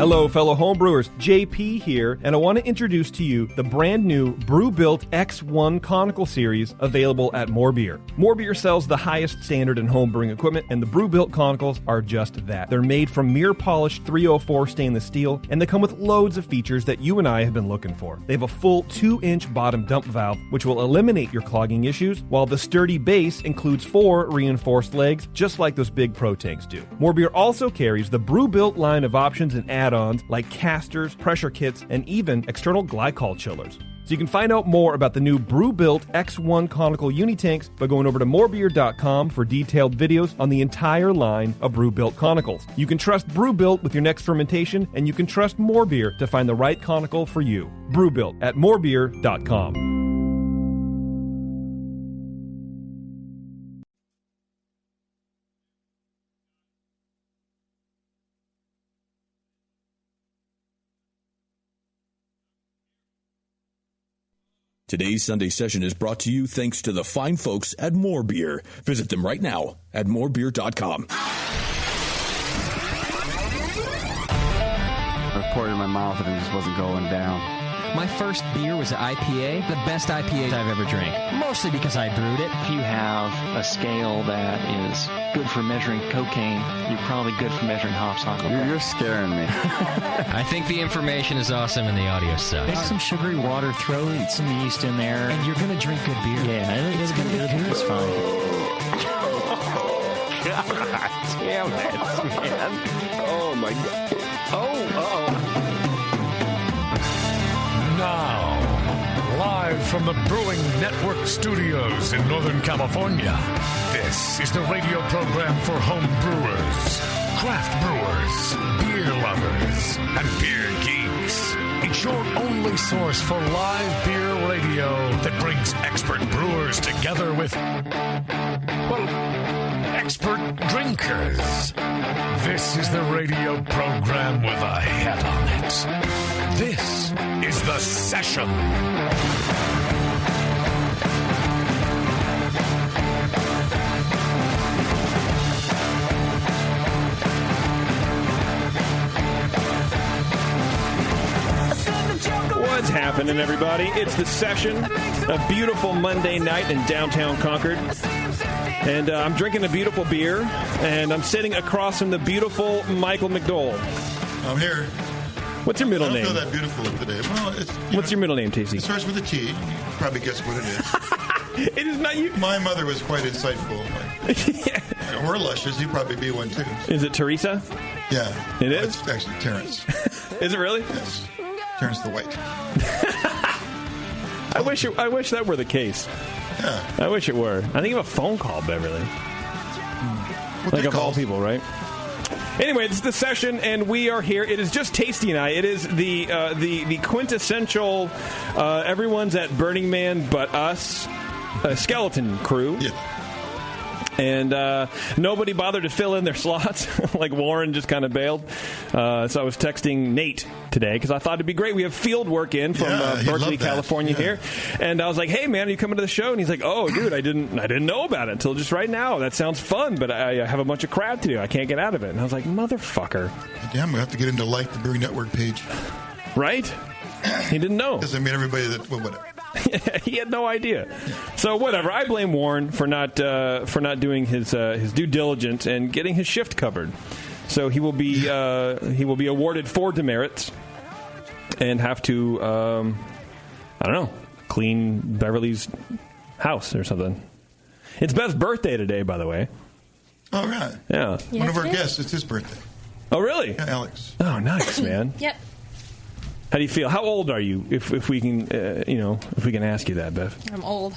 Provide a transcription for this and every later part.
Hello, fellow homebrewers. JP here, and I want to introduce to you the brand new Brew-Built X1 Conical Series available at More Beer. More Beer sells the highest standard in homebrewing equipment, and the Brew-Built Conicals are just that. They're made from mirror-polished 304 stainless steel, and they come with loads of features that you and I have been looking for. They have a full 2-inch bottom dump valve, which will eliminate your clogging issues, while the sturdy base includes 4 reinforced legs, just like those big Pro tanks do. More Beer also carries the Brew-Built line of options and add-ons like casters, pressure kits, and even external glycol chillers. So you can find out more about the new Brew-Built X1 Conical Unitanks by going over to morebeer.com for detailed videos on the entire line of Brew-Built Conicals. You can trust Brew-Built with your next fermentation, and you can trust More Beer to find the right conical for you. Brew-Built at morebeer.com. Today's Sunday session is brought to you thanks to the fine folks at More Beer. Visit them right now at morebeer.com. I poured it in my mouth and it just wasn't going down. My first beer was an IPA, the best IPA I've ever drank, mostly because I brewed it. If you have a scale that is good for measuring cocaine, you're probably good for measuring hops on cocaine. You're scaring me. I think the information is awesome and the audio sucks. Make some sugary water, throw some yeast in there. And you're going to drink good beer. Yeah, it's going to be good beer. It's fine. God damn it, man. Oh, my God. Oh. Now, live from the Brewing Network studios in Northern California, this is the radio program for home brewers, craft brewers, beer lovers, and beer geeks. It's your only source for live beer radio that brings expert brewers together with, well, expert drinkers. This is the radio program with a head on it. This is The Session. What's happening, everybody? It's The Session, a beautiful Monday night in downtown Concord. And I'm drinking a beautiful beer, and I'm sitting across from the beautiful Michael McDowell. I'm here. What's your middle name? I don't feel that beautiful today. Well, What's your middle name, Tasty? It starts with a T. You can probably guess what it is. It is not you. My mother was quite insightful. Yeah. We're luscious. You'd probably be one, too. Is it Teresa? Yeah. It is? It's actually Terrence. Is it really? Yes. Terrence the White. I wish that were the case. Yeah. I wish it were. I think you have a phone call, Beverly. Like of all people, right? Anyway, it's The Session, and we are here. It is just Tasty and I. It is the quintessential everyone's at Burning Man but us skeleton crew. Yeah. And nobody bothered to fill in their slots. Like Warren just kind of bailed. So I was texting Nate today because I thought it'd be great. We have Fieldwork in from Berkeley, California here. And I was like, hey, man, are you coming to the show? And he's like, oh, dude, I didn't know about it until just right now. That sounds fun, but I have a bunch of crap to do. I can't get out of it. And I was like, motherfucker. Damn, we have to get him to like the Brewing Network page. Right? He didn't know. Doesn't mean everybody that, well, whatever. He had no idea. So whatever. I blame Warren for not doing his due diligence and getting his shift covered. So he will be awarded 4 demerits and have to I don't know, clean Beverly's house or something. It's Beth's birthday today, by the way. Oh, right. Yeah. One of our guests. It's his birthday. Oh, really? Yeah, Alex. Oh, nice, man. Yep. How do you feel? How old are you? If we can, if we can ask you that, Beth. I'm old.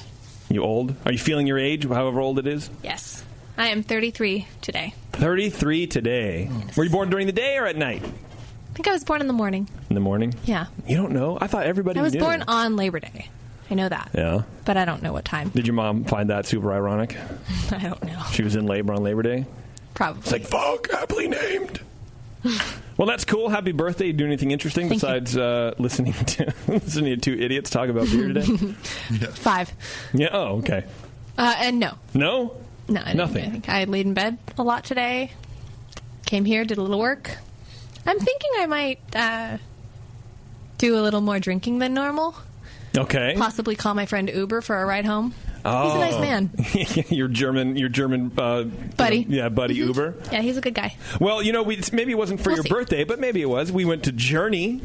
You old? Are you feeling your age, however old it is? Yes. I am 33 today. 33 today. Yes. Were you born during the day or at night? I think I was born in the morning. In the morning? Yeah. You don't know? I thought everybody knew. I was born on Labor Day. I know that. Yeah. But I don't know what time. Did your mom find that super ironic? I don't know. She was in labor on Labor Day? Probably. It's like, fuck, happily named. Well, that's cool. Happy birthday. Do anything interesting besides listening to 2 idiots talk about beer today? 5. Yeah. Oh, okay. And no. No? No, I didn't Nothing. do anything. I laid in bed a lot today. Came here, did a little work. I'm thinking I might do a little more drinking than normal. Okay. Possibly call my friend Uber for a ride home. Oh. He's a nice man. your German buddy. Buddy Uber. Yeah, he's a good guy. Well, maybe it wasn't for your birthday, but maybe it was. We went to Journey.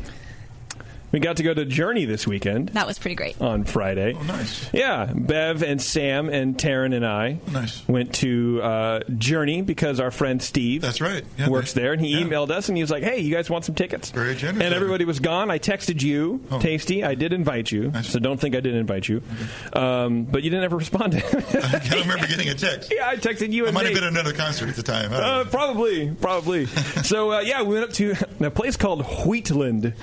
We got to go to Journey this weekend. That was pretty great. On Friday. Oh, nice. Yeah. Bev and Sam and Taryn and I went to Journey because our friend Steve That's right. works there. And he emailed us and he was like, hey, you guys want some tickets? Very generous. And everybody was gone. I texted you, Tasty. I did invite you. So don't think I didn't invite you. But you didn't ever respond. I don't remember getting a text. Yeah, I texted you. I might have been at another concert at the time. Probably. So, we went up to a place called Wheatland.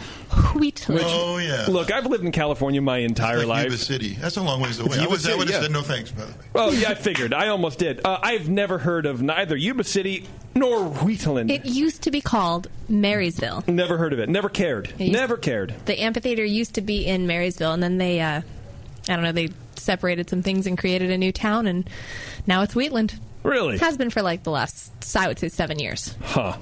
Oh, yeah. Look, I've lived in California my entire life. Yuba City. That's a long ways away. I would have said no thanks, by the way. Oh, yeah, I figured. I almost did. I've never heard of neither Yuba City nor Wheatland. It used to be called Marysville. Never heard of it. Never cared. Never cared. The amphitheater used to be in Marysville, and then they, they separated some things and created a new town, and now it's Wheatland. Really? It has been for like the last, I would say, 7 years. Huh.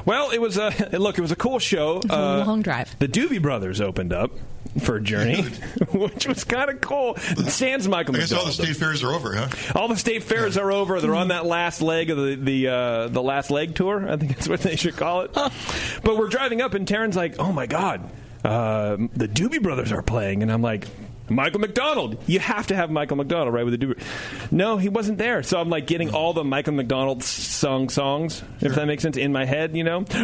Well, it was a cool show. It was a long drive. The Doobie Brothers opened up for Journey, which was kind of cool. Sans Michael McDonald. I guess all the state fairs are over, huh? All the state fairs are over. They're on that last leg of the last leg tour. I think that's what they should call it. But we're driving up, and Taryn's like, "Oh my God, the Doobie Brothers are playing," and I'm like, Michael McDonald. You have to have Michael McDonald, right, with the Doobie. No, he wasn't there. So I'm like getting all the Michael McDonald songs, if that makes sense, in my head,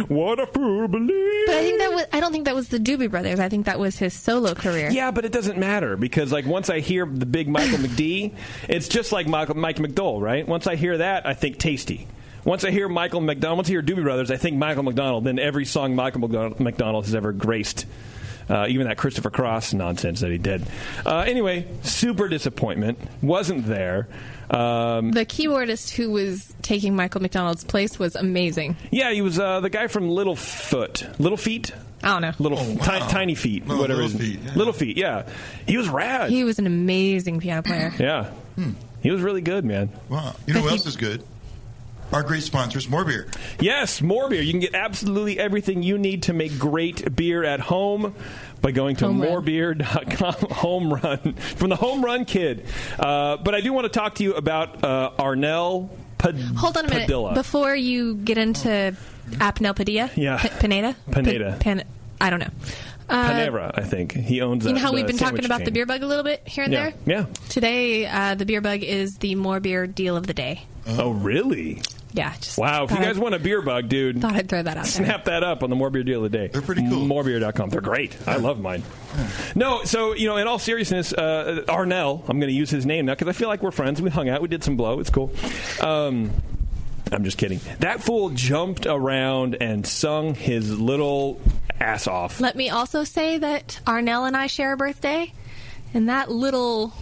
What a fool believes. But I don't think that was the Doobie Brothers. I think that was his solo career. Yeah, but it doesn't matter because once I hear the big Michael McD, it's just like Mike McDowell, right? Once I hear that, I think Tasty. Once I hear Michael McDonald, once I hear Doobie Brothers, I think Michael McDonald. Then every song Michael McDonald has ever graced. Even that Christopher Cross nonsense that he did. Anyway, super disappointment. Wasn't there. The keyboardist who was taking Michael McDonald's place was amazing. Yeah, he was the guy from Little Feet? I don't know. Tiny Feet. No, whatever Little Feet. Yeah. Little Feet, yeah. He was rad. He was an amazing piano player. Yeah. He was really good, man. Wow. You know who else is good? Our great sponsors, More Beer. Yes, More Beer. You can get absolutely everything you need to make great beer at home by going to morebeer.com. Home Run. From the Home Run Kid. But I do want to talk to you about Arnel Padilla. Hold on a minute. Before you get into Apnel Padilla? Yeah. Pineda? I don't know. Panera, I think. He owns that. You know how we've been talking about the beer bug a little bit here and there? Yeah. Today, the beer bug is the More Beer deal of the day. Oh, really? Yeah. Wow. If you guys want a beer bug, dude. Thought I'd throw that out there. Snap that up on the More Beer deal of the day. They're pretty cool. Morebeer.com. They're great. I love mine. No, so, in all seriousness, Arnel, I'm going to use his name now because I feel like we're friends. We hung out. We did some blow. It's cool. I'm just kidding. That fool jumped around and sung his little ass off. Let me also say that Arnel and I share a birthday, and that little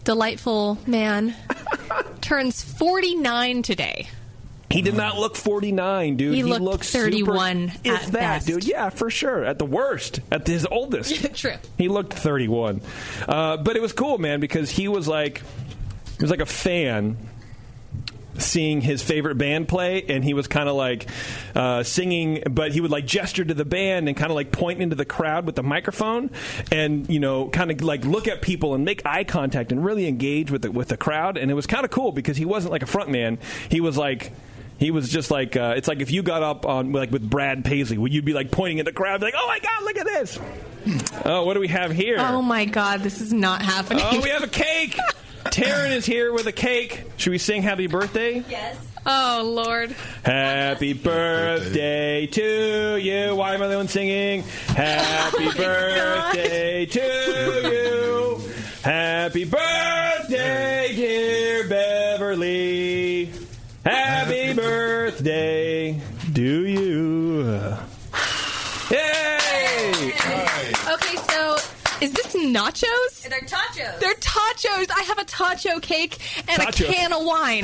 delightful man turns 49 today. He did not look 49, dude. He looked 31 if at that, best. dude. Yeah, for sure. At the worst. At his oldest. True. He looked 31. But it was cool, man, because he was like a fan seeing his favorite band play, and he was kind of like singing, but he would like gesture to the band and kind of like point into the crowd with the microphone and, kind of like look at people and make eye contact and really engage with the crowd. And it was kind of cool because he wasn't like a front man. He was just like, it's like if you got up on with Brad Paisley, would you be like pointing at the crowd like, oh my God, look at this. Oh, what do we have here? Oh my God, this is not happening. Oh, we have a cake. Taryn is here with a cake. Should we sing Happy Birthday? Yes. Oh, Lord. Happy birthday to you. Why am I the one singing? Happy birthday to you. Happy birthday, dear Beverly. Happy birthday to you. Yay! Okay, so is this nachos? They're tachos. They're tachos. I have a tacho cake and a can of wine.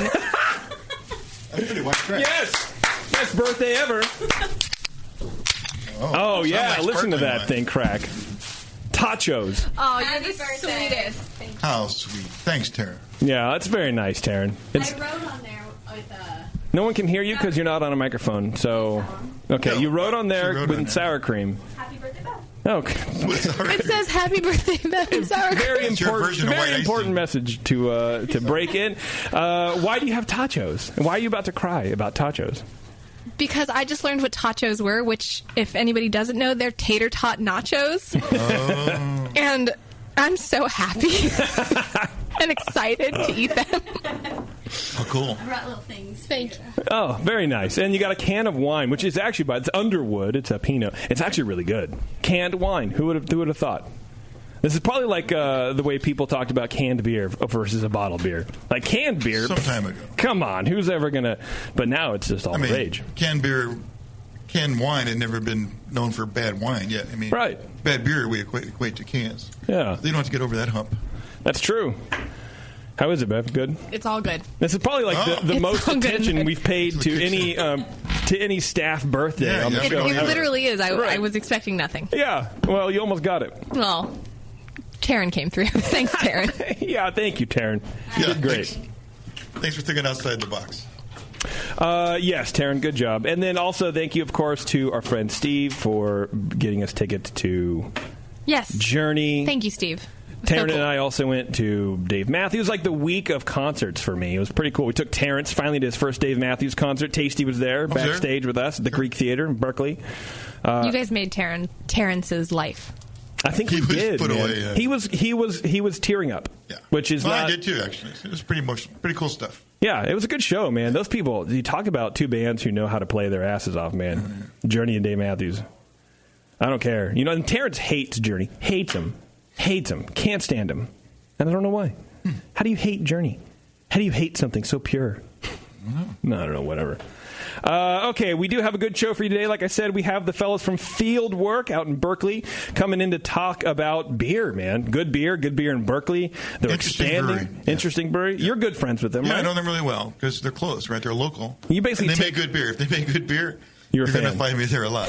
That's pretty white trash. Yes! Best birthday ever. Oh yeah, like listen to that wine. thing crack. Tachos. Oh, you're Happy the birthday. sweetest. How sweet. Thanks, Tara. Yeah, that's very nice, Taryn. I wrote on there with No one can hear you because you're not on a microphone. So, okay, No, you wrote on there wrote with on there. sour cream. Happy birthday, Beth. Okay. It says happy birthday, Beth. I'm sorry. Very It's your important, version of very white important icing. message to break in. Why do you have tachos? And why are you about to cry about tachos? Because I just learned what tachos were, which, if anybody doesn't know, they're tater tot nachos. Oh. And I'm so happy and excited to eat them. Oh, cool. Brought little things. Thank you. Oh, very nice. And you got a can of wine, which is actually, it's Underwood. It's a Pinot. It's actually really good. Canned wine. Who would have thought? This is probably like the way people talked about canned beer versus a bottled beer. Like canned beer. Some time ago. Come on. Who's ever going to... But now it's just all the rage. Canned wine had never been known for bad wine yet. I mean, right. Bad beer we equate to cans. Yeah. They don't have to get over that hump. That's true. How is it, Bev? Good? It's all good. This is probably like the It's most all good. attention we've paid to any staff birthday on the It show. literally is. I Right. was expecting nothing. Yeah. Well, you almost got it. Well, Taryn came through. Thanks, Taryn. Yeah, thank you, Taryn. You did great. Thanks for thinking outside the box. Yes, Taryn, good job. And then also thank you, of course, to our friend Steve for getting us tickets to Yes. Journey. Thank you, Steve. Taryn and I also went to Dave Matthews. Like the week of concerts for me. It was pretty cool. We took Terrence finally to his first Dave Matthews concert. Tasty was there backstage with us at the Greek Theater in Berkeley. You guys made Terrence's life. I think he did. Put man. away, He was tearing up. Yeah. Which is well, not. I did too. Actually, it was pretty cool stuff. Yeah, it was a good show, man. Those people. You talk about two bands who know how to play their asses off, man. Mm-hmm. Journey and Dave Matthews. I don't care. You know, and Terrence hates Journey. Hates him. Can't stand him. And I don't know why. How do you hate Journey? How do you hate something so pure? No, I don't know. Whatever. Okay, we do have a good show for you today. Like I said, we have the fellas from Fieldwork out in Berkeley coming in to talk about beer, man. Good beer in Berkeley. They're expanding. Brewery. Interesting brewery. Yeah. You're good friends with them, Yeah, right? I know them really well because they're close, right? They're local. You basically and they make good beer. If they make good beer, you're going to find me there a lot.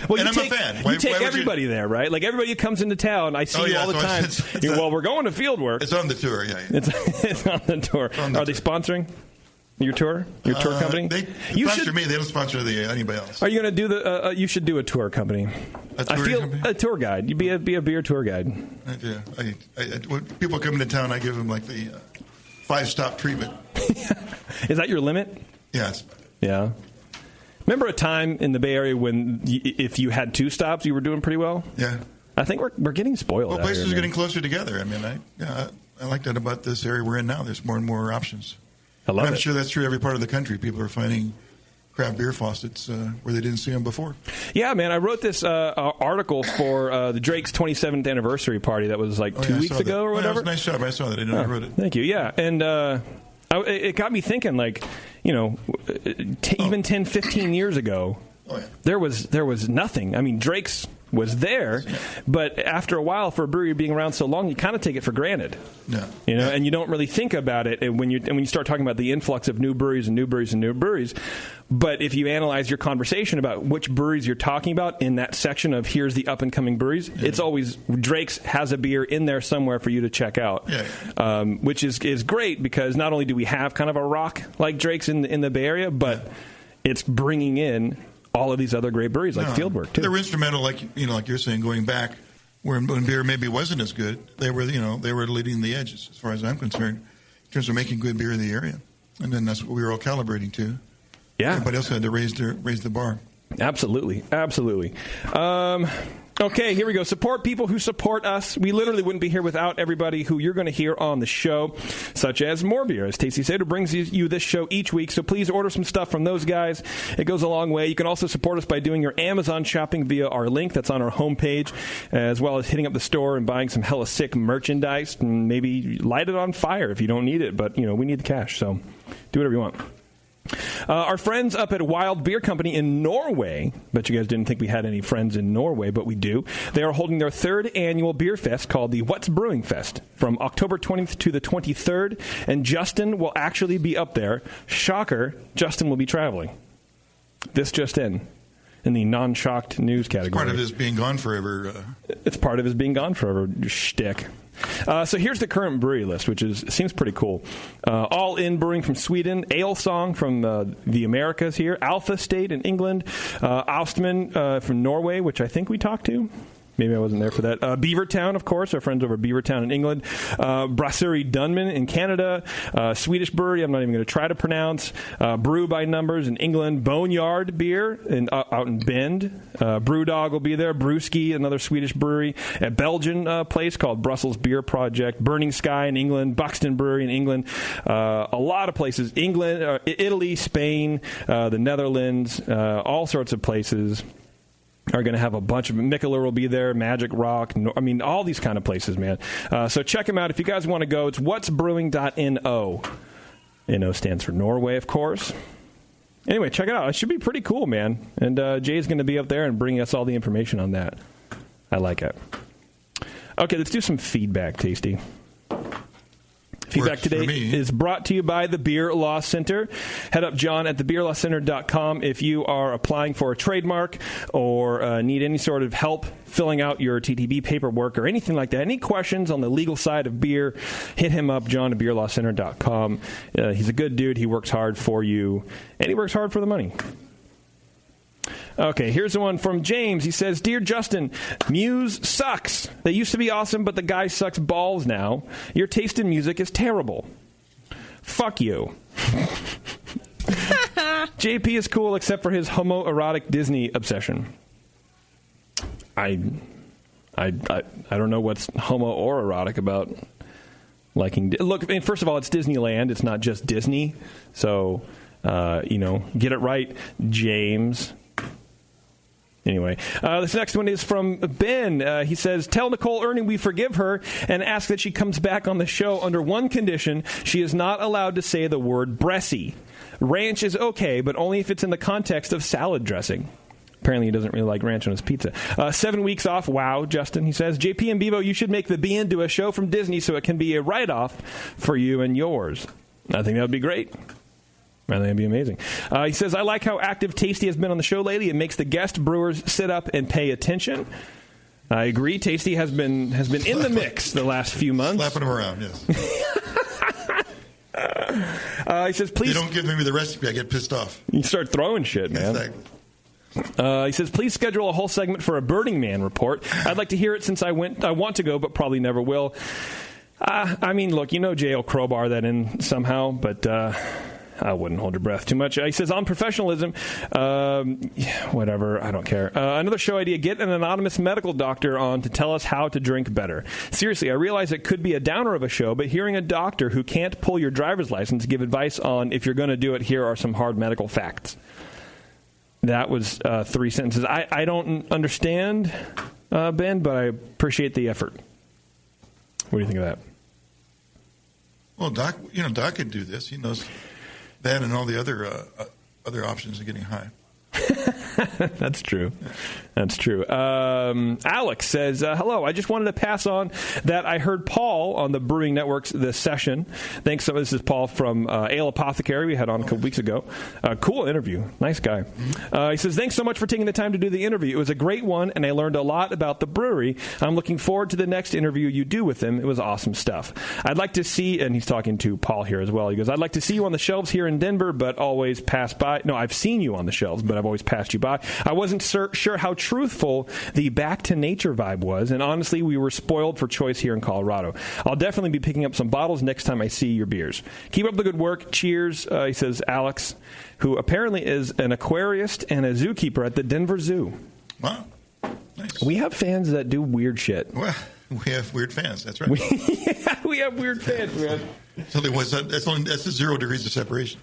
Well, and I'm a fan. You take everybody there, right? Like everybody who comes into town, I see you all the time. Well, we're going to Fieldwork. It's on the tour, yeah. It's on the tour. Are they sponsoring your tour? Your tour company? They sponsor me. They don't sponsor anybody else. Are you going to do you should do a tour company. A tour guide. You be a beer tour guide. I do. When people come into town, I give them like the 5-stop treatment. Is that your limit? Yes. Yeah. Remember a time in the Bay Area when if you had 2 stops, you were doing pretty well? Yeah. I think we're getting spoiled. Well, out places here, are getting closer together. I mean, I like that about this area we're in now. There's more and more options. I love I'm it. sure that's true every part of the country. People are finding craft beer faucets where they didn't see them before. Yeah, man. I wrote this article for the Drake's 27th anniversry party that was like 2 weeks ago or whatever. That was a nice job. I saw that. I didn't know I wrote it. Thank you. Yeah. And it got me thinking, like, you know, even 10, 15 years ago, there was nothing. I mean, Drake's was there, but after a while, for a brewery being around so long, you kind of take it for granted. Yeah. You know, and you don't really think about it. And when you start talking about the influx of new breweries and new breweries and new breweries, but if you analyze your conversation about which breweries you're talking about in that section of here's the up and coming breweries, it's always Drake's has a beer in there somewhere for you to check out, which is great because not only do we have kind of a rock like Drake's in the Bay Area, but it's bringing in all of these other great breweries like Fieldwork too. They were instrumental, like you're saying, going back when beer maybe wasn't as good. They were leading the edges as far as I'm concerned in terms of making good beer in the area, and then that's what we were all calibrating to. Yeah, everybody else had to raise the bar. Absolutely. Okay, here we go. Support people who support us. We literally wouldn't be here without everybody who you're going to hear on the show, such as More Beer, as Stacey said, who brings you this show each week. So please order some stuff from those guys. It goes a long way. You can also support us by doing your Amazon shopping via our link that's on our homepage, as well as hitting up the store and buying some hella sick merchandise and maybe light it on fire if you don't need it. But, we need the cash, so do whatever you want. Our friends up at Wild Beer Company in Norway, bet you guys didn't think we had any friends in Norway, but we do. They are holding their 3rd annual beer fest called the What's Brewing Fest from October 20th to the 23rd, and Justin will actually be up there. Shocker, Justin will be traveling. This just in the non-shocked news category. It's part of his being gone forever. It's part of his being gone forever shtick. So here's the current brewery list, which seems pretty cool. All In Brewing from Sweden, Ale Song from the Americas here, Alpha State in England, Austman from Norway, which I think we talked to. Maybe I wasn't there for that. Beavertown, of course, our friends over at Beavertown in England. Brasserie Dunman in Canada. Swedish brewery, I'm not even going to try to pronounce. Brew by Numbers in England. Boneyard Beer out in Bend. Brewdog will be there. Brewski, another Swedish brewery. A Belgian place called Brussels Beer Project. Burning Sky in England. Buxton Brewery in England. A lot of places. England, Italy, Spain, the Netherlands, all sorts of places are going to have a bunch of... Mikkeller will be there, Magic Rock, all these kind of places, man. So check them out. If you guys want to go, it's whatsbrewing.no. NO stands for Norway, of course. Anyway, check it out. It should be pretty cool, man. And Jay's going to be up there and bringing us all the information on that. I like it. Okay, let's do some feedback, Tasty. Feedback today is brought to you by the Beer Law Center. Head up, John, at thebeerlawcenter.com if you are applying for a trademark or need any sort of help filling out your TTB paperwork or anything like that. Any questions on the legal side of beer, hit him up, John, at beerlawcenter.com. He's a good dude. He works hard for you, and he works hard for the money. Okay, here's the one from James. He says, Dear Justin, Muse sucks. They used to be awesome, but the guy sucks balls now. Your taste in music is terrible. Fuck you. JP is cool except for his homoerotic Disney obsession. I don't know what's homo or erotic about liking... Look, first of all, it's Disneyland. It's not just Disney. So, get it right, James. Anyway, this next one is from Ben. He says, tell Nicole Erning we forgive her and ask that she comes back on the show under one condition. She is not allowed to say the word Bressie. Ranch is okay, but only if it's in the context of salad dressing. Apparently he doesn't really like ranch on his pizza. 7 weeks off. Wow, Justin, he says. JP and Bevo, you should make the Bee into a show from Disney so it can be a write-off for you and yours. I think that would be great. I think that'd be amazing. He says, I like how active Tasty has been on the show lately. It makes the guest brewers sit up and pay attention. I agree. Tasty has been in the mix the last few months. Slapping him around, yes. He says, please... They don't give me the recipe, I get pissed off. You start throwing shit, man. Exactly. He says, please schedule a whole segment for a Burning Man report. I'd like to hear it since I want to go, but probably never will. Look, Jay will crowbar that in somehow, but... I wouldn't hold your breath too much. He says, on professionalism, whatever, I don't care. Another show idea, get an anonymous medical doctor on to tell us how to drink better. Seriously, I realize it could be a downer of a show, but hearing a doctor who can't pull your driver's license give advice on if you're going to do it, here are some hard medical facts. That was 3 sentences. I don't understand, Ben, but I appreciate the effort. What do you think of that? Well, Doc could do this. He knows that and all the other options of getting high. That's true. That's true. Alex says, hello, I just wanted to pass on that I heard Paul on the Brewing Network's The Session. Thanks. So this is Paul from Ale Apothecary we had on a couple weeks ago. Cool interview. Nice guy. He says, thanks so much for taking the time to do the interview. It was a great one, and I learned a lot about the brewery. I'm looking forward to the next interview you do with him. It was awesome stuff. I'd like to see, and he's talking to Paul here as well. He goes, I'd like to see you on the shelves here in Denver, but always pass by. No, I've seen you on the shelves, but I've always passed you by. I wasn't sure how truthful the back to nature vibe was, and honestly, we were spoiled for choice here in Colorado. I'll definitely be picking up some bottles next time I see your beers. Keep up the good work. Cheers, he says, Alex, who apparently is an aquarist and a zookeeper at the Denver Zoo. Wow. Nice. We have fans that do weird shit. Well, we have weird fans. That's right. We have weird fans, man. So that's the 0 degrees of separation.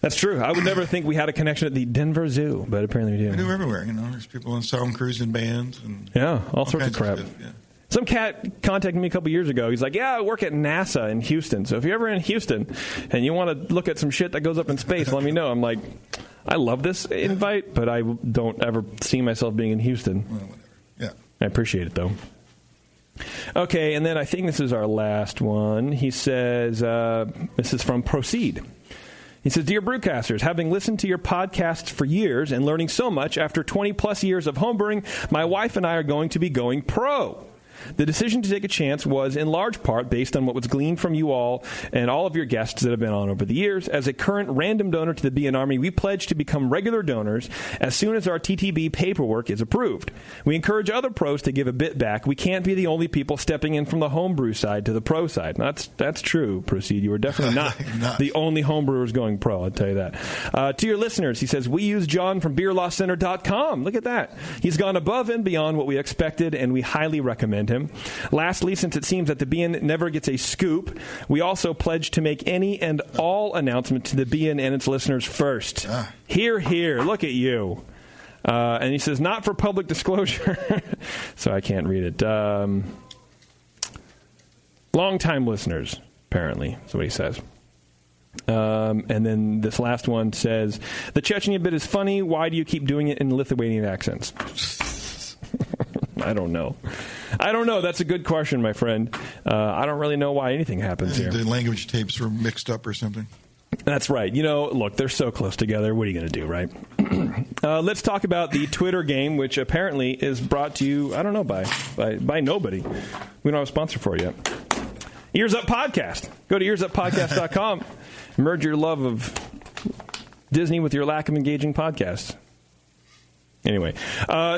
That's true. I would never think we had a connection at the Denver Zoo, but apparently we do. We do everywhere. There's people in sound crews and bands. And all sorts of crap. Stuff, yeah. Some cat contacted me a couple years ago. He's like, I work at NASA in Houston. So if you're ever in Houston and you want to look at some shit that goes up in space, let me know. I'm like, I love this invite, but I don't ever see myself being in Houston. Well, whatever. Yeah. I appreciate it, though. Okay, and then I think this is our last one. He says, this is from Proceed. He says, Dear Brewcasters, having listened to your podcasts for years and learning so much after 20-plus years of homebrewing, my wife and I are going to be going pro. The decision to take a chance was in large part based on what was gleaned from you all and all of your guests that have been on over the years. As a current random donor to the BN Army, we pledge to become regular donors as soon as our TTB paperwork is approved. We encourage other pros to give a bit back. We can't be the only people stepping in from the homebrew side to the pro side. That's true, Proceed. You are definitely not the only homebrewers going pro, I'll tell you that. To your listeners, he says, we use John from BeerLawCenter.com. Look at that. He's gone above and beyond what we expected, and we highly recommend him. Lastly, since it seems that the BN never gets a scoop, we also pledge to make any and all announcements to the BN and its listeners first. Hear, hear. Look at you. And he says, not for public disclosure. So I can't read it. Long-time listeners, apparently, is what he says. And then this last one says, the Chechnya bit is funny. Why do you keep doing it in Lithuanian accents? I don't know. That's a good question, my friend. I don't really know why anything happens here. The language tapes were mixed up or something. That's right. Look, they're so close together. What are you going to do, right? Let's talk about the Twitter game, which apparently is brought to you, I don't know, by nobody. We don't have a sponsor for it yet. Ears Up Podcast. Go to earsuppodcast.com. Merge your love of Disney with your lack of engaging podcasts. Anyway,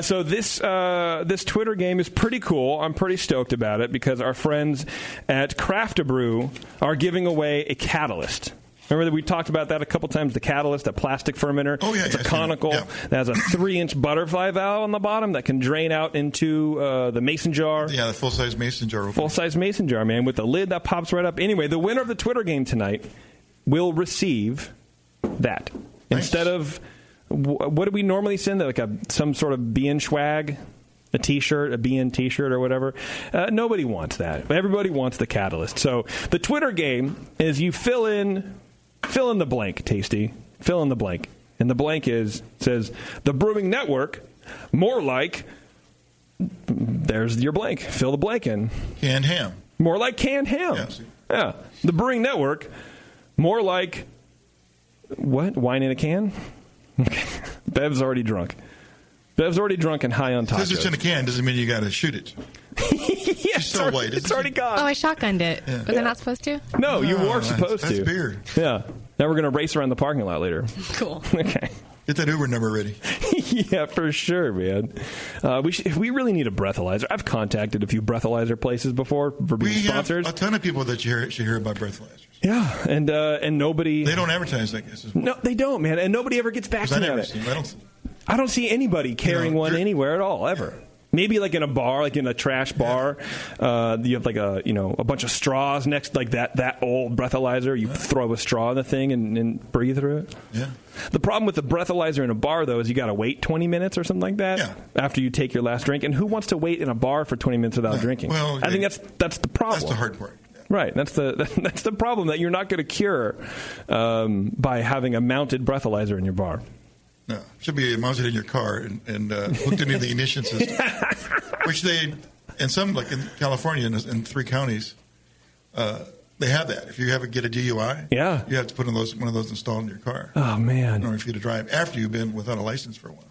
so this Twitter game is pretty cool. I'm pretty stoked about it because our friends at Craft Brew are giving away a catalyst. Remember that we talked about that a couple times, the catalyst, a plastic fermenter. Oh, yeah. It's a conical that has a 3-inch butterfly valve on the bottom that can drain out into the mason jar. Yeah, the full-size mason jar. Full-size mason jar, man, with the lid that pops right up. Anyway, the winner of the Twitter game tonight will receive that. Nice. Instead of... What do we normally send? Like some sort of BN swag, a T-shirt, a BN T-shirt or whatever. Nobody wants that. Everybody wants the catalyst. So the Twitter game is you fill in the blank, Tasty. Fill in the blank. And the blank says, the Brewing Network, more like, there's your blank. Fill the blank in. Canned ham. More like canned ham. Yeah. The Brewing Network, more like, what? Wine in a can? Okay. Bev's already drunk. And high on tacos. Because it's in a can doesn't mean you got to shoot it. Yeah, it's so white. It's already gone. Oh, I shotgunned it. Yeah. Was I not supposed to? No, you were supposed to. That's beer. Yeah. Now we're going to race around the parking lot later. Cool. Okay. Get that Uber number ready. Yeah, for sure, man. We really need a breathalyzer. I've contacted a few breathalyzer places before for being sponsors. Have a ton of people that should hear about breathalyzers. Yeah, and nobody... They don't advertise, I guess. No, they don't, man. And nobody ever gets back to me on it. I don't see anybody carrying one anywhere at all, ever. Yeah. Maybe like in a bar, like in a trash bar, you have like a bunch of straws next, like that old breathalyzer. You throw a straw in the thing and breathe through it. Yeah. The problem with the breathalyzer in a bar, though, is you got to wait 20 minutes or something like that after you take your last drink. And who wants to wait in a bar for 20 minutes without drinking? Well, I think that's the problem. That's the hard part. Right. That's the problem that you're not going to cure by having a mounted breathalyzer in your bar. No, it should be mounted in your car and hooked into the ignition system, which they, in some, like in California, in 3 counties, they have that. If you get a DUI, you have to put one of those installed in your car. Oh, man. In order for you to drive after you've been without a license for a while.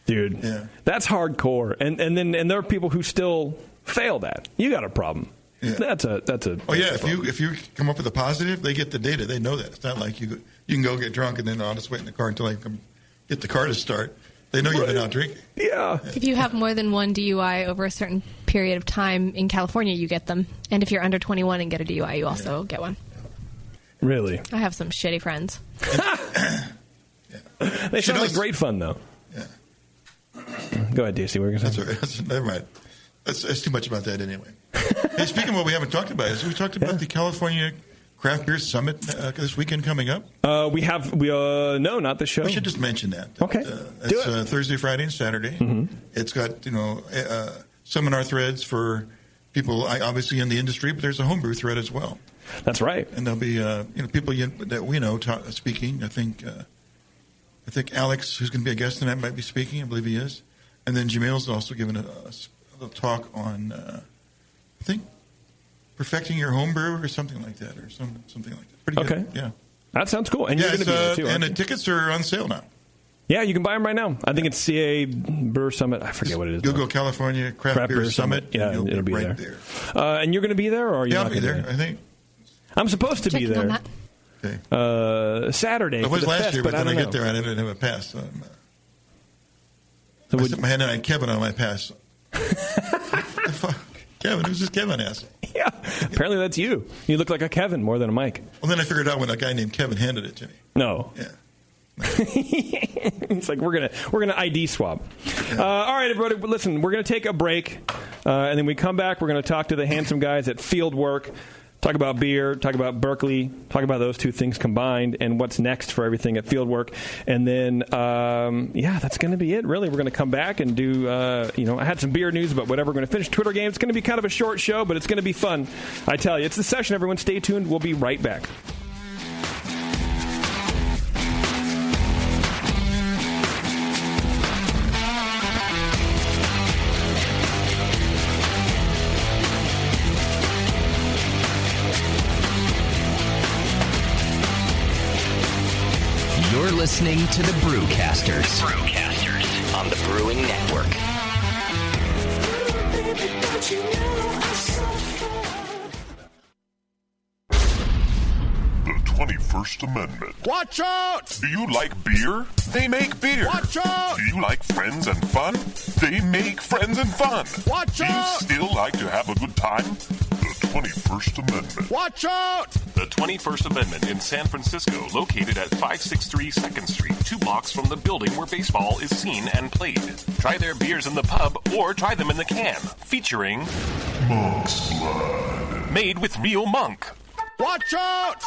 Dude, that's hardcore. And there are people who still fail that. You got a problem. Yeah. That's a. Oh yeah, if you come up with a positive, they get the data. They know that. It's not like you can go get drunk and then I'll just wait in the car until I come get the car to start. They know you've been out drinking. Yeah. If you have more than one DUI over a certain period of time in California, you get them. And if you're under 21 and get a DUI, you also get one. Really? I have some shitty friends. They sound like great fun, though. Yeah. Go ahead, DC. What are you going to say? That's all right. Never mind. That's too much about that anyway. Hey, speaking of what we haven't talked about, we talked about the California Craft Beer Summit this weekend coming up. No, not the show. We should just mention that. Okay. It's Thursday, Friday, and Saturday. Mm-hmm. It's got seminar threads for people obviously in the industry, but there's a homebrew thread as well. That's right. And there'll be people that we know speaking. I think Alex, who's going to be a guest tonight, might be speaking. I believe he is. And then Jamil's also given a talk on, I think, perfecting your home brew or something like that, something like that. Pretty good. Okay. Yeah. That sounds cool. And you're going to be there too. And the tickets are on sale now. Yeah, you can buy them right now. I think it's CA Brewer Summit. I forget what it is. You'll go California Craft Beer Summit. Yeah, and it'll be right there. And you're going to be there, or are you not I'll be there, there? I think. I'm supposed to be Checking on there. that. Okay. Saturday. I was for the last fest, year, but then I don't get there and I didn't have a pass. So So I set my hand and I had Kevin on my pass. Kevin, who's this Kevin asshole? Yeah, apparently that's you. You look like a Kevin more than a Mike. Well, then I figured out when a guy named Kevin handed it to me. No. Yeah. It's like we're gonna ID swap. All right, everybody. Listen, we're gonna take a break, and then we come back. We're gonna talk to the handsome guys at Fieldwork. Talk about beer, talk about Berkeley, talk about those two things combined, and what's next for everything at Fieldwork. And then, that's going to be it, really. We're going to come back and do, I had some beer news, but whatever. We're going to finish Twitter game. It's going to be kind of a short show, but it's going to be fun. I tell you, it's The Session, everyone. Stay tuned. We'll be right back. You're listening to the Brewcasters. Brewcasters on the Brewing Network. The 21st Amendment. Watch out! Do you like beer? They make beer. Watch out! Do you like friends and fun? They make friends and fun. Watch Do you out! still like to have a good time? The 21st Amendment. Watch out! The 21st Amendment in San Francisco, located at 563 2nd Street, 2 blocks from the building where baseball is seen and played. Try their beers in the pub or try them in the can, featuring Monk's Blood. Made with real monk. Watch out!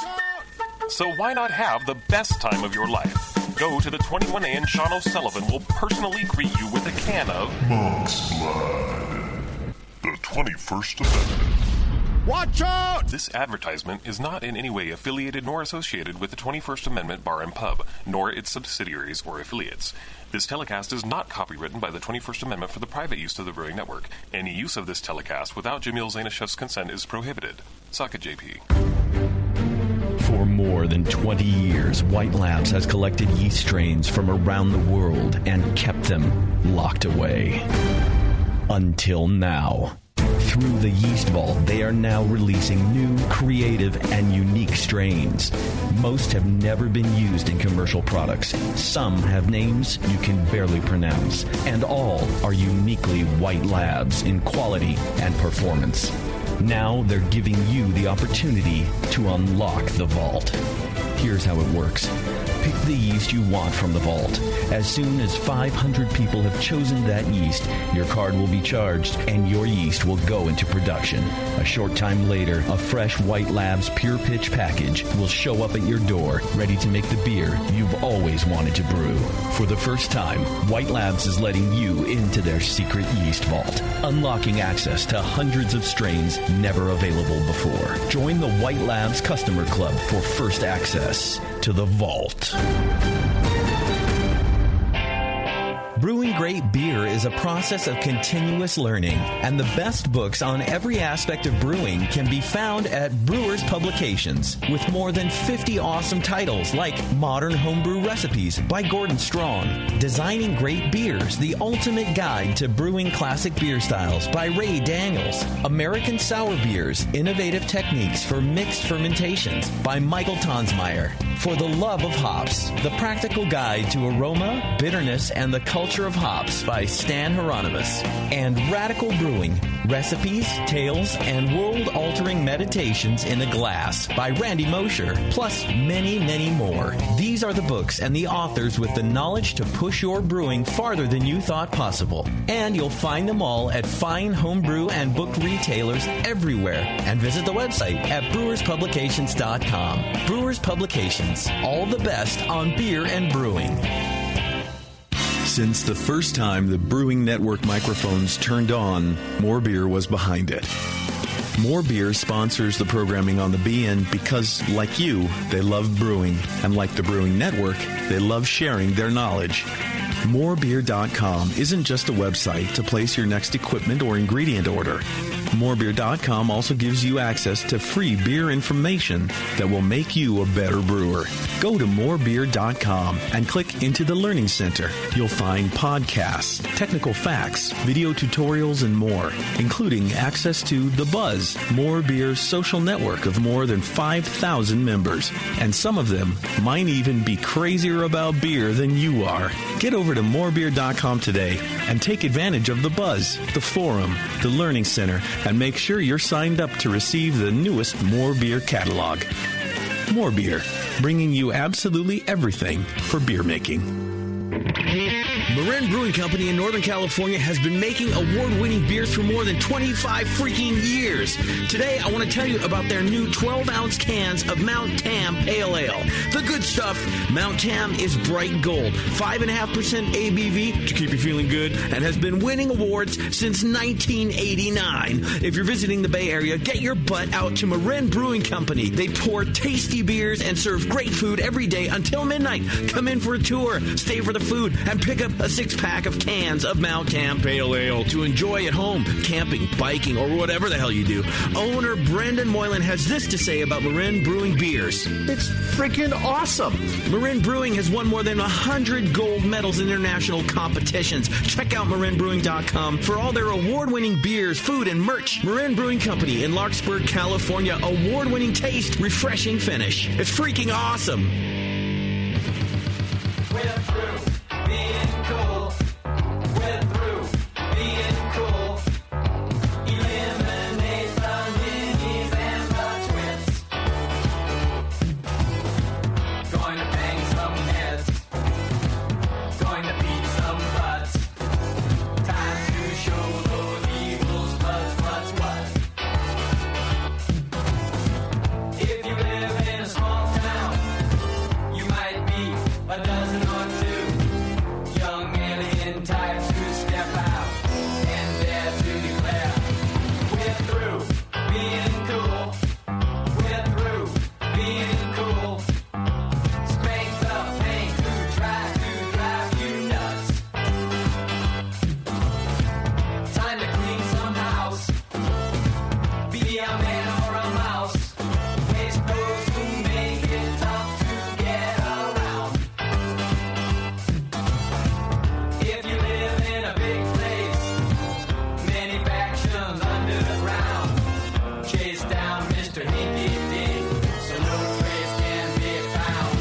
So why not have the best time of your life? Go to the 21A and Sean O'Sullivan will personally greet you with a can of Monk's Blood. The 21st Amendment. Watch out! This advertisement is not in any way affiliated nor associated with the 21st Amendment Bar and Pub, nor its subsidiaries or affiliates. This telecast is not copywritten by the 21st Amendment for the private use of the Brewing Network. Any use of this telecast without Jamil Zainashev's consent is prohibited. Suck it, JP. For more than 20 years, White Labs has collected yeast strains from around the world and kept them locked away. Until now. Through the Yeast Vault, they are now releasing new, creative, and unique strains. Most have never been used in commercial products. Some have names you can barely pronounce. And all are uniquely White Labs in quality and performance. Now they're giving you the opportunity to unlock the vault. Here's how it works. Pick the yeast you want from the vault. As soon as 500 people have chosen that yeast, your card will be charged and your yeast will go into production. A short time later, a fresh White Labs Pure Pitch package will show up at your door, ready to make the beer you've always wanted to brew. For the first time, White Labs is letting you into their secret yeast vault, unlocking access to hundreds of strains never available before. Join the White Labs Customer Club for first access to the vault. Brewing great beer is a process of continuous learning, and the best books on every aspect of brewing can be found at Brewers Publications, with more than 50 awesome titles like Modern Homebrew Recipes by Gordon Strong, Designing Great Beers, the Ultimate Guide to Brewing Classic Beer Styles by Ray Daniels, American Sour Beers, Innovative Techniques for Mixed Fermentations by Michael Tonsmeyer, For the Love of Hops, The Practical Guide to Aroma, Bitterness, and the Culture of Hops by Stan Hieronymus, and Radical Brewing, Recipes, Tales, and World-Altering Meditations in a Glass by Randy Mosher, plus many, many more. These are the books and the authors with the knowledge to push your brewing farther than you thought possible. And you'll find them all at fine homebrew and book retailers everywhere. And visit the website at brewerspublications.com. Brewers Publications, all the best on beer and brewing. Since the first time the Brewing Network microphones turned on, More Beer was behind it. More Beer sponsors the programming on the BN because, like you, they love brewing. And like the Brewing Network, they love sharing their knowledge. Morebeer.com isn't just a website to place your next equipment or ingredient order. Morebeer.com also gives you access to free beer information that will make you a better brewer. Go to morebeer.com and click into the Learning Center. You'll find podcasts, technical facts, video tutorials, and more, including access to The Buzz, More Beer's social network of more than 5,000 members. And some of them might even be crazier about beer than you are. Get over to morebeer.com today and take advantage of The Buzz, the forum, the Learning Center, and make sure you're signed up to receive the newest More Beer catalog. More Beer, bringing you absolutely everything for beer making. Marin Brewing Company in Northern California has been making award-winning beers for more than 25 freaking years. Today, I want to tell you about their new 12-ounce cans of Mount Tam Pale Ale. The good stuff, Mount Tam is bright gold, 5.5% ABV to keep you feeling good, and has been winning awards since 1989. If you're visiting the Bay Area, get your butt out to Marin Brewing Company. They pour tasty beers and serve great food every day until midnight. Come in for a tour, stay for the food, and pick up a 6-pack of cans of Mount Tam Pale Ale to enjoy at home, camping, biking, or whatever the hell you do. Owner Brendan Moylan has this to say about Marin Brewing beers. It's freaking awesome. Marin Brewing has won more than 100 gold medals in international competitions. Check out marinbrewing.com for all their award-winning beers, food, and merch. Marin Brewing Company in Larkspur, California. Award-winning taste, refreshing finish. It's freaking awesome. We're through being cool. We're through being cool. Eliminate the minis and the twits. Going to bang some heads. Going to beat some butts. Time to show those evils what's what. If you live in a small town, you might be a dozen or two young alien types who step out and dare to declare we're through being cool. We're through being cool. Spank the paint who tries to drive you nuts. Time to clean some house. Be a man or a mouse. Waste those who make it tough to get around. If you live in a big place, many factions underground. Chase down Mr. Hinky Dink, so no trace can be found.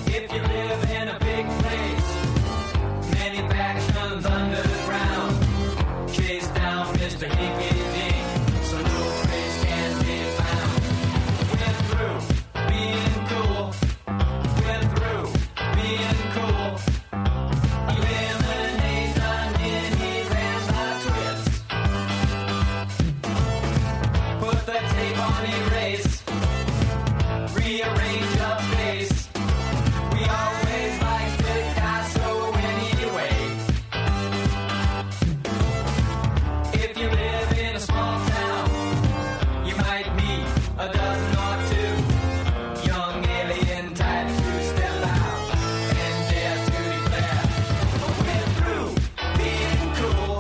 If you live in a big place, many factions underground. Chase down Mr. Hinky Dink, so no trace can be found. We're through being cool. We're through being cool. Eliminate the ninnies and the twits. Put the tape on erase. Rearrange your face. We always like Picasso anyway. If you live in a small town, you might meet a dozen or two young alien types who step out and dare to declare we're through being cool.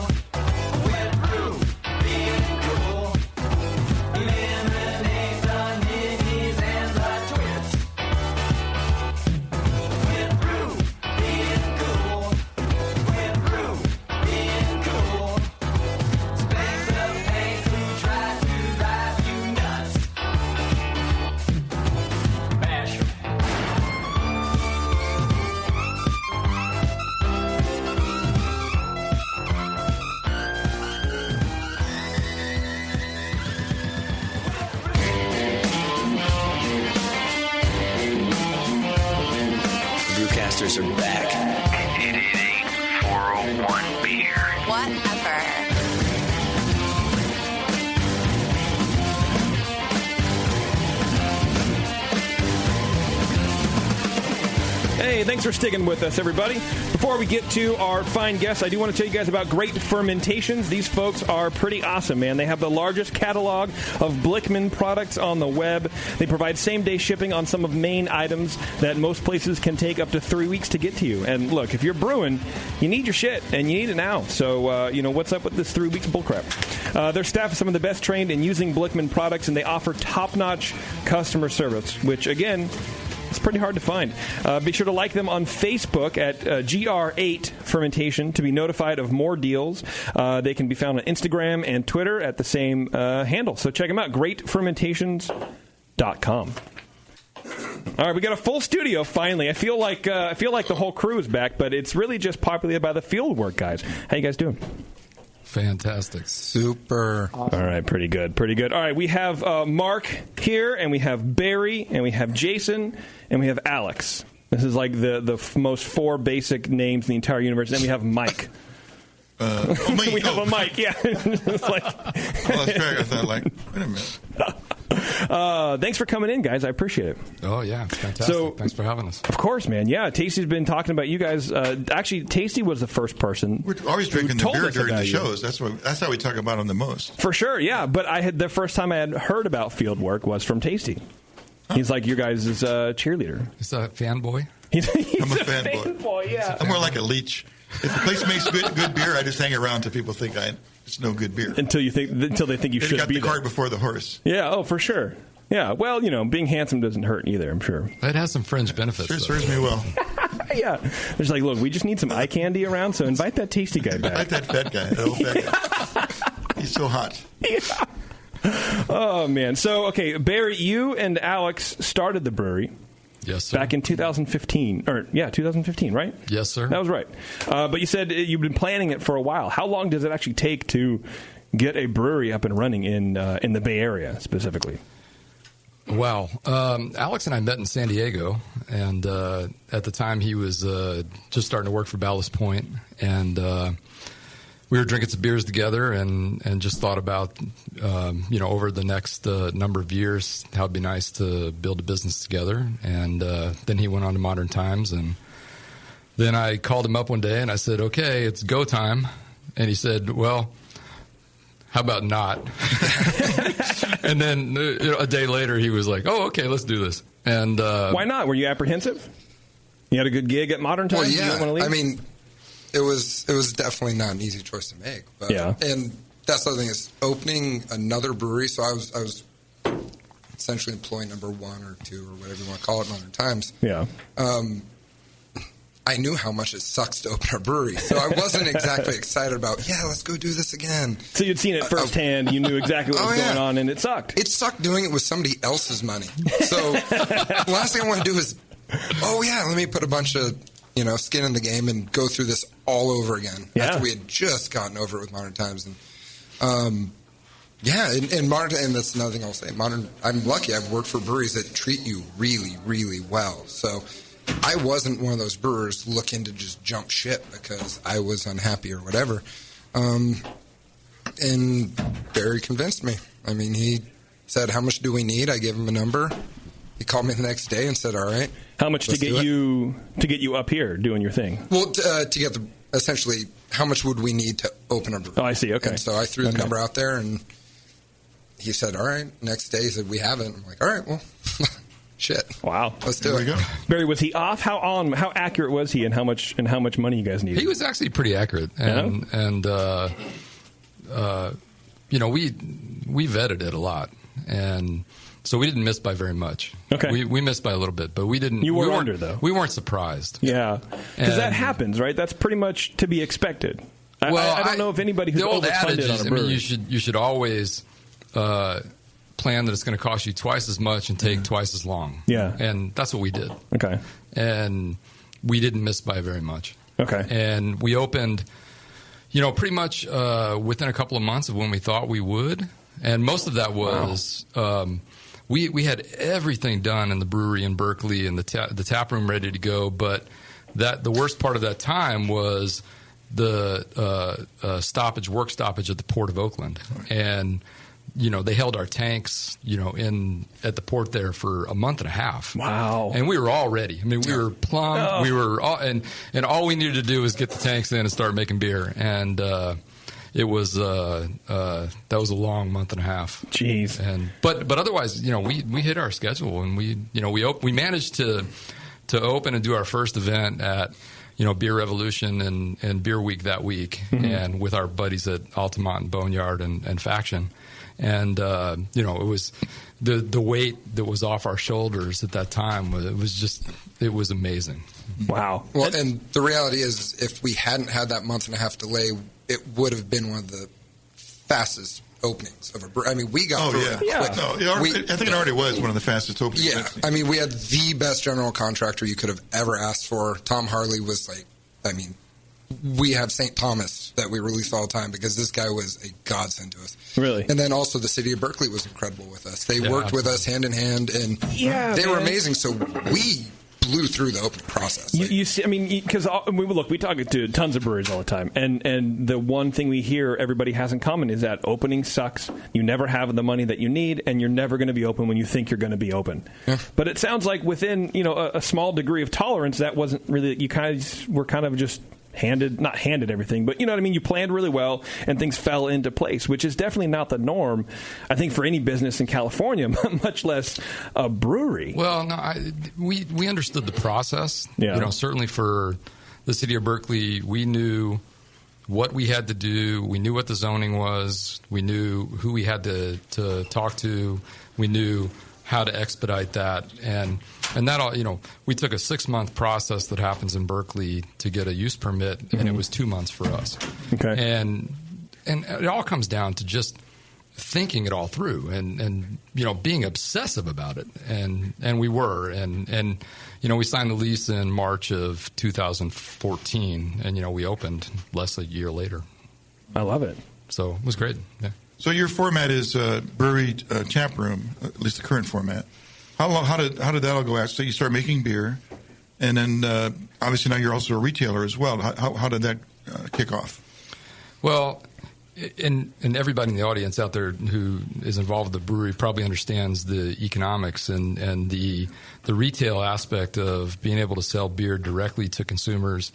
We're through being cool. Eliminate the ninnies and the twits. We're through being cool. We're through being cool. Spank the paint who tries to drive you nuts. Bash 'em. Brewcasters are back. It ain't 401 beer. Whatever. Hey, thanks for sticking with us, everybody. Before we get to our fine guests, I do want to tell you guys about Great Fermentations. These folks are pretty awesome, man. They have the largest catalog of Blickman products on the web. They provide same-day shipping on some of main items that most places can take up to 3 weeks to get to you. And look, if you're brewing, you need your shit, and you need it now. So, what's up with this 3 weeks bullcrap? Their staff is some of the best trained in using Blickman products, and they offer top-notch customer service, which, again, it's pretty hard to find. Be sure to like them on Facebook at GR8 Fermentation to be notified of more deals. They can be found on Instagram and Twitter at the same handle. So check them out, greatfermentations.com. All right, we got a full studio finally. I feel like the whole crew is back, but it's really just populated by the Fieldwork guys. How you guys doing? Fantastic. Super. Awesome. All right, pretty good. All right, we have Mark here, and we have Barry, and we have Jason, and we have Alex. This is like the most four basic names in the entire universe. Then we have Mike. We have a Mike, yeah. It's like, that's great. I thought, wait a minute. Thanks for coming in, guys. I appreciate it. Oh, yeah. It's fantastic. So, thanks for having us. Of course, man. Yeah, Tasty's been talking about you guys. Actually, Tasty was the first person. We're always drinking the beer during the shows. That's how we talk about them the most. For sure, yeah. But the first time I had heard about Fieldwork was from Tasty. Huh? He's like your guys' cheerleader. He's a fanboy? He's I'm a fanboy. Yeah. I'm more like a leech. If the place makes good beer, I just hang around until people think it's no good beer. Until they think you should got be the cart before the horse. Yeah, oh, for sure. Yeah, well, being handsome doesn't hurt either, I'm sure. It has some fringe benefits. Sure serves me well. Yeah. There's like, look, we just need some eye candy around, so invite that Tasty guy back. Invite that fat guy, that old fat guy. He's so hot. Yeah. Oh, man. So, okay, Barry, you and Alex started the brewery. Yes, sir. Back in 2015. 2015, right? Yes, sir. That was right. But you said you've been planning it for a while. How long does it actually take to get a brewery up and running in the Bay Area specifically? Well, Alex and I met in San Diego, and at the time he was just starting to work for Ballast Point, and we were drinking some beers together and just thought about, over the next number of years, how it'd be nice to build a business together. And then he went on to Modern Times. And then I called him up one day and I said, okay, it's go time. And he said, well, how about not? And then a day later he was like, oh, okay, let's do this. And why not? Were you apprehensive? You had a good gig at Modern Times? Well, yeah. You didn't want to leave? I mean, it was definitely not an easy choice to make. But, yeah. And that's the other thing is opening another brewery. So I was essentially employee number 1 or 2 or whatever you want to call it, Modern Times. Yeah. I knew how much it sucks to open a brewery, so I wasn't exactly excited about, let's go do this again. So you'd seen it firsthand, you knew exactly what was going on, and it sucked. It sucked doing it with somebody else's money. So the last thing I want to do is, let me put a bunch of skin in the game and go through this all over again after we had just gotten over it with Modern Times. And and Modern, and that's another thing I'll say. I'm lucky. I've worked for breweries that treat you really, really well. So I wasn't one of those brewers looking to just jump ship because I was unhappy or whatever. And Barry convinced me. I mean, he said, "How much do we need?" I gave him a number. He called me the next day and said, "All right." How much to get you up here doing your thing? Well, to get essentially, how much would we need to open a brewery? Oh, I see. Okay. And so I threw the number out there, and he said, "All right." Next day, he said, "We have it." I'm like, "All right, well, shit, wow, let's do it." Barry, was he off? How accurate was he, and how much money you guys needed? He was actually pretty accurate, and we vetted it a lot, and so we didn't miss by very much. Okay. We missed by a little bit, but we didn't. You were under, though. We weren't surprised. Yeah. Because that happens, right? That's pretty much to be expected. I don't know if anybody who's overfunded on a brewery. You should always plan that it's going to cost you twice as much and take twice as long. Yeah. And that's what we did. Okay. And we didn't miss by very much. Okay. And we opened, pretty much within a couple of months of when we thought we would. And most of that was... Wow. We had everything done in the brewery in Berkeley and the tap room ready to go, but the worst part of that time was the work stoppage at the Port of Oakland. And they held our tanks, at the port there for a month and a half. Wow. And we were all ready. I mean, we were plumbed. Oh. We were all, and all we needed to do was get the tanks in and start making beer. And it was that was a long month and a half. Jeez. And but otherwise, we hit our schedule, and we managed to open and do our first event at Beer Revolution and Beer Week that week, and with our buddies at Altamont and Boneyard and Faction. And, it was the weight that was off our shoulders at that time. It was amazing. Wow. Well, and the reality is, if we hadn't had that month and a half delay, it would have been one of the fastest openings of a brewery. I mean, we got through it quick. No, I think it already was one of the fastest openings. Yeah. I mean, we had the best general contractor you could have ever asked for. Tom Harley was we have St. Thomas that we release all the time because this guy was a godsend to us. Really? And then also the city of Berkeley was incredible with us. They worked with us hand in hand, and they were amazing. So we blew through the opening process. You see, I mean, because we talk to tons of breweries all the time, and the one thing we hear everybody has in common is that opening sucks. You never have the money that you need, and you're never going to be open when you think you're going to be open. Yeah. But it sounds like within a small degree of tolerance, that wasn't really. You guys were kind of just not handed everything, but you know what I mean? You planned really well and things fell into place, which is definitely not the norm, I think, for any business in California, much less a brewery. Well, no, we understood the process. Yeah. Certainly for the city of Berkeley, we knew what we had to do. We knew what the zoning was. We knew who we had to talk to. We knew how to expedite that, and that all, we took a 6-month process that happens in Berkeley to get a use permit, and it was 2 months for us. Okay. And it all comes down to just thinking it all through and being obsessive about it, and we were, and we signed the lease in March of 2014, and we opened less than a year later. I love it. So it was great. Yeah. So your format is brewery tap room, at least the current format. How did that all go out? So you start making beer, and then obviously now you're also a retailer as well. How did that kick off? Well, and everybody in the audience out there who is involved with the brewery probably understands the economics and the retail aspect of being able to sell beer directly to consumers,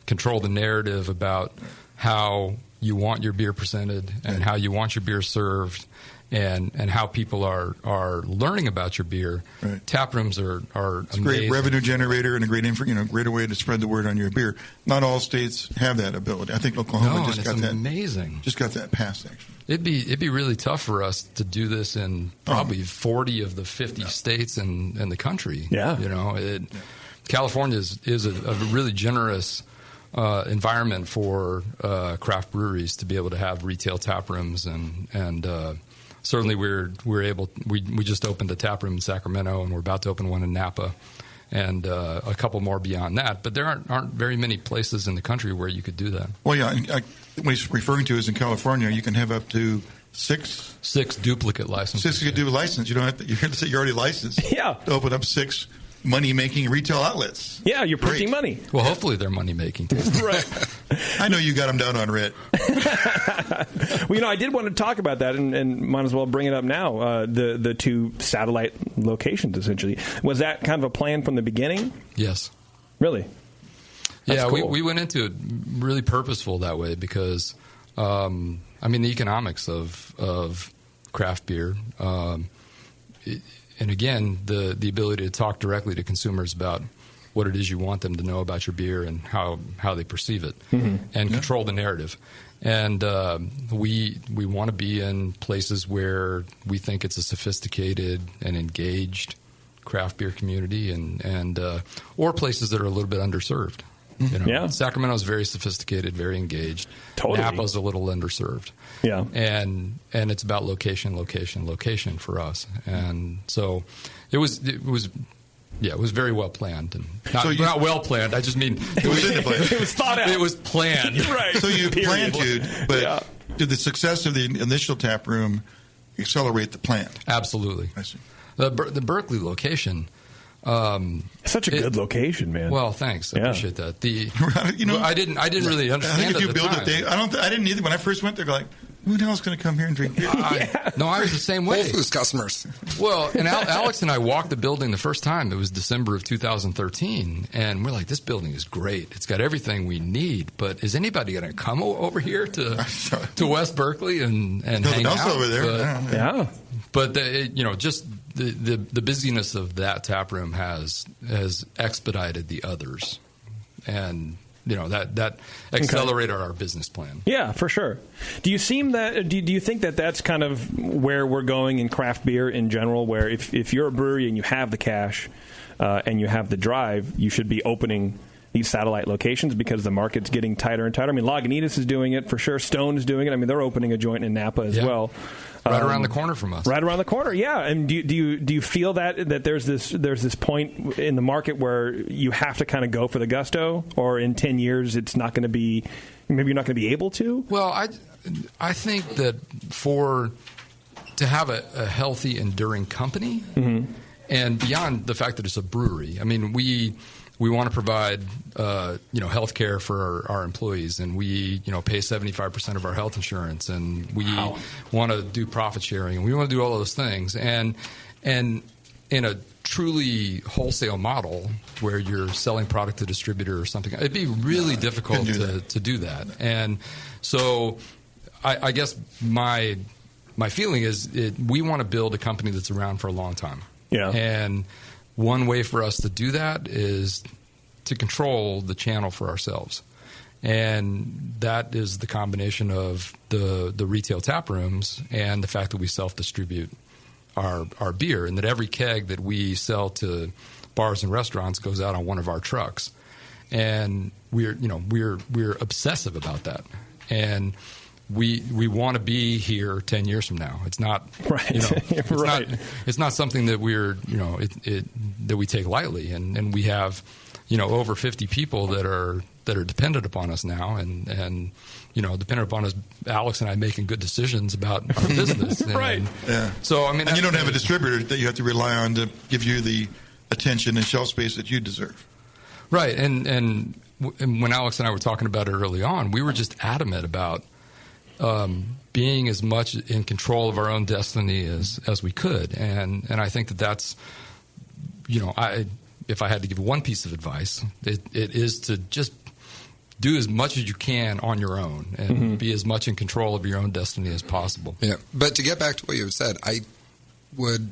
control the narrative about how you want your beer presented and how you want your beer served, and how people are learning about your beer. Right. Tap rooms are it's amazing. A great revenue generator and a great great way to spread the word on your beer. Not all states have that ability. I think Oklahoma just got that. Amazing. Just got that passed actually. It'd be really tough for us to do this in probably 40 of the 50 states in the country. Yeah. California is a really generous environment for craft breweries to be able to have retail tap rooms, and certainly we just opened a tap room in Sacramento, and we're about to open one in Napa, and a couple more beyond that. But there aren't very many places in the country where you could do that. Well, yeah, what he's referring to is in California, you can have up to six duplicate licenses. 6 duplicate license. You don't have to. You have to say you're already licensed. Yeah. To open up 6 money-making retail outlets. Yeah, you're printing money. Well, hopefully they're money-making too. Right. I know you got them down on red. Well, I did want to talk about that, and might as well bring it up now. The 2 satellite locations, essentially. Was that kind of a plan from the beginning? Yes. Really? That's cool. we went into it really purposeful that way because, the economics of craft beer. And again, the ability to talk directly to consumers about what it is you want them to know about your beer and how they perceive it, and control the narrative. And we want to be in places where we think it's a sophisticated and engaged craft beer community, and or places that are a little bit underserved. Sacramento's very sophisticated, very engaged. Totally. Napa's a little underserved. Yeah. And it's about location for us. And so it was very well planned, and not well planned. I just mean it was in the plan. It was thought out. It was planned. Right. So you planned to, but did the success of the initial tap room accelerate the plan? Absolutely. I see. The Berkeley location. Such a good location, man. Well, thanks. I appreciate that. I didn't really understand. I think if at you the build time. it, I didn't either. When I first went there, Who the hell's going to come here and drink beer? No, I was the same way. Whole Foods customers. Well, and Alex and I walked the building the first time. It was December of 2013, and we're like, this building is great. It's got everything we need, but is anybody going to come over here to West Berkeley and hang out? over there. Yeah. But just the busyness of that tap room has expedited the others, and that accelerated our business plan. Yeah, for sure. Do you think that that's kind of where we're going in craft beer in general, where if you're a brewery and you have the cash and you have the drive, you should be opening these satellite locations because the market's getting tighter and tighter? I mean, Lagunitas is doing it for sure. Stone is doing it. I mean, they're opening a joint in Napa as well. Right around the corner from us. Right around the corner, yeah. And do you feel that there's this point in the market where you have to kind of go for the gusto, or in 10 years it's not going to be, maybe you're not going to be able to? Well, I think that to have a healthy, enduring company, and beyond the fact that it's a brewery, I mean, we want to provide health care for our employees, and we pay 75% of our health insurance, and we want to do profit sharing, and we want to do all of those things. And in a truly wholesale model where you're selling product to distributor or something, it'd be really difficult to do that. And so I guess my feeling is we want to build a company that's around for a long time. Yeah. And one way for us to do that is to control the channel for ourselves. And that is the combination of the retail tap rooms and the fact that we self-distribute our beer, and that every keg that we sell to bars and restaurants goes out on one of our trucks. And we're obsessive about that. And we want to be here 10 years from now. It's not right. It's not something that we're that we take lightly. And we have over 50 people that are dependent upon us now, and dependent upon us, Alex and I, making good decisions about our business. Right. Yeah. So I mean, and you don't have a distributor that you have to rely on to give you the attention and shelf space that you deserve. Right. And when Alex and I were talking about it early on, we were just adamant about being as much in control of our own destiny as we could. And I think that's, if I had to give one piece of advice, it is to just do as much as you can on your own and be as much in control of your own destiny as possible. Yeah. But to get back to what you said, I would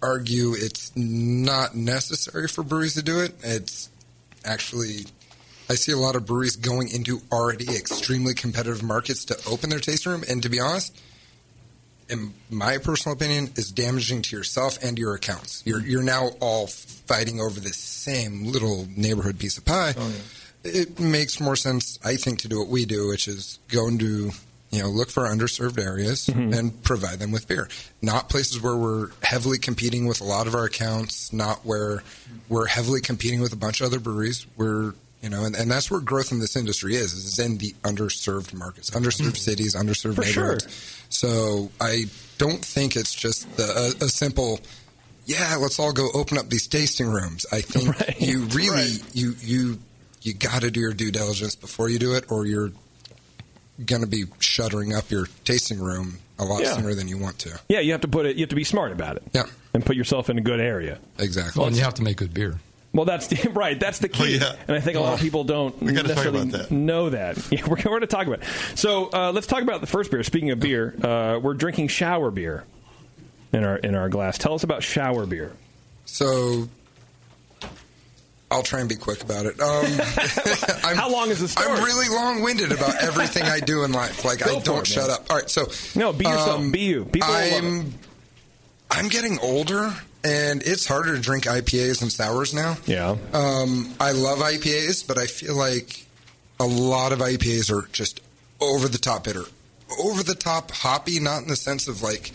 argue it's not necessary for breweries to do it. It's actually, I see a lot of breweries going into already extremely competitive markets to open their tasting room. And to be honest, in my personal opinion, is damaging to yourself and your accounts. You're now all fighting over this same little neighborhood piece of pie. Oh, yeah. It makes more sense, I think, to do what we do, which is go into, look for underserved areas and provide them with beer. Not places where we're heavily competing with a lot of our accounts, not where we're heavily competing with a bunch of other breweries. We're and that's where growth in this industry is in the underserved markets, underserved cities, underserved neighborhoods. Sure. So I don't think it's just a simple, let's all go open up these tasting rooms. I think you really, you got to do your due diligence before you do it, or you're going to be shuttering up your tasting room a lot sooner than you want to. Yeah, you have to be smart about it. Yeah. And put yourself in a good area. Exactly. Well, and you have to make good beer. Well, that's the key. Oh, yeah. And I think a lot of people don't necessarily know that. Yeah, we're going to talk about it. So let's talk about the first beer. Speaking of beer, we're drinking shower beer in our glass. Tell us about shower beer. So I'll try and be quick about it. How long is the story? I'm really long-winded about everything I do in life. Like, I don't shut up. All right, so... No, be yourself. Be you. People I'm getting older, and it's harder to drink IPAs and sours now. Yeah. I love IPAs, but I feel like a lot of IPAs are just over-the-top bitter. Over-the-top hoppy, not in the sense of, like,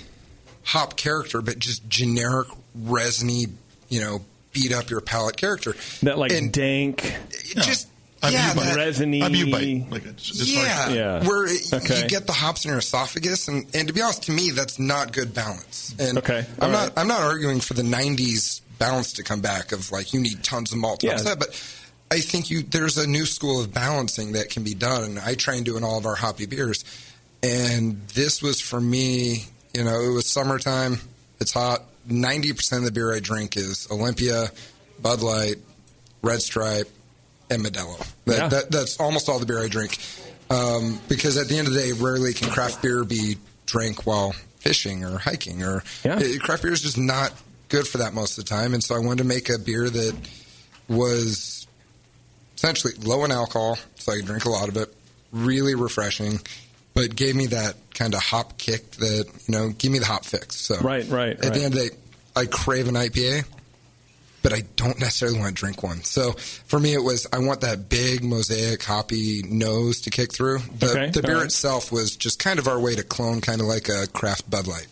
hop character, but just generic, resiny, beat up your palate character. That dank. Just resiny. Where you get the hops in your esophagus, and to be honest, to me, that's not good balance. And I'm not arguing for the 90s balance to come back of you need tons of malt, but I think there's a new school of balancing that can be done, and I try and do in all of our hoppy beers. And this was for me, it was summertime. It's hot. 90% of the beer I drink is Olympia, Bud Light, Red Stripe, and Modelo. That's almost all the beer I drink. Because at the end of the day, rarely can craft beer be drank while fishing or hiking. Craft beer is just not good for that most of the time. And so I wanted to make a beer that was essentially low in alcohol, so I could drink a lot of it, really refreshing, but gave me that kind of hop kick that, give me the hop fix. So right. At the end of the day, I crave an IPA, but I don't necessarily want to drink one. So for me, it was, I want that big mosaic hoppy nose to kick through. The beer itself was just kind of our way to clone kind of like a craft Bud Light.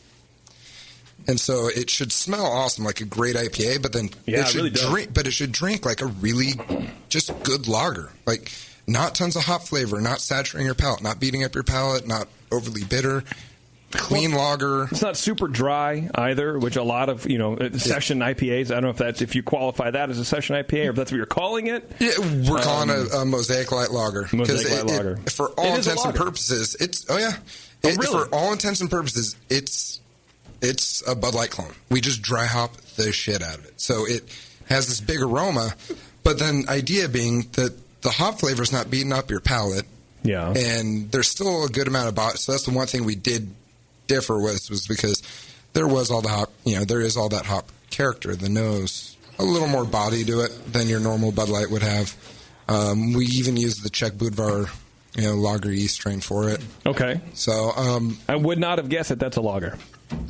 And so it should smell awesome, like a great IPA, but then it should drink like a really just good lager. Like not tons of hop flavor, not saturating your palate, not beating up your palate, not overly bitter. Clean lager. It's not super dry either, which a lot of session IPAs. I don't know if you qualify that as a session IPA or if that's what you're calling it. Yeah, we're calling it a Mosaic Light Lager. Mosaic Light Lager. For all intents and purposes, for all intents and purposes, it's a Bud Light clone. We just dry hop the shit out of it, so it has this big aroma. But then, idea being that the hop flavor is not beating up your palate. Yeah, and there's still a good amount of body. So that's the one thing we did differ was because there was all the hop, there is all that hop character, the nose, a little more body to it than your normal Bud Light would have. We even used the Czech Budvar, lager yeast strain for it. Okay. So I would not have guessed that that's a lager.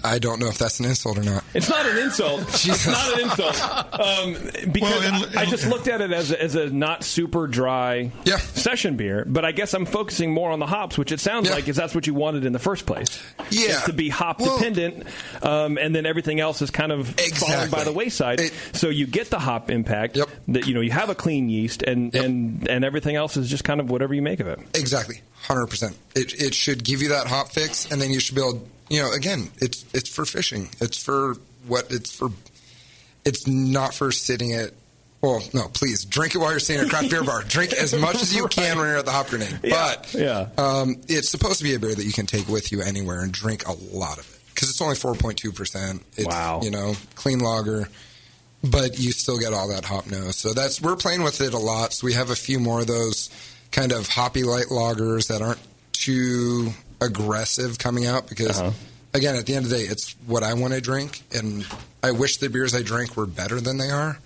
I don't know if that's an insult or not. It's not an insult. It's not an insult. Because I just looked at it as a not super dry session beer, but I guess I'm focusing more on the hops, which it sounds like is that's what you wanted in the first place. Yeah. Is to be hop dependent, and then everything else is kind of falling by the wayside. So you get the hop impact, that you have a clean yeast, and everything else is just kind of whatever you make of it. Exactly. 100%. It should give you that hop fix, and then you should be able, again, it's for fishing. It's for what it's for. It's not for sitting at. Well, no, please drink it while you're sitting at a craft beer bar. Drink as much as you can when you're at the Hop Grenade. But it's supposed to be a beer that you can take with you anywhere and drink a lot of it because it's only 4.2%. It's, clean lager, but you still get all that hop nose. So we're playing with it a lot. So we have a few more of those kind of hoppy light lagers that aren't too aggressive coming out because, again, at the end of the day, it's what I want to drink, and I wish the beers I drink were better than they are.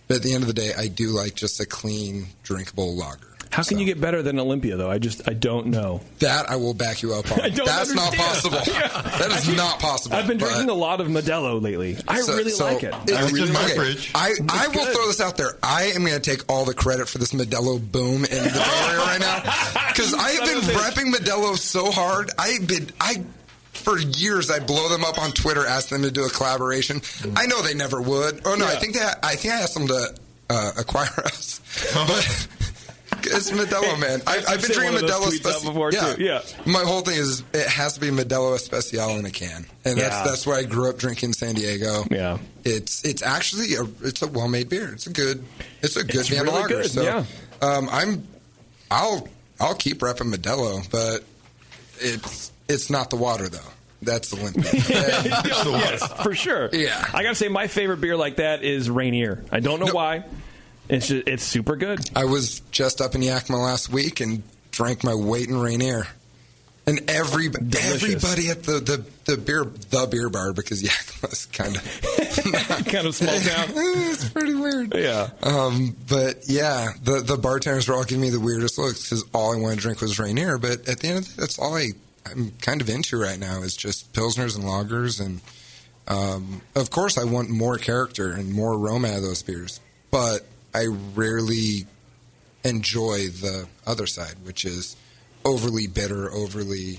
But at the end of the day, I do like just a clean, drinkable lager. How can you get better than Olympia, though? I don't know. That I will back you up on. That's not possible. That is not possible. I've been drinking a lot of Modelo lately. I really like it. I really like it. I will throw this out there. I am going to take all the credit for this Modelo boom in the Bay Area right now because I have been repping Modelo so hard. For years, I blow them up on Twitter, ask them to do a collaboration. I know they never would. Oh no, I think I asked them to acquire us, but. It's Modelo, man. I've been drinking Modelo before too. Yeah. My whole thing is it has to be Modelo Especial in a can, and that's where I grew up drinking San Diego. Yeah, it's actually it's a well-made beer. It's a good Vienna really lager. Good. So I'll keep repping Modelo, but it's not the water though. That's the Olympia. Yes, for sure. Yeah, I gotta say my favorite beer like that is Rainier. I don't know why. It's super good. I was just up in Yakima last week and drank my weight in Rainier. And everybody at the beer bar, because Yakima's kind of small town. It's pretty weird. Yeah. But yeah, the bartenders were all giving me the weirdest looks because all I wanted to drink was Rainier. But at the end of the day, that's all I'm kind of into right now is just Pilsners and lagers. And of course, I want more character and more aroma out of those beers. But I rarely enjoy the other side, which is overly bitter, overly,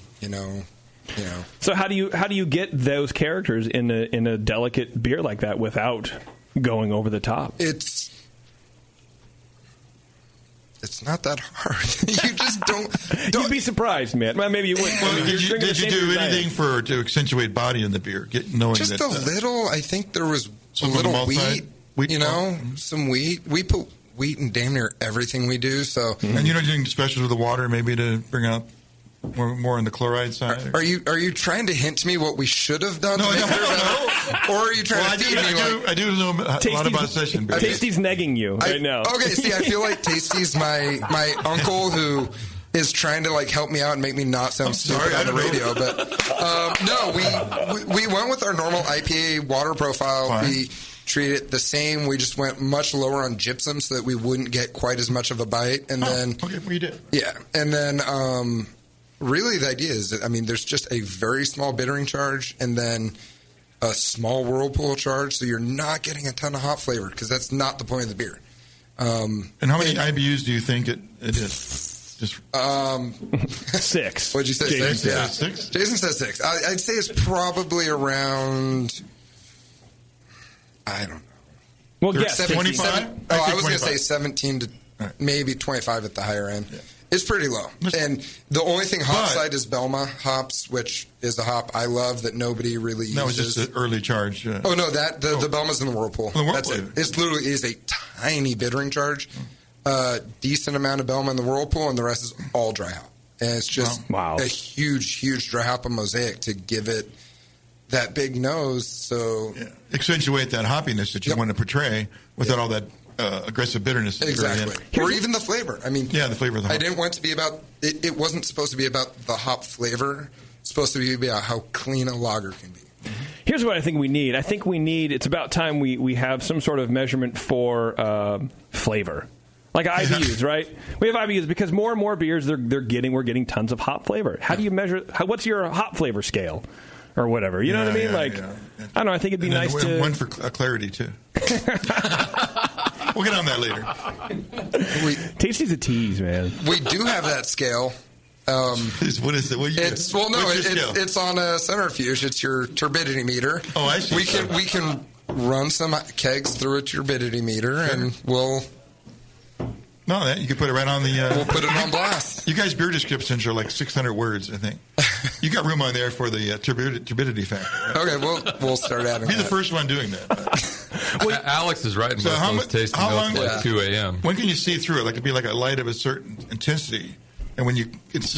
So how do you get those characters in a delicate beer like that without going over the top? It's not that hard. You just don't. You'd be surprised, man. Well, maybe you wouldn't. Well, did you do anything to accentuate body in the beer? Knowing just that, a little. I think there was a little wheat. Some wheat. We put wheat in damn near everything we do. So, and you're not doing specials with the water, maybe to bring out More on the chloride side? Are you trying to hint to me what we should have done? No. Or are you trying to feed me? I do know a lot about session beer. Tasty's negging you right now. Okay, see, I feel like Tasty's my uncle who is trying to like help me out and make me not sound stupid on the radio. But no, we went with our normal IPA water profile. Fine. We treat it the same. We just went much lower on gypsum so that we wouldn't get quite as much of a bite. And then we did. Yeah, and then really the idea is that there's just a very small bittering charge and then a small whirlpool charge, so you're not getting a ton of hop flavor because that's not the point of the beer. And how many IBUs do you think it is? Just 6. What'd you say? Jason Yeah. says 6? Jason says 6. I'd say it's probably around. I don't know. Well, guess 25. I was going to say 17 to maybe 25 at the higher end. Yeah. It's pretty low. And the only thing hop side is Belma hops, which is a hop I love that nobody really uses. That was just an early charge. The Belma's in the Whirlpool. That's it. It's literally is a tiny bittering charge. Decent amount of Belma in the Whirlpool, and the rest is all dry hop. And it's just a huge dry hop and mosaic to give it that big nose. So accentuate that hoppiness that you want to portray without all that aggressive bitterness. Exactly. Or even the flavor. The flavor of the hop. I didn't want it to be about it. It wasn't supposed to be about the hop flavor. It's supposed to be about how clean a lager can be. Here's what I think we need. It's about time we have some sort of measurement for flavor. Like IBUs, right? We have IBUs because more and more beers we're getting tons of hop flavor. How do you measure? What's your hop flavor scale, or whatever? You know what I mean? I don't know. I think it'd be nice to one for clarity too. We'll get on that later. Tasty's a tease, man. We do have that scale. What is it? It's on a centrifuge. It's your turbidity meter. Oh, I see. We can run some kegs through a turbidity meter, and we'll. No, you can put it right on the. We'll put it on blast. You guys' beer descriptions are like 600 words, I think. You got room on there for the turbidity factor. Right? Okay, we'll start adding. Be the first one doing that. Alex is writing those tasting notes like 2 a.m. When can you see through it? Like it'd be like a light of a certain intensity, and when you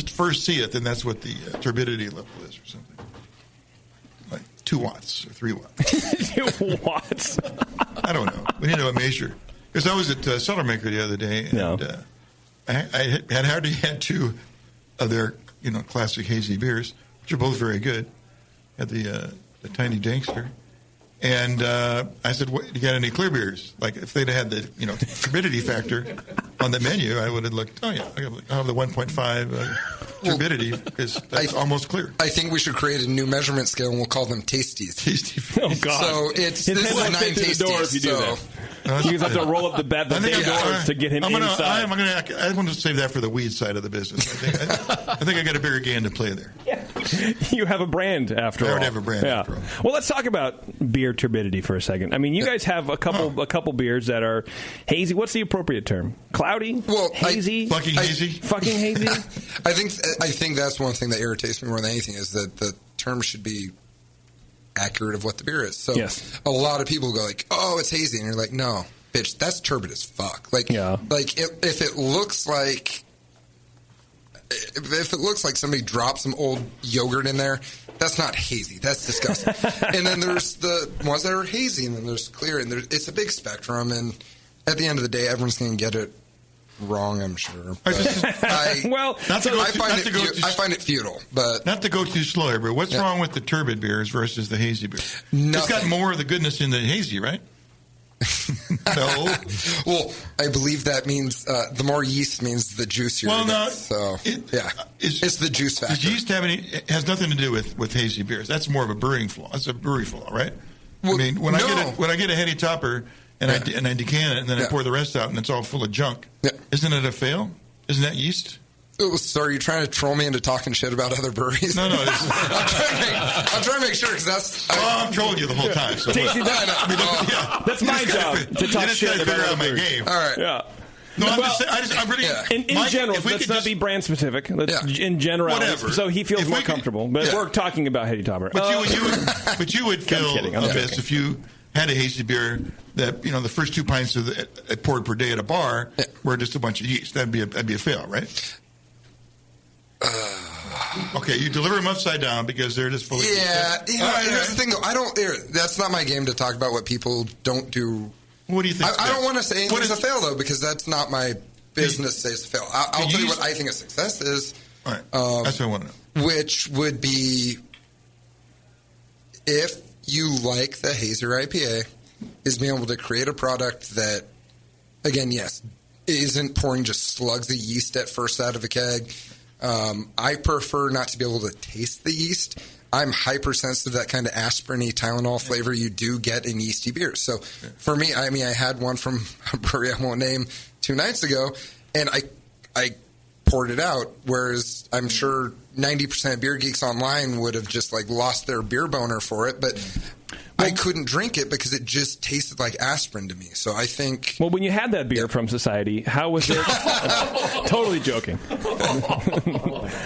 first see it, then that's what the turbidity level is, or something. Like 2 watts or 3 watts. 2 watts. I don't know. We need to measure. Because I was at Cellar Maker the other day, and I had 2 of their classic hazy beers, which are both very good. Had the Tiny Dankster, and I said, "Do you got any clear beers?" Like if they'd had the turbidity factor on the menu, I would have looked. Oh yeah, I have the 1.5 turbidity because that's almost clear. I think we should create a new measurement scale, and we'll call them tasties. Tasty. Oh God! So this is 9 tasties. If you do that. You just have to roll up the damn doors to get him inside. I want to save that for the weed side of the business. I think I got a bigger game to play there. Yeah. You have a brand after all. I have a brand after all. Well, let's talk about beer turbidity for a second. You guys have a couple beers that are hazy. What's the appropriate term? Cloudy? Well, hazy? Fucking hazy? Fucking hazy? I think that's one thing that irritates me more than anything is that the term should be accurate of what the beer is. So a lot of people go like, "Oh, it's hazy," and you're like, "No, bitch, that's turbid as fuck." Like if it looks like somebody dropped some old yogurt in there, that's not hazy. That's disgusting. And then there's the ones that are hazy, and then there's clear, and it's a big spectrum. And at the end of the day, everyone's going to get it wrong, I'm sure. But I find it futile. But not to go too slow here, but what's wrong with the turbid beers versus the hazy beer? Nothing. It's got more of the goodness in the hazy, right? No. Well, I believe that means the more yeast means the juicier. Well, no. So it's the juice factor. Does yeast have any? It has nothing to do with hazy beers. That's more of a brewing flaw. That's a brewery flaw, right? Well, when I get a heady topper. And I decant it, and then I pour the rest out, and it's all full of junk. Yeah. Isn't it a fail? Isn't that yeast? So are you trying to troll me into talking shit about other breweries? No. I'm trying to make sure, because that's... I'm trolling you the whole time. So Tasty, that's my job, to talk shit about other breweries. My game. All right. Yeah. No, I'm really... In general, let's not be brand specific. In general, whatever. So he feels more comfortable. But we're talking about heady topper. But you would feel abyss if you had a hazy beer that the first 2 pints I poured per day at a bar were just a bunch of yeast. That'd be a fail, right? Okay, you deliver them upside down because they're just fully. Yeah. Here's the thing, though. That's not my game to talk about what people don't do. What do you think? I don't want to say anything's a fail, though, because that's not my business to say it's a fail. I'll tell you what I think a success is. All right. That's what I want to know. Which would be if you like the Hazer IPA, is being able to create a product that, again, yes, isn't pouring just slugs of yeast at first out of a keg. I prefer not to be able to taste the yeast. I'm hypersensitive to that kind of aspirin-y Tylenol flavor you do get in yeasty beers. So for me, I had one from a brewery I won't name 2 nights ago, and I poured it out, whereas I'm sure 90% of beer geeks online would have just lost their beer boner for it, but I couldn't drink it because it just tasted like aspirin to me. So I think... Well, when you had that beer from Society, how was it? Totally joking.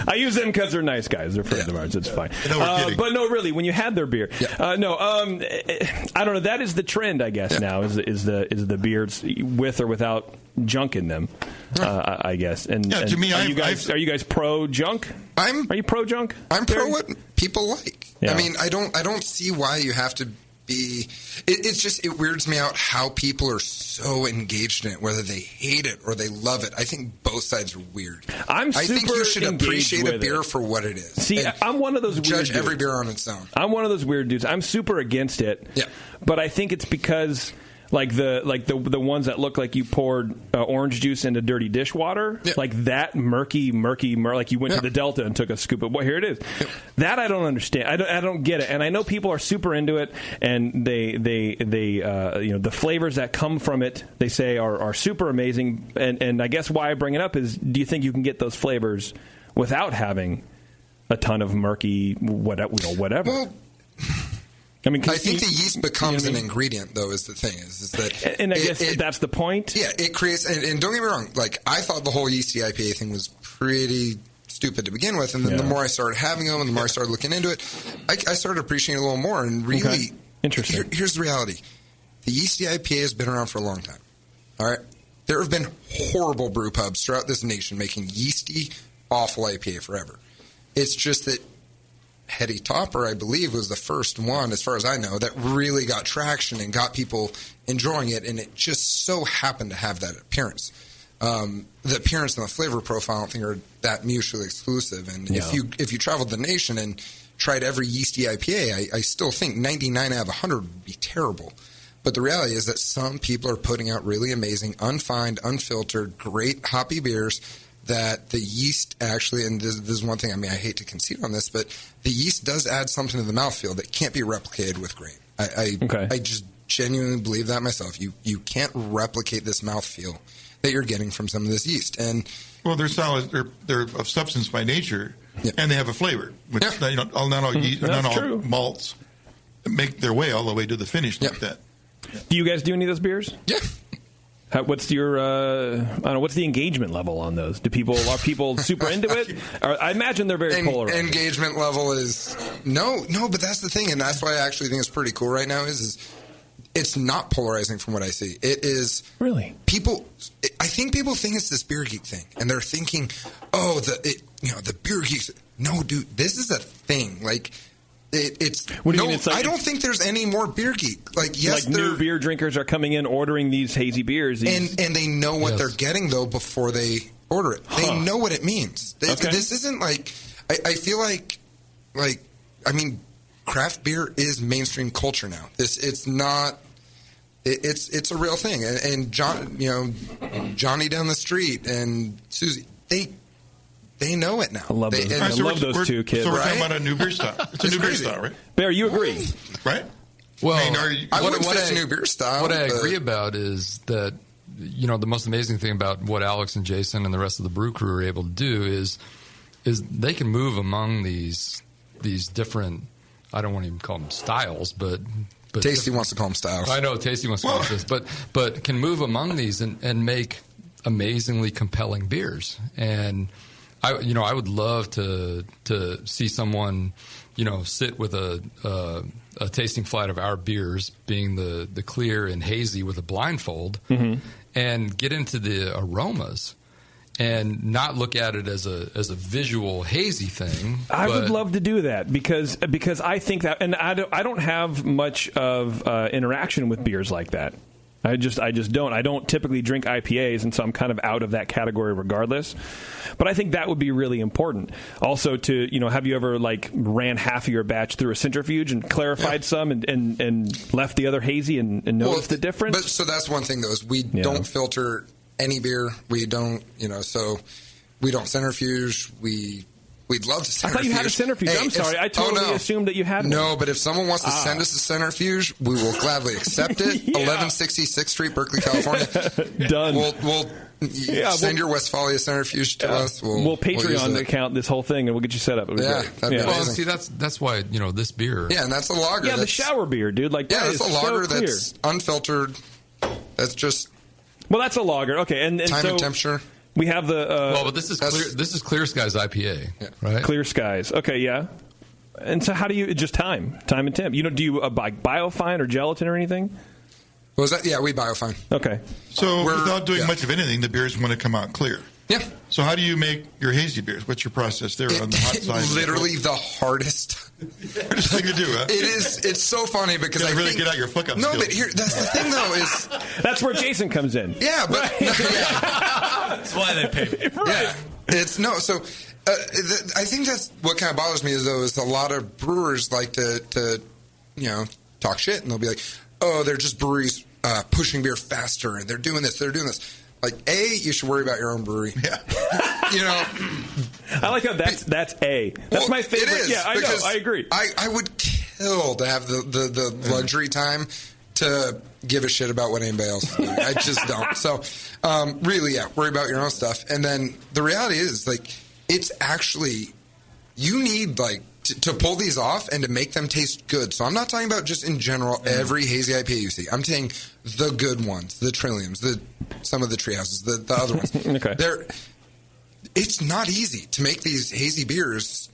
I use them because they're nice guys. They're friends of ours. It's fine. But no, really, when you had their beer... I don't know. That is the trend, I guess, now, is the beers with or without junk in them, I guess. And to me, are you guys pro junk? Are you pro junk? I'm pro what people like. Yeah. I mean, I don't see why you have to be. It weirds me out how people are so engaged in it, whether they hate it or they love it. I think both sides are weird. I think you should appreciate a beer for what it is. See, I'm one of those weird judge dudes. Every beer on its own. I'm one of those weird dudes. I'm super against it. Yeah. But I think it's because the ones that look like you poured orange juice into dirty dishwater, like that murky, like you went to the Delta and took a scoop of. Well, here it is. That I don't understand. I don't get it. And I know people are super into it, and they the flavors that come from it, they say are super amazing. And I guess why I bring it up is, do you think you can get those flavors without having a ton of murky whatever? Well, I think the yeast becomes an ingredient, though, is the thing. Is that, and I guess that's the point? Yeah, it creates, and don't get me wrong, I thought the whole yeasty IPA thing was pretty stupid to begin with, and then the more I started having them and the more I started looking into it, I started appreciating it a little more, and really, interesting. Here's the reality. The yeasty IPA has been around for a long time, all right? There have been horrible brew pubs throughout this nation making yeasty, awful IPA forever. It's just that Heady Topper, I believe, was the first one, as far as I know, that really got traction and got people enjoying it, and it just so happened to have that appearance. The appearance and the flavor profile, I don't think, are that mutually exclusive. And if you traveled the nation and tried every yeasty IPA, I still think 99 out of 100 would be terrible. But the reality is that some people are putting out really amazing, unfined, unfiltered, great hoppy beers that the yeast actually, and this is one thing, I hate to concede on this, but the yeast does add something to the mouthfeel that can't be replicated with grain. I just genuinely believe that myself. You can't replicate this mouthfeel that you're getting from some of this yeast. And well, they're solid. They're of substance by nature, and they have a flavor. Which not all yeast, not all malts make their way all the way to the finish like that. Do you guys do any of those beers? Yeah. What's your what's the engagement level on those? Are people super into it? I imagine they're very polarizing. Engagement level is no, but that's the thing, and that's why I actually think it's pretty cool right now. Is it's not polarizing from what I see. It is really people. I think people think it's this beer geek thing, and they're thinking, the beer geeks. No, dude, this is a thing. I don't think there's any more beer geek. New beer drinkers are coming in ordering these hazy beers, and they know what they're getting though before they order it. They know what it means. This isn't I feel like craft beer is mainstream culture now. It's not. It's a real thing. And Johnny down the street and Susie, they know it now. I love those two kids. So we're talking about a new beer style. It's a new beer style, right? Bear, you agree, right? Well, I wouldn't say it's a new beer style. What I agree about is that the most amazing thing about what Alex and Jason and the rest of the brew crew are able to do is they can move among these different. I don't want to even call them styles, but Tasty wants to call them styles. I know Tasty wants to call them this, but can move among these and make amazingly compelling beers. And I would love to see someone, sit with a tasting flight of our beers, being the clear and hazy with a blindfold, and get into the aromas and not look at it as a visual hazy thing. I would love to do that because I think that, and I don't have much of interaction with beers like that. I just don't. I don't typically drink IPAs, and so I'm kind of out of that category regardless. But I think that would be really important. Also, to have you ever ran half of your batch through a centrifuge and clarified some and left the other hazy and noticed the difference? But so that's one thing though, is we don't filter any beer. We don't, so we don't centrifuge. We'd love to centrifuge. I thought you had a centrifuge. Hey, I'm sorry. I totally assumed that you had one. No, but if someone wants to send us a centrifuge, we will gladly accept it. 1160 6th Street, Berkeley, California. Done. We'll send your Westphalia centrifuge to us. We'll Patreon account this whole thing, and we'll get you set up. That'd be amazing. Well, see, that's why, this beer. Yeah, and that's a lager. Yeah, the shower beer, dude. That's a lager that's unfiltered. That's just... Well, that's a lager. Okay, and time and temperature. We have the... but this is clear. This is Clear Skies IPA, right? Clear Skies. Okay, yeah. And so how do you... Just time and temp. Do you buy biofine or gelatin or anything? What was that? Yeah, we biofine. Okay. So without doing much of anything, the beers want to come out clear. Yeah. So how do you make your hazy beers? What's your process there on the hot side? Literally the hardest thing to do, huh? It is. It's so funny because I really get out your fuck up. No, skills. but that's the thing though is that's where Jason comes in. Yeah, but that's why they pay me. Right. Yeah, it's no. So I think that's what kind of bothers me is a lot of brewers like to talk shit and they'll be like, oh, they're just breweries pushing beer faster and they're doing this. Like, you should worry about your own brewery. Yeah. I like how that's A. That's my favorite. It is, yeah, I know. I agree. I would kill to have the luxury time to give a shit about what anybody else is doing. I just don't. So, really, worry about your own stuff. And then the reality is, it's actually, you need, to pull these off and to make them taste good. So I'm not talking about just in general every hazy IPA you see. I'm saying the good ones, the Trilliums, some of the Treehouses, the other ones. Okay. It's not easy to make these hazy beers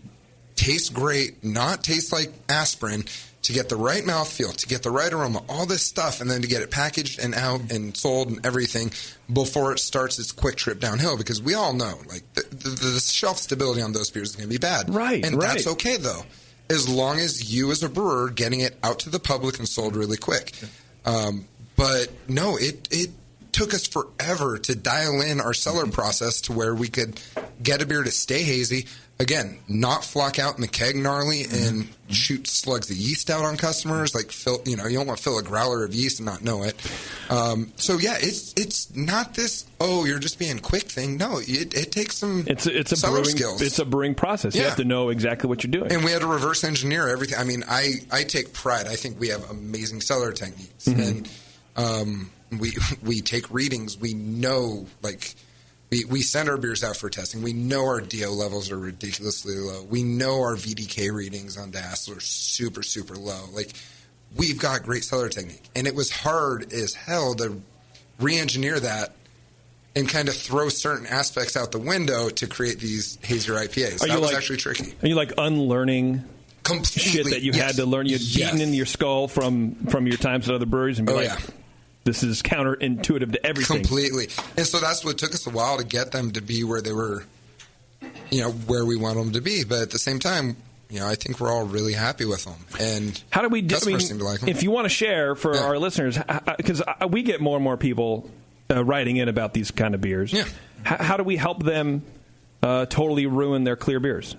taste great, not taste like aspirin, to get the right mouthfeel, to get the right aroma, all this stuff, and then to get it packaged and out and sold and everything before it starts its quick trip downhill. Because we all know, the shelf stability on those beers is going to be bad. Right, and that's okay, though, as long as you as a brewer are getting it out to the public and sold really quick. But no, it took us forever to dial in our cellar process to where we could get a beer to stay hazy. Again, not flock out in the keg gnarly and shoot slugs of yeast out on customers. You don't want to fill a growler of yeast and not know it. It's not this, you're just being quick thing. No, it takes some cellar skills. It's a brewing process. You have to know exactly what you're doing. And we had to reverse engineer everything. I mean, I take pride. I think we have amazing cellar techniques. And we take readings. We know, we send our beers out for testing. We know our DO levels are ridiculously low. We know our VDK readings on DAS are super, super low. We've got great cellar technique. And it was hard as hell to re-engineer that and kind of throw certain aspects out the window to create these hazier IPAs. That was actually tricky. Are you unlearning completely shit that you had to learn? You'd beaten into your skull from your times at other breweries and be this is counterintuitive to everything. Completely. And so that's what took us a while to get them to be where they were, where we want them to be. But at the same time, I think we're all really happy with them. And how do we do? Customers seem to like them. If you want to share for our listeners, because we get more and more people writing in about these kind of beers. Yeah. How do we help them totally ruin their clear beers?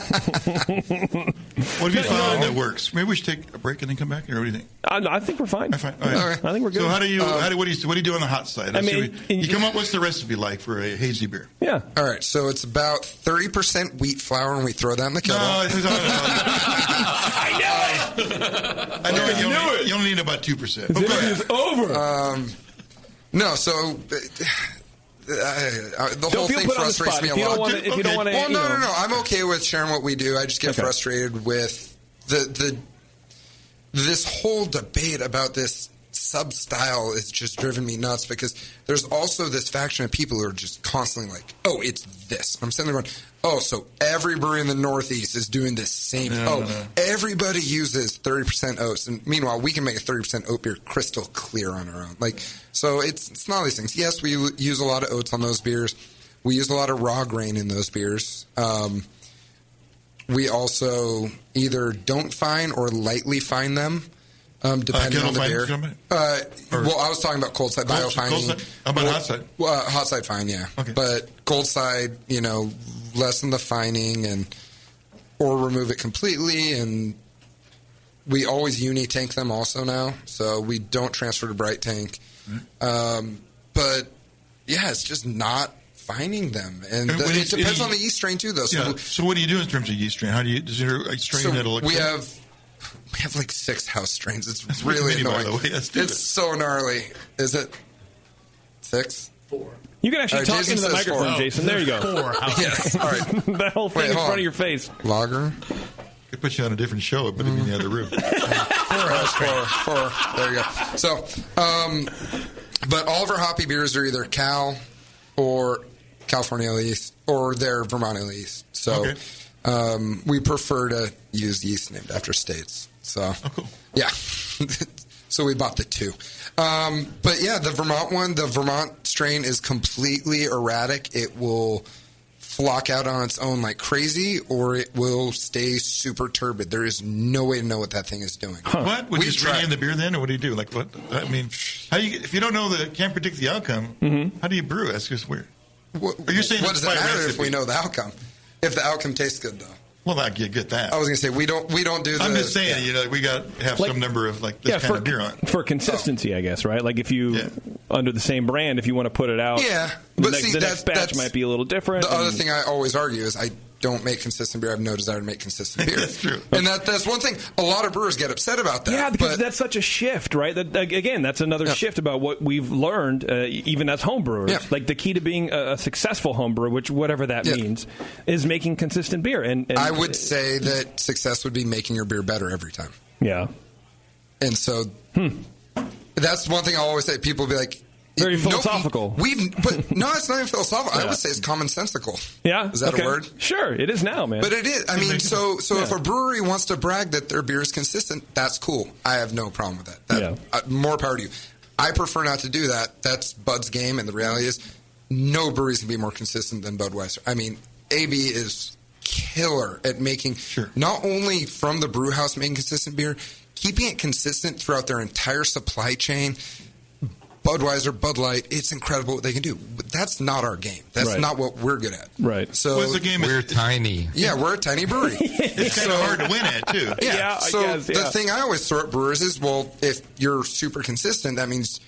What have you found that works? Maybe we should take a break and then come back. Or what do you think? I think we're fine. All right. I think we're good. So how do you what do you do on the hot side? You come up. What's the recipe like for a hazy beer? Yeah. All right. So it's about 30% wheat flour, and we throw that in the kettle. No, I know. You only need about 2%. It's over. No. So. The whole thing frustrates me a lot. If you don't want to, well, no. I'm okay with sharing what we do. I just get frustrated with this whole debate about this sub-style is just driven me nuts because there's also this faction of people who are just constantly like, oh, it's this. I'm sitting there going, oh, so every brewery in the Northeast is doing this same. Everybody uses 30% oats. And meanwhile, we can make a 30% oat beer crystal clear on our own. So it's not all these things. Yes, we use a lot of oats on those beers, We use a lot of raw grain in those beers. We also either don't fine or lightly fine them, depending on the beer. Well, I was talking about cold side biofining. How about hot side? Hot side fine, yeah. Okay. But cold side, lessen the fining or remove it completely. And we always uni-tank them also now, so we don't transfer to bright tank. But, yeah, it's just not fining them. And it depends on the yeast strain, too, though. So what do you do in terms of yeast strain? Is there a strain that'll look We have like 6 house strains. It's really annoying. It's so gnarly. Is it 6? 4. You can actually talk into the microphone, Jason. There you go. 4. Yes. All right. That whole thing in front of your face. Lager. Could put you on a different show, but in the other room. 4. There you go. So, but all of our hoppy beers are either Cal or California Ale yeast or they're Vermont Ale yeast. So we prefer to use yeast named after states. So, yeah. So we bought the 2. But yeah, the Vermont strain is completely erratic. It will flock out on its own like crazy, or it will stay super turbid. There is no way to know what that thing is doing. What? Would you just rename the beer then, or what do you do? Like what? I mean, if you don't know can't predict the outcome, how do you brew? That's just weird. What does it matter if we know the outcome? If the outcome tastes good, though. Well, I get that. I was going to say we don't do. I'm just saying, we got to have some number of this kind of beer on for consistency, I guess, right? Like if you under the same brand, if you want to put it out, but the next batch might be a little different. The other thing I always argue is I don't make consistent beer. I have no desire to make consistent beer. That's true. And that's one thing. A lot of brewers get upset about that. Yeah, because that's such a shift, right? Again, that's another shift about what we've learned, even as home brewers. Yeah. Like the key to being a successful home brewer, which whatever that means, is making consistent beer. And I would say that success would be making your beer better every time. Yeah. And so that's one thing I always say. People will be like, very philosophical. But no, it's not even philosophical. I would say it's commonsensical. Yeah. Is that a word? Sure, it is now, man. But it is. I mean, so if a brewery wants to brag that their beer is consistent, that's cool. I have no problem with that. More power to you. I prefer not to do that. That's Bud's game, and the reality is no breweries can be more consistent than Budweiser. I mean, AB is killer at making, not only from the brew house making consistent beer, keeping it consistent throughout their entire supply chain. Budweiser, Bud Light, it's incredible what they can do. But that's not our game. That's not what we're good at. Right. So what's the game? We're tiny. Yeah, we're a tiny brewery. It's kind of hard to win at, too. Yeah. The thing I always throw at brewers is, well, if you're super consistent, that means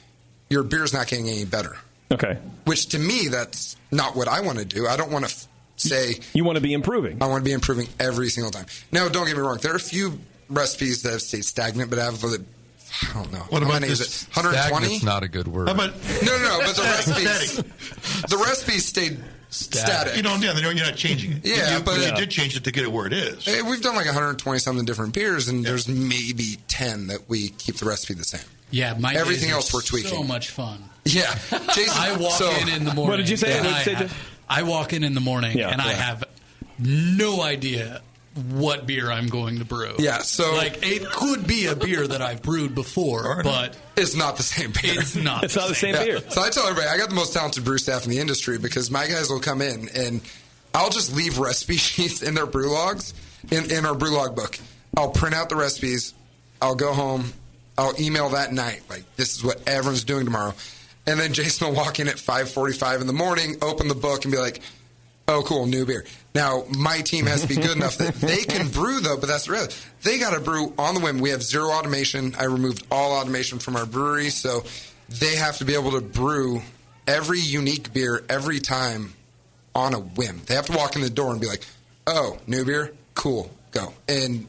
your beer's not getting any better. Okay. Which, to me, that's not what I want to do. I don't want to say... You want to be improving. I want to be improving every single time. Now, don't get me wrong. There are a few recipes that have stayed stagnant, but have... I don't know. What about is it? 120? It's not a good word. No, but the recipes stayed static. You're not changing it. Yeah, but you did change it to get it where it is. We've done like 120 something different beers, and there's maybe 10 that we keep the recipe the same. Yeah, everything else we're tweaking. So much fun. Yeah, Jason. I walk in the morning. What did you say? I walk in the morning, and I have no idea what beer I'm going to brew. Yeah, so it could be a beer that I've brewed before, but it's not the same beer. It's not the same beer. So I tell everybody, I got the most talented brew staff in the industry because my guys will come in and I'll just leave recipe sheets in their brew logs, in our brew log book. I'll print out the recipes. I'll go home. I'll email that night, like, this is what everyone's doing tomorrow. And then Jason will walk in at 5:45 in the morning, open the book, and be like, oh, cool, new beer. Now, my team has to be good enough that they can brew, though, but that's the reality. They got to brew on the whim. We have zero automation. I removed all automation from our brewery, so they have to be able to brew every unique beer every time on a whim. They have to walk in the door and be like, oh, new beer? Cool, go. And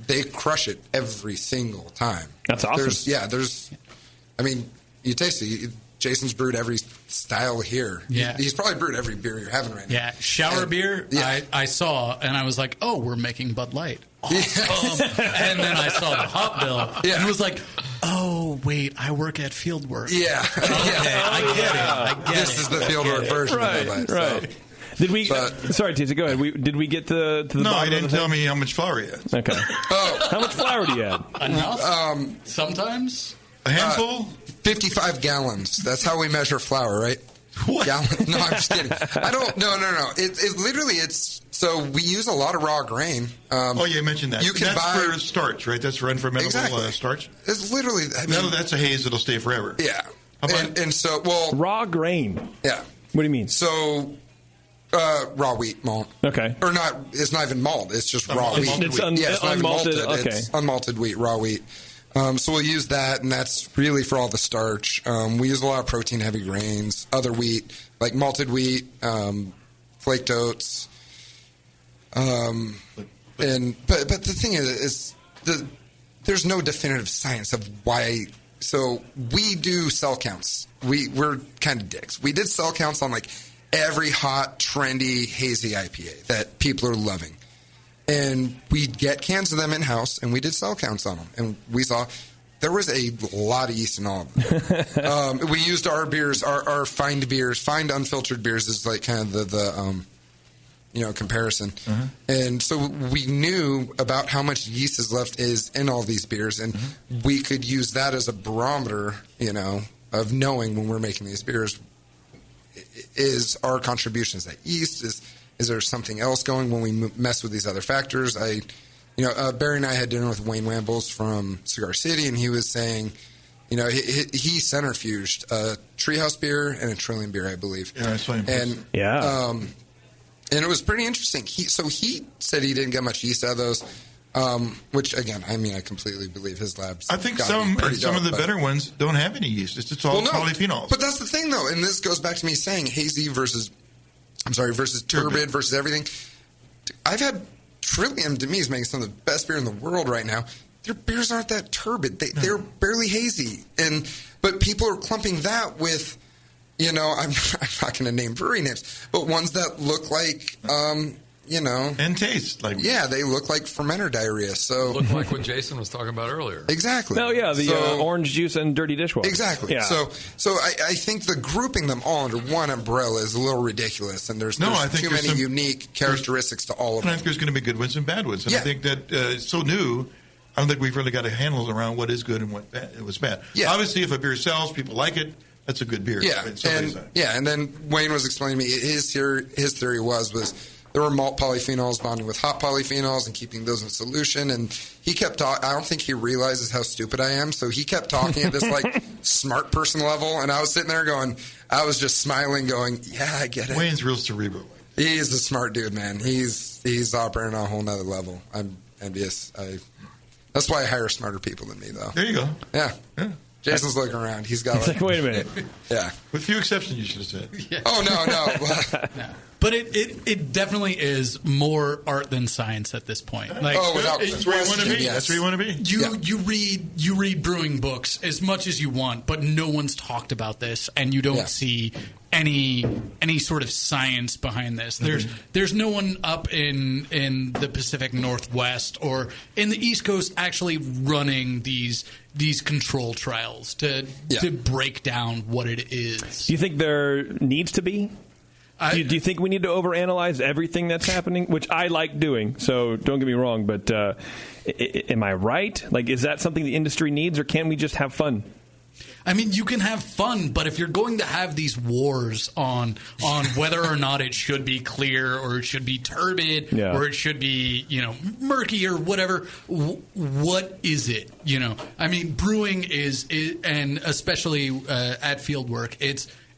they crush it every single time. That's awesome. You taste it. Jason's brewed every style here. Yeah. He's probably brewed every beer you're having right now. Yeah, shower beer, I saw, and I was like, oh, we're making Bud Light. Awesome. And then I saw the hop bill, and it was like, oh, wait, I work at Fieldwork. Yeah. Okay, I get it. This is the Fieldwork version of Bud Light. Right. So. Did we? Sorry, Tisa, go ahead. Did we get to the? No, he didn't tell me how much flour he had. Okay. How much flour do you add? Enough. Sometimes a handful. 55 gallons. That's how we measure flour, right? gallon. No, I'm just kidding. I don't. No. It literally, so we use a lot of raw grain. You mentioned that. You can that's buy for starch, right? That's for unfermentable starch. It's literally. That's a haze that'll stay forever. Yeah. And so, raw grain. Yeah. What do you mean? So, raw wheat malt. Okay. Or not? It's not even malt. It's just raw wheat. It's not malted. Okay. It's unmalted wheat, raw wheat. So we'll use that, and that's really for all the starch. We use a lot of protein-heavy grains, other wheat, like malted wheat, flaked oats. But the thing is there's no definitive science of why. So we do cell counts. We're kind of dicks. We did cell counts on like every hot, trendy, hazy IPA that people are loving. And we'd get cans of them in-house, and we did cell counts on them. And we saw there was a lot of yeast in all of them. We used our beers, our fined beers. Fined unfiltered beers is like kind of the comparison. Mm-hmm. And so we knew about how much yeast is in all these beers, and we could use that as a barometer, of knowing when we're making these beers, is our contribution. Is that yeast? Is there something else going when we mess with these other factors? Barry and I had dinner with Wayne Wambles from Cigar City, and he was saying, he centrifuged a Treehouse beer and a Trillium beer, I believe. Yeah, I saw him. And and it was pretty interesting. He said he didn't get much yeast out of those, which again, I completely believe his labs. I think some of the better ones don't have any yeast. It's all polyphenols. But that's the thing, though, and this goes back to me saying hazy versus turbid versus everything. I've had Trillium, to me, is making some of the best beer in the world right now. Their beers aren't that turbid. They're barely hazy. But people are clumping that with, I'm not going to name brewery names, but ones that look like, and taste like. Yeah, they look like fermenter diarrhea. So look like what Jason was talking about earlier. Exactly. Oh yeah, the orange juice and dirty dishwater. Exactly. Yeah. So I think the grouping them all under one umbrella is a little ridiculous, and there's too many unique characteristics to all of them. I think there's going to be good ones and bad ones, and I think that it's so new. I don't think we've really got a handle around what is good and what was bad. Yeah. Obviously, if a beer sells, people like it. That's a good beer. Yeah, and then Wayne was explaining to me his theory was there were malt polyphenols bonding with hop polyphenols and keeping those in solution. And he kept talking. I don't think he realizes how stupid I am. So he kept talking at this smart person level. And I was sitting there I was just smiling going, yeah, I get it. Wayne's real cerebral. He's a smart dude, man. He's operating on a whole nother level. I'm envious. That's why I hire smarter people than me, though. There you go. Yeah. Jason's looking around. He's got wait a minute. Yeah. With few exceptions, you should have said. Yeah. Oh, no. No. But it definitely is more art than science at this point. That's where you want to be. Yes. That's where you want to be. You read brewing books as much as you want, but no one's talked about this, and you don't see any sort of science behind this. There's no one up in the Pacific Northwest or in the East Coast actually running these control trials to break down what it is. Do you think there needs to be? Do you think we need to overanalyze everything that's happening? Which I like doing, so don't get me wrong. But am I right? Is that something the industry needs, or can we just have fun? I mean, you can have fun, but if you're going to have these wars on whether or not it should be clear or it should be turbid or it should be, murky or whatever, what is it? I mean, brewing is and especially at Fieldwork,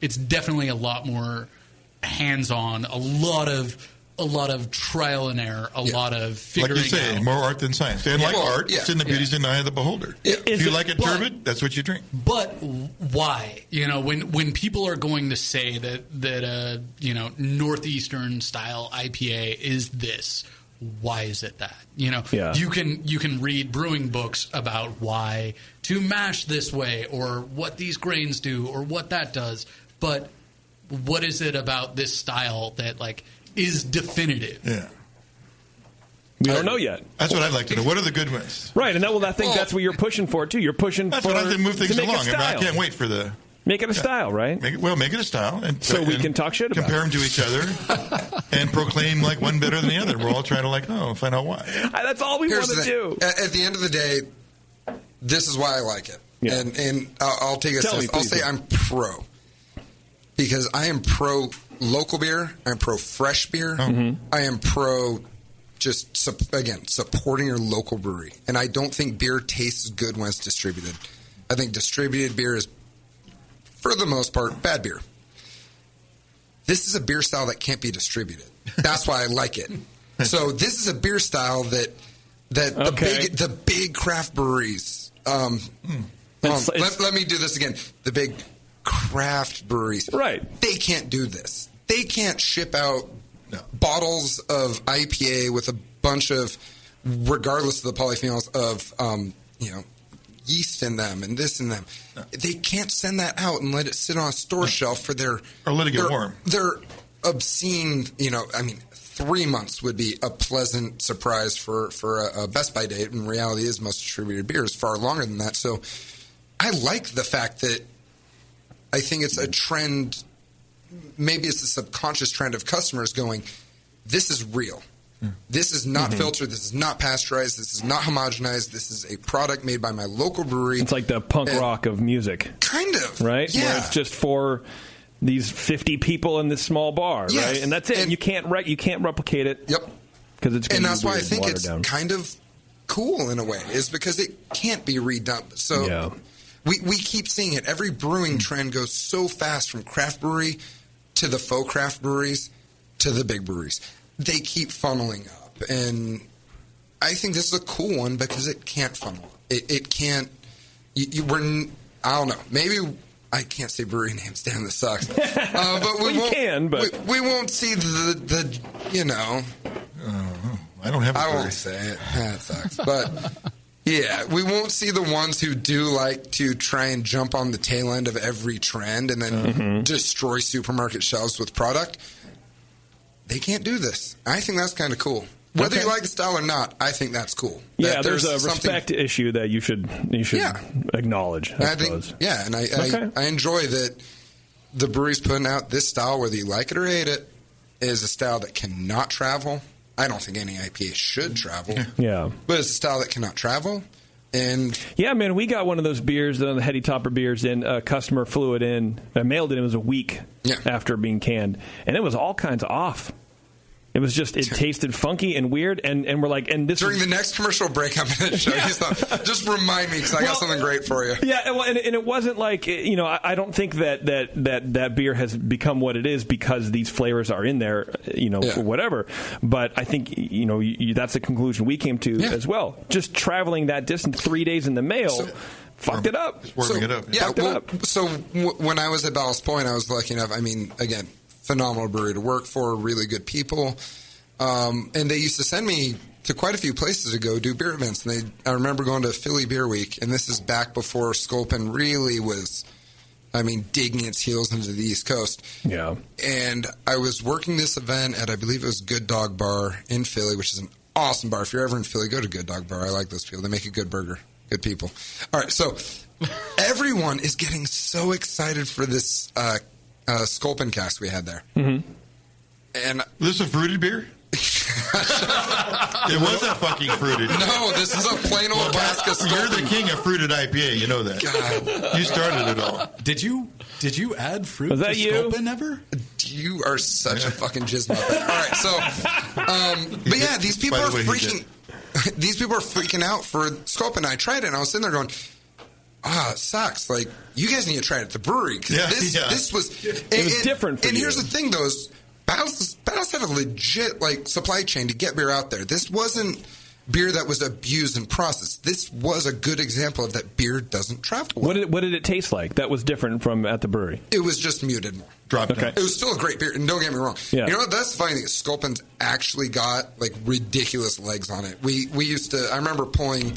it's definitely a lot more hands-on, a lot of trial and error, a lot of figuring out. Like you say, more art than science. And art, it's in the beauty's in the eye of the beholder. Yeah. If you like it turbid, that's what you drink. But why? When people are going to say that northeastern style IPA is this, why is it that? You can read brewing books about why to mash this way or what these grains do or what that does, but what is it about this style that is definitive? Yeah. We don't know yet. That's what I'd like to know. What are the good ones? Right, and I think that's what you're pushing for too. You're pushing that's what I think move things along. I can't wait for make it a style, right? Make it a style, and so we can talk shit about compare them to each other, and proclaim one better than the other. We're all trying to find out why. That's all we want to do. At the end of the day, this is why I like it, and I'll take a stance. I'll say I'm pro. because I am pro local beer. I'm pro fresh beer. I am pro just, supporting your local brewery. And I don't think beer tastes good when it's distributed. I think distributed beer is, for the most part, bad beer. This is a beer style that can't be distributed. That's why I like it. So this is a beer style that the big craft breweries. Let me do this again. The big craft breweries. Right. They can't do this. They can't ship out bottles of IPA with a bunch of, regardless of the polyphenols, of yeast in them and this in them. No. They can't send that out and let it sit on a store shelf for their... Or let it get warm. Their obscene, 3 months would be a pleasant surprise for a Best By date. In reality, is most distributed beer is far longer than that. So I like the fact that I think it's a trend, maybe it's a subconscious trend of customers going, this is real. This is not filtered. This is not pasteurized. This is not homogenized. This is a product made by my local brewery. It's like the punk rock of music. Kind of. Right? Yeah. Where it's just for these 50 people in this small bar, right? And that's it. And you can't replicate it. Yep. Because it's and that's why I think it's kind of cool in a way, is because it can't be redone. So we keep seeing it. Every brewing trend goes so fast from craft brewery to the faux craft breweries to the big breweries. They keep funneling up, and I think this is a cool one because it can't funnel. It can't. I don't know. Maybe I can't say brewery names. Damn, this sucks. But we won't. We won't see the. I don't have. I won't say it. That sucks. But yeah, we won't see the ones who do like to try and jump on the tail end of every trend and then destroy supermarket shelves with product. They can't do this. I think that's kind of cool. Whether you like the style or not, I think that's cool. Yeah, there's a respect issue that you should acknowledge, I suppose. And I enjoy that the brewery's putting out this style, whether you like it or hate it, is a style that cannot travel. I don't think any IPA should travel. Yeah. But it's a style that cannot travel. And yeah, man, we got one of those beers, the Heady Topper beers, and a customer flew it in, mailed it. It was a week after being canned, and it was all kinds of off. It was just, it tasted funky and weird, and we're like, and this during the next commercial break, I'm going to show you something. Just remind me, because I got something great for you. Yeah, well, and it wasn't like, I don't think that beer has become what it is because these flavors are in there, or whatever. But I think, that's the conclusion we came to as well. Just traveling that distance, 3 days in the mail. Fucked it up. Just warming it up. Yeah, so when I was at Ballast Point, I was lucky enough, again, phenomenal brewery to work for, really good people. And they used to send me to quite a few places to go do beer events. And I remember going to Philly Beer Week, and this is back before Sculpin really was, digging its heels into the East Coast. Yeah. And I was working this event at, I believe it was Good Dog Bar in Philly, which is an awesome bar. If you're ever in Philly, go to Good Dog Bar. I like those people. They make a good burger. Good people. All right, so everyone is getting so excited for this Sculpin cask we had there. Mm-hmm. And this is a fruited beer? It wasn't fucking fruited. No, this is a plain old cask of Sculpin. You're the king of fruited IPA, you know that. God. You started it all. Did you add fruit was that to you? Sculpin ever? You are such a fucking jizz muppet. All right, so, but yeah, these people are freaking. These people are freaking out for Sculpin. I tried it, and I was sitting there going, it sucks. Like, you guys need to try it at the brewery. Because this was... It was different for you. And here's the thing, though, is Battles have a legit, supply chain to get beer out there. This wasn't beer that was abused and processed. This was a good example of that beer doesn't travel well. What did it taste like that was different from at the brewery? It was just muted more. Okay. It was still a greght beer, and don't get me wrong. Yeah. You know what? That's the funny thing. Sculpin's actually got ridiculous legs on it. We used to. I remember pulling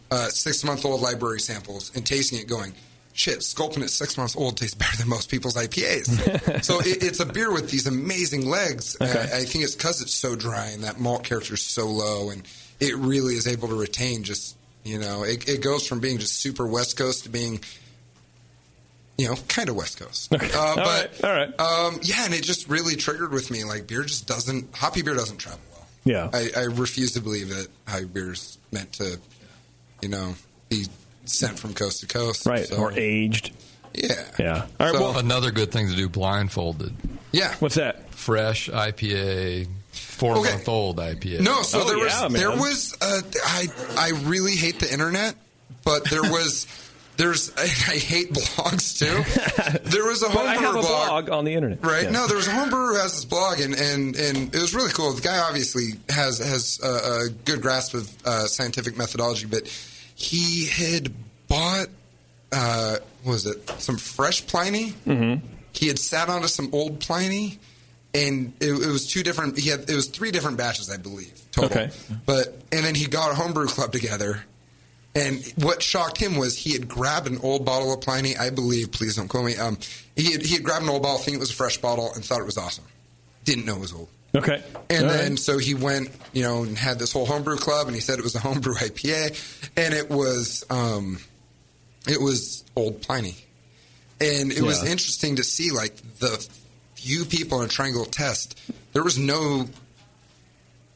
6-month-old library samples and tasting it, going, "Shit, Sculpin at 6 months old tastes better than most people's IPAs." So it's a beer with these amazing legs. Okay. I think it's because it's so dry and that malt character is so low, and it really is able to retain just it goes from being just super West Coast to being. Kind of West Coast. Okay. All right. Yeah, and it just really triggered with me. Hoppy beer doesn't travel well. Yeah. I refuse to believe that hoppy beer is meant to, be sent from coast to coast. Right, so, or aged. Yeah. All right. So Well, another good thing to do blindfolded. Yeah. What's that? Fresh IPA, 4-month-old IPA. No, so there was I really hate the internet, but I hate blogs too. There was a I have homebrewer a blog on the internet. Right? Yeah. No, there was a homebrewer who has this blog, and it was really cool. The guy obviously has a good grasp of scientific methodology, but he had bought, some fresh Pliny. Mm-hmm. He had sat onto some old Pliny, and it was two different. It was 3 different batches, I believe, total. Okay. And then he got a homebrew club together. And what shocked him was he had grabbed an old bottle of Pliny, I believe, please don't quote me. He had grabbed an old bottle, thinking it was a fresh bottle, and thought it was awesome. Didn't know it was old. Okay. And then so he went, and had this whole homebrew club, and he said it was a homebrew IPA, and it was old Pliny. And it was interesting to see, like, the few people in a triangle test, there was no...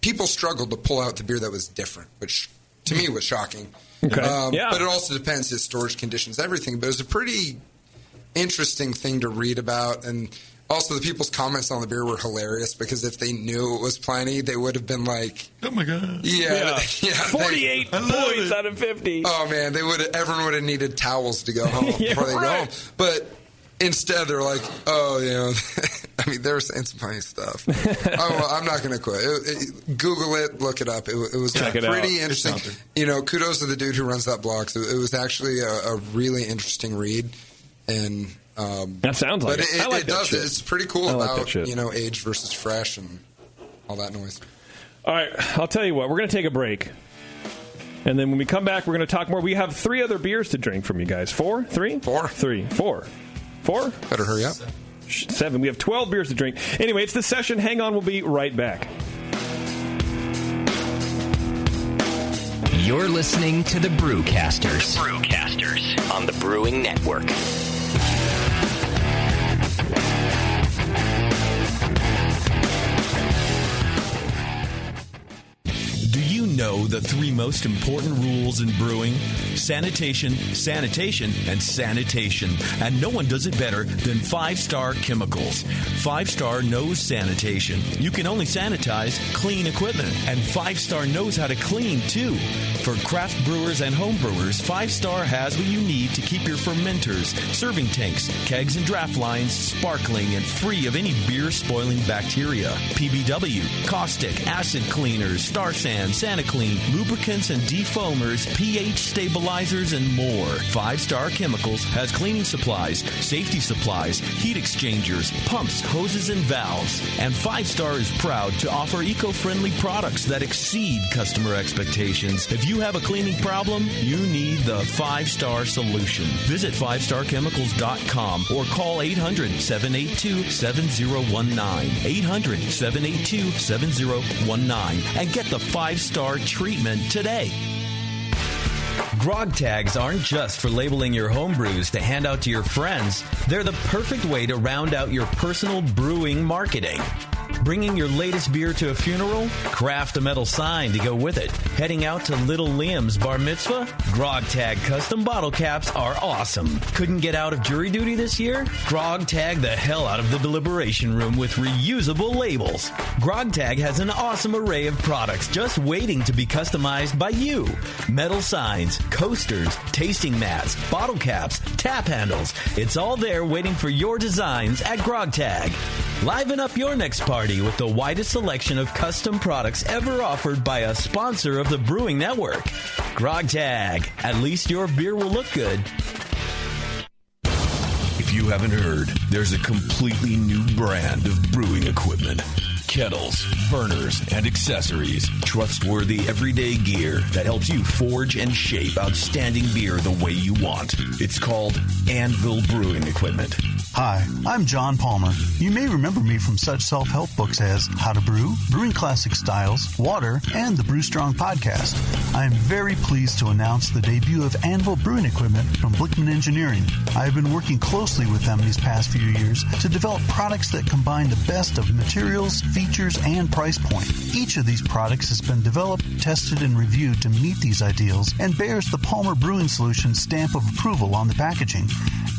People struggled to pull out the beer that was different, which to me was shocking. Okay. But it also depends his storage conditions, everything. But it was a pretty interesting thing to read about. And also the people's comments on the beer were hilarious because if they knew it was Pliny, they would have been like... Oh, my God. Yeah. 48 points out of 50. Oh, man. Everyone would have needed towels to go home before they go home. But instead, they're like, I mean, they were saying some funny stuff. I'm not going to quit. Google it, look it up. It was pretty interesting. Kudos to the dude who runs that blog. So it was actually a really interesting read. And that sounds like it. But it does. Shit. It's pretty cool about aged versus fresh and all that noise. All right, I'll tell you what. We're going to take a break. And then when we come back, we're going to talk more. We have 3 other beers to drink from you guys. 4? 3? 4. 3. 4. 4? Better hurry up. 7. We have 12 beers to drink. Anyway, it's the session. Hang on. We'll be right back. You're listening to the Brewcasters. Brewcasters on the Brewing Network. Do you know the 3 most important rules in brewing? Sanitation, sanitation, and sanitation. And no one does it better than 5-Star Chemicals. 5-Star knows sanitation. You can only sanitize clean equipment. And 5-Star knows how to clean, too. For craft brewers and home brewers, 5-Star has what you need to keep your fermenters, serving tanks, kegs, and draft lines sparkling and free of any beer-spoiling bacteria. PBW, caustic, acid cleaners, Star San, SaniClean, lubricants and defoamers, pH stabilizers, and more. 5-Star Chemicals has cleaning supplies, safety supplies, heat exchangers, pumps, hoses, and valves. And 5-Star is proud to offer eco-friendly products that exceed customer expectations. If you have a cleaning problem, you need the 5-Star solution. Visit 5starchemicals.com or call 800-782-7019. 800-782-7019 and get the 5-Star treatment today. Grog tags aren't just for labeling your home brews to hand out to your friends. They're the perfect way to round out your personal brewing marketing. Bringing your latest beer to a funeral? Craft a metal sign to go with it. Heading out to little Liam's bar mitzvah? Grog Tag custom bottle caps are awesome. Couldn't get out of jury duty this year? Grog Tag the hell out of the deliberation room with reusable labels. Grog Tag has an awesome array of products just waiting to be customized by you. Metal signs, coasters, tasting mats, bottle caps, tap handles. It's all there waiting for your designs at Grog Tag. Liven up your next party with the widest selection of custom products ever offered by a sponsor of the Brewing Network. Grog Tag. At least your beer will look good. If you haven't heard, there's a completely new brand of brewing equipment. Kettles, burners, and accessories. Trustworthy everyday gear that helps you forge and shape outstanding beer the way you want. It's called Anvil Brewing Equipment. Hi, I'm John Palmer. You may remember me from such self-help books as How to Brew, Brewing Classic Styles, Water, and the Brew Strong podcast. I am very pleased to announce the debut of Anvil Brewing Equipment from Blickman Engineering. I have been working closely with them these past few years to develop products that combine the best of materials, features, and price point. Each of these products has been developed, tested, and reviewed to meet these ideals and bears the Palmer Brewing Solutions stamp of approval on the packaging.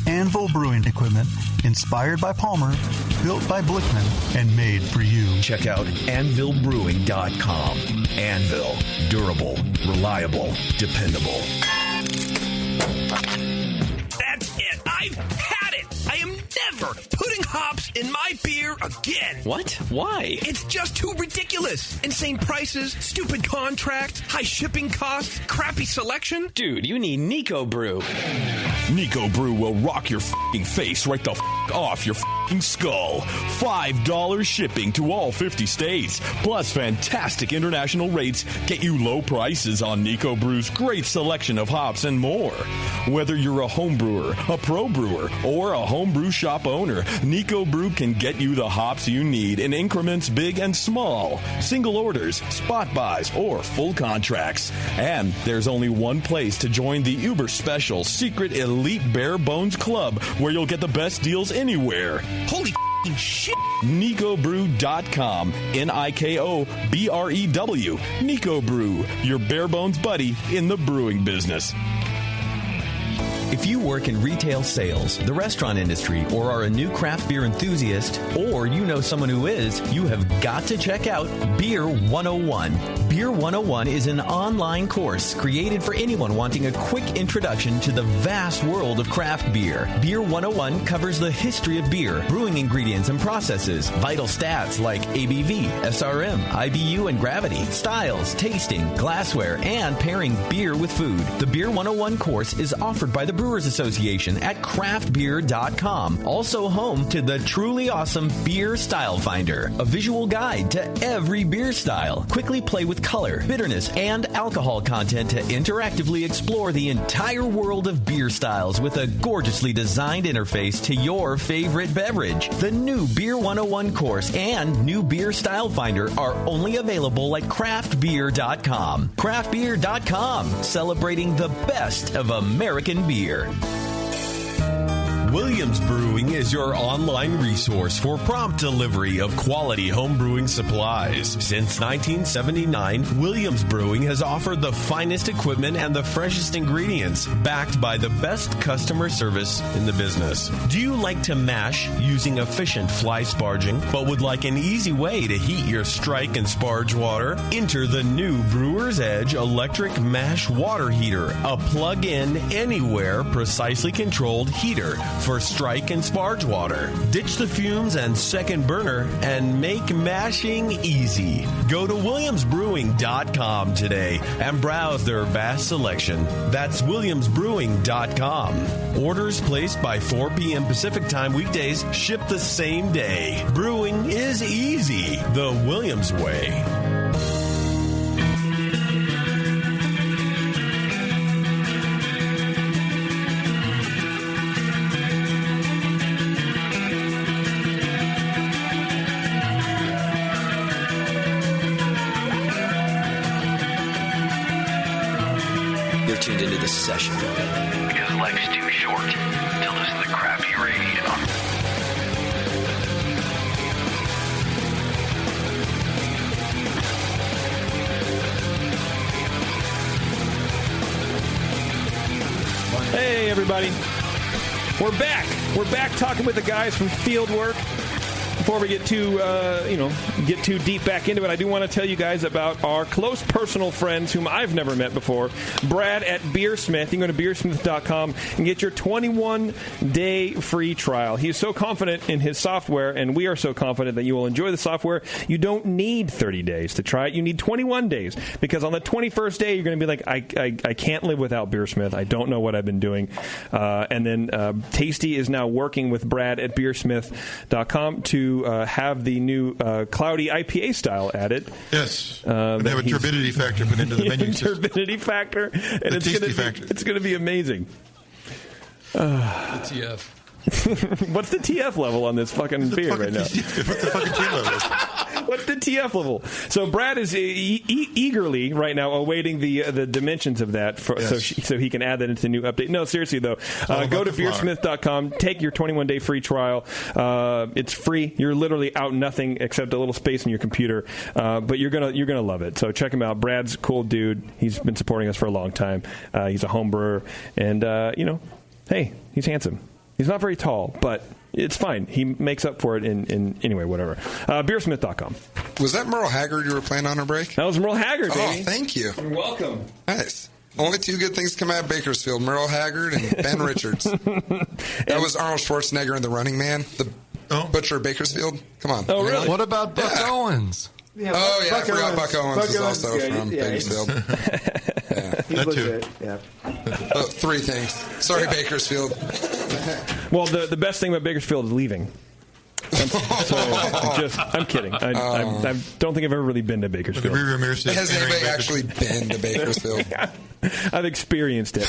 Anvil Brewing Equipment, inspired by Palmer, built by Blickman, and made for you. Check out anvilbrewing.com. Anvil. Durable, reliable, dependable. That's it. I've had it. I am never putting hops in my beer again. What? Why? It's just too ridiculous. Insane prices, stupid contracts, high shipping costs, crappy selection. Dude, you need Nico Brew. Nico Brew will rock your f***ing face right the f*** off your f***ing skull. $5 shipping to all 50 states, plus fantastic international rates get you low prices on Nico Brew's great selection of hops and more. Whether you're a home brewer, a pro brewer, or a homebrew shop owner, Nico Brew can get you the hops you need in increments big and small, single orders, spot buys, or full contracts. And there's only one place to join the uber special secret elite bare bones club where you'll get the best deals anywhere. Holy shit. NicoBrew.com. NIKOBREW. Nico Brew, your bare bones buddy in the brewing business. If you work in retail sales, the restaurant industry, or are a new craft beer enthusiast, or you know someone who is, you have got to check out Beer 101. Beer 101 is an online course created for anyone wanting a quick introduction to the vast world of craft beer. Beer 101 covers the history of beer, brewing ingredients and processes, vital stats like ABV, SRM, IBU, and gravity, styles, tasting, glassware, and pairing beer with food. The Beer 101 course is offered by the Brewers Association at craftbeer.com, also home to the truly awesome Beer Style Finder, a visual guide to every beer style. Quickly play with color, bitterness, and alcohol content to interactively explore the entire world of beer styles with a gorgeously designed interface to your favorite beverage. The new Beer 101 course and new Beer Style Finder are only available at craftbeer.com. Craftbeer.com, celebrating the best of American beer. Williams Brewing is your online resource for prompt delivery of quality home brewing supplies. Since 1979, Williams Brewing has offered the finest equipment and the freshest ingredients, backed by the best customer service in the business. Do you like to mash using efficient fly sparging, but would like an easy way to heat your strike and sparge water? Enter the new Brewer's Edge electric mash water heater, a plug-in, anywhere, precisely controlled heater for strike and sparge water. Ditch the fumes and second burner and make mashing easy. Go to williamsbrewing.com today and browse their vast selection. That's williamsbrewing.com. Orders placed by 4 p.m. Pacific Time weekdays ship the same day. Brewing is easy the Williams way. Tuned into this session because life's too short to listen to crappy radio. Hey, everybody. We're back. We're back talking with the guys from Fieldwork. Before we get too deep back into it, I do want to tell you guys about our close personal friends whom I've never met before. Brad at Beersmith. You can go to beersmith.com and get your 21-day free trial. He is so confident in his software, and we are so confident that you will enjoy the software. You don't need 30 days to try it. You need 21 days, because on the 21st day, you're going to be like, I can't live without Beersmith. I don't know what I've been doing. And then Tasty is now working with Brad at beersmith.com to have the new cloudy IPA style added. Yes. They have a turbidity factor put into the menu system. Turbidity factor. And it's going to be amazing. The TF. What's the TF level on this fucking beer right now? What the fucking TF level is? What's the TF level? So Brad is eagerly right now awaiting the dimensions of that so he can add that into the new update. No, seriously though, go to beersmith.com, take your 21-day free trial. It's free. You're literally out nothing except a little space in your computer, but you're gonna love it. So check him out. Brad's a cool dude. He's been supporting us for a long time. He's a home brewer, and hey, he's handsome. He's not very tall, but it's fine. He makes up for it in anyway, whatever. Beersmith.com. Was that Merle Haggard you were playing on our break? That was Merle Haggard, baby. Oh, thank you. You're welcome. Nice. Only two good things come out of Bakersfield, Merle Haggard and Ben Richards. That was Arnold Schwarzenegger in The Running Man, the butcher of Bakersfield. Come on. Oh, really? What about Buck Owens? Yeah, I forgot Buck Owens is also from Bakersfield. That too. Yeah. Three things. Sorry, Bakersfield. Well, the best thing about Bakersfield is leaving. I'm kidding. I don't think I've ever really been to Bakersfield. Has anybody actually been to Bakersfield? I've experienced it.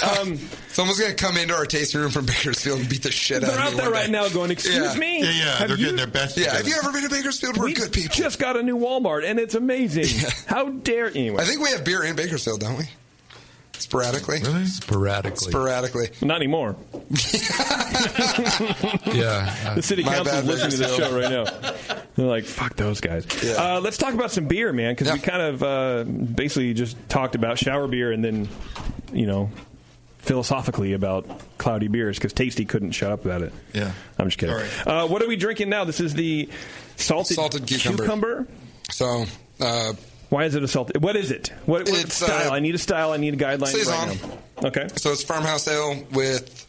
Someone's going to come into our tasting room from Bakersfield and beat the shit out of me. They're out there right now going, excuse me? Yeah, they're getting their best. Yeah, have you ever been to Bakersfield? We're good people. Just got a new Walmart, and it's amazing. How dare you? I think we have beer in Bakersfield, don't we? Sporadically. Really? Sporadically. Not anymore. Yeah. The city council is listening to this show right now. They're like, fuck those guys. Yeah. Let's talk about some beer, man, because we kind of basically just talked about shower beer and then, philosophically about cloudy beers because Tasty couldn't shut up about it. Yeah. I'm just kidding. Right. What are we drinking now? This is the salted cucumber. So, why is it a salted? What is it? What style? I need a style. I need a guideline Saison. right now. Okay. So it's farmhouse ale with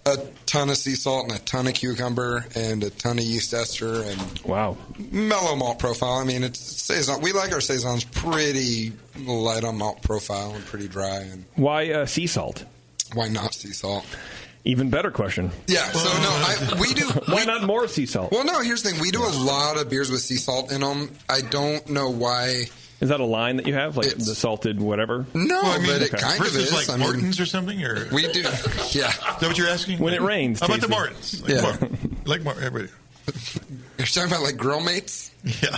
a ton of sea salt and a ton of cucumber and a ton of yeast ester and mellow malt profile. I mean, it's Saison. We like our Saisons pretty light on malt profile and pretty dry. And why sea salt? Why not sea salt? Even better question. Yeah, we do. Why not more sea salt? Well, no, here's the thing. We do a lot of beers with sea salt in them. I don't know why. Is that a line that you have, like the salted whatever? No, but it kind of is. Like Morton's or something? Or? We do, yeah. Is that what you're asking? When it rains. How about the Morton's? Like Morton, everybody. You're talking about like grill mates? Yeah.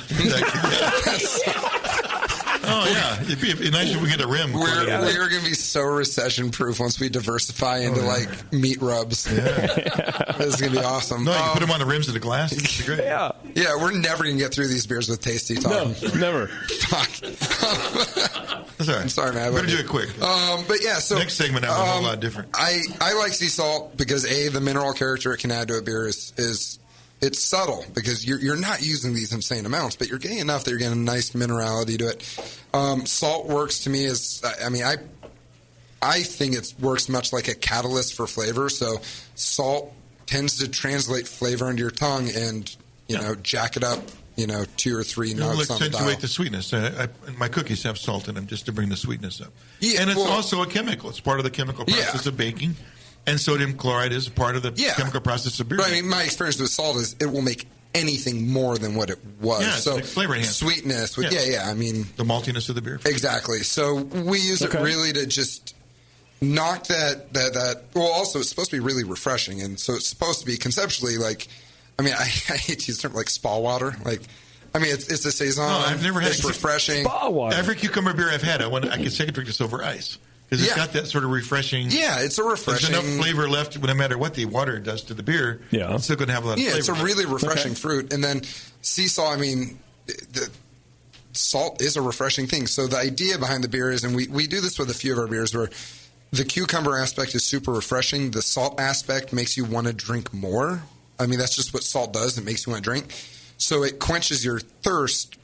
Oh, yeah. It'd be nice if we get a rim. We're going to be so recession-proof once we diversify into, like, meat rubs. Yeah. This is going to be awesome. No, you can put them on the rims of the glass. It'd be great. Yeah. Yeah, we're never going to get through these beers with Tasty talk. No, never. Fuck. That's all right. I'm sorry, man. We're going to do it quick. But, yeah, so... Next segment, I have a whole lot different. I like sea salt because, A, the mineral character it can add to a beer is it's subtle because you're not using these insane amounts, but you're getting enough that you're getting a nice minerality to it. Salt works to me as, I think it works much like a catalyst for flavor. So salt tends to translate flavor into your tongue and, jack it up, 2 or 3 notes on the dial. Accentuate the sweetness. My cookies have salt in them just to bring the sweetness up. Yeah, and it's also a chemical. It's part of the chemical process of baking. And sodium chloride is part of the chemical process of beer. But, my experience with salt is it will make anything more than what it was. Yeah, so like flavor enhancement. Sweetness. The maltiness of the beer. Exactly. So we use it really to just knock that. Well, also it's supposed to be really refreshing, and so it's supposed to be conceptually like. I hate to use the term like spa water. Like, it's a saison. No, I've never had. It's refreshing. Spa water. Every cucumber beer I've had, I can second drink this over ice. Because it's got that sort of refreshing... Yeah, it's a refreshing... There's enough flavor left, no matter what the water does to the beer. Yeah. It's still going to have a lot of flavor. Yeah, it's a really refreshing fruit. And then sea salt, the salt is a refreshing thing. So the idea behind the beer is, and we do this with a few of our beers, where the cucumber aspect is super refreshing. The salt aspect makes you want to drink more. That's just what salt does. It makes you want to drink. So it quenches your thirst,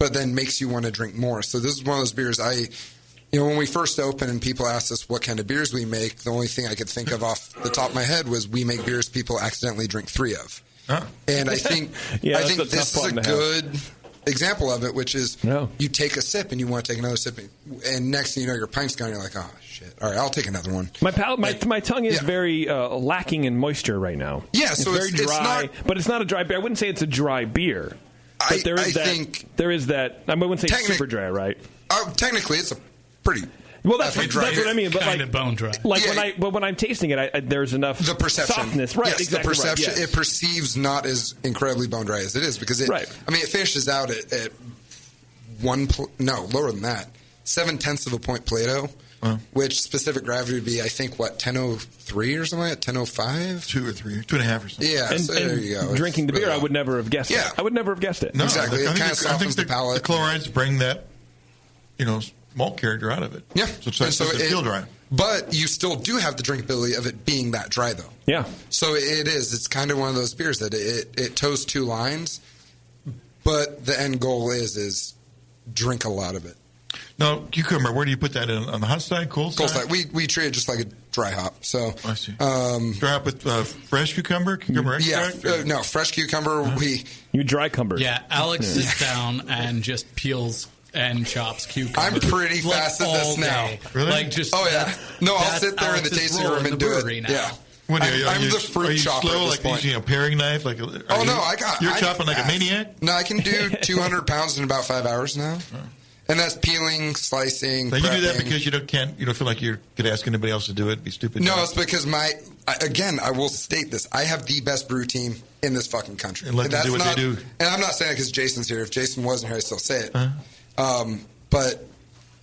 but then makes you want to drink more. So this is one of those beers when we first opened and people asked us what kind of beers we make, the only thing I could think of off the top of my head was we make beers people accidentally drink 3 of. Huh. And I think this is a good example of it, which is you take a sip and you want to take another sip, and next thing you know, your pint's gone, and you're like, oh, shit. All right, I'll take another one. My tongue is very lacking in moisture right now. Yeah, so it's very dry, but it's not a dry beer. I wouldn't say it's a dry beer. But there is that. I wouldn't say it's super dry, right? Technically, it's a pretty Well, that's what I mean. But kind of bone dry. When I'm tasting it, there's enough the perception. softness. Right, yes, exactly. The perception. Right, yes. It perceives not as incredibly bone dry as it is because it. Right. I mean, it finishes out at lower than that. 0.7 of a point Plato. Which specific gravity would be, I think, 1003 or something like that? 1005? 2 or 3, 2.5 or something. Yeah, so there you go. Drinking the beer, I would never have guessed it. I would never have guessed it. No, exactly. I It kind of softens the palate. The chlorides bring that, malt character out of it. Yeah. So it feel dry. But you still do have the drinkability of it being that dry, though. Yeah. So it is. It's kind of one of those beers that it toes two lines, but the end goal is drink a lot of it. Now, cucumber, where do you put that in? On the hot side, cold side? Cold side. We treat it just like a dry hop. So I see. Dry hop with fresh cucumber extract? Yeah, no, fresh cucumber. You dry cumber. Yeah, Alex sits down and just peels and chops cucumber. I'm pretty fast at this now. Really? No, I'll sit there in the tasting room and do it. Now. Yeah. I'm the fruit chopper slow, at this point. paring knife? You're chopping like a maniac? No, I can do 200 pounds in about 5 hours now. And that's peeling, slicing, Now, you do that prepping. because you don't feel like you could ask anybody else to do it. It'd be stupid. No, it's because I will state this. I have the best brew team in this fucking country. And let them do what they do. And I'm not saying it because Jason's here. If Jason wasn't here, I'd still say it. But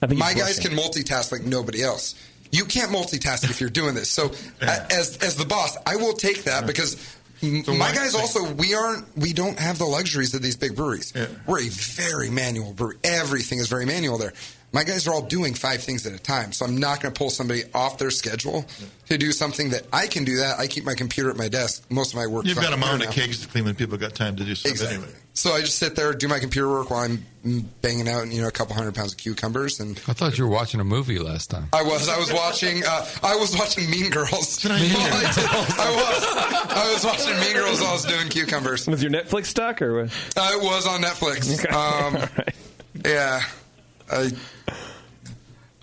my guys can multitask like nobody else. You can't multitask if you're doing this. So as the boss, I will take that because my guys also, we don't have the luxuries of these big breweries. Yeah. We're a very manual brewery. Everything is very manual there. My guys are all doing 5 things at a time, so I'm not going to pull somebody off their schedule to do something that I can do that. I keep my computer at my desk. Most of my work. You've got a mountain of cakes to clean when people got time to do something anyway. So I just sit there, do my computer work while I'm banging out, a couple 100 pounds of cucumbers. And I thought you were watching a movie last time. I was watching Mean Girls. I was watching Mean Girls while I was doing cucumbers. Was your Netflix stuck or what? It was on Netflix. Okay. Right. Yeah. I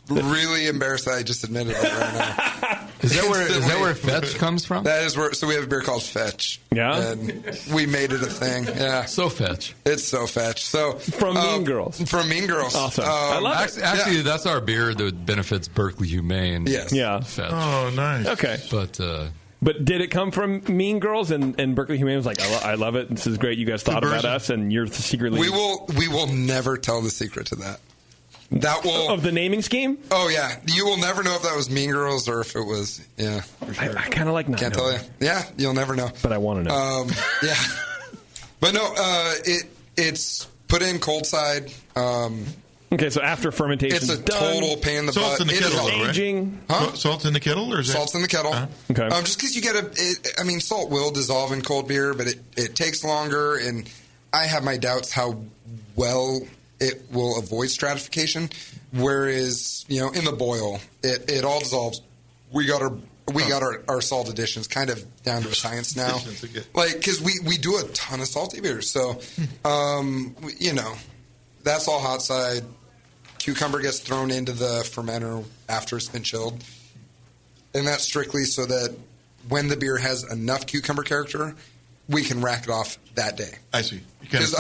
really embarrassed that I just admitted it right now. Is that where Fetch comes from? That is where. So we have a beer called Fetch. Yeah, and we made it a thing. Yeah, so Fetch. It's so Fetch. So from Mean Girls. From Mean Girls. Awesome. I love it. Actually, that's our beer that benefits Berkeley Humane. Yes. Yeah. Fetch. Oh, nice. Okay. But did it come from Mean Girls and Berkeley Humane was like, I love it. This is great. You guys thought about us, and you're secretly. We will never tell the secret to that. That will of the naming scheme. Oh yeah, you will never know if that was Mean Girls or if it was For sure. I kind of like not. Can't tell you. Yeah, you'll never know. But I want to know. Yeah, but no, it's put in cold side. Okay, so after fermentation, it's a total pain in the butt. Salt's in the kettle, aging. Right? Huh? Salt's in the kettle, or is salt's in the kettle? Okay. Just because you get salt will dissolve in cold beer, but it takes longer, and I have my doubts how well it will avoid stratification. Whereas, in the boil, it all dissolves. We got our salt additions kind of down to a science now. Because we do a ton of salty beers. So, that's all hot side. Cucumber gets thrown into the fermenter after it's been chilled. And that's strictly so that when the beer has enough cucumber character, we can rack it off that day. I see. Because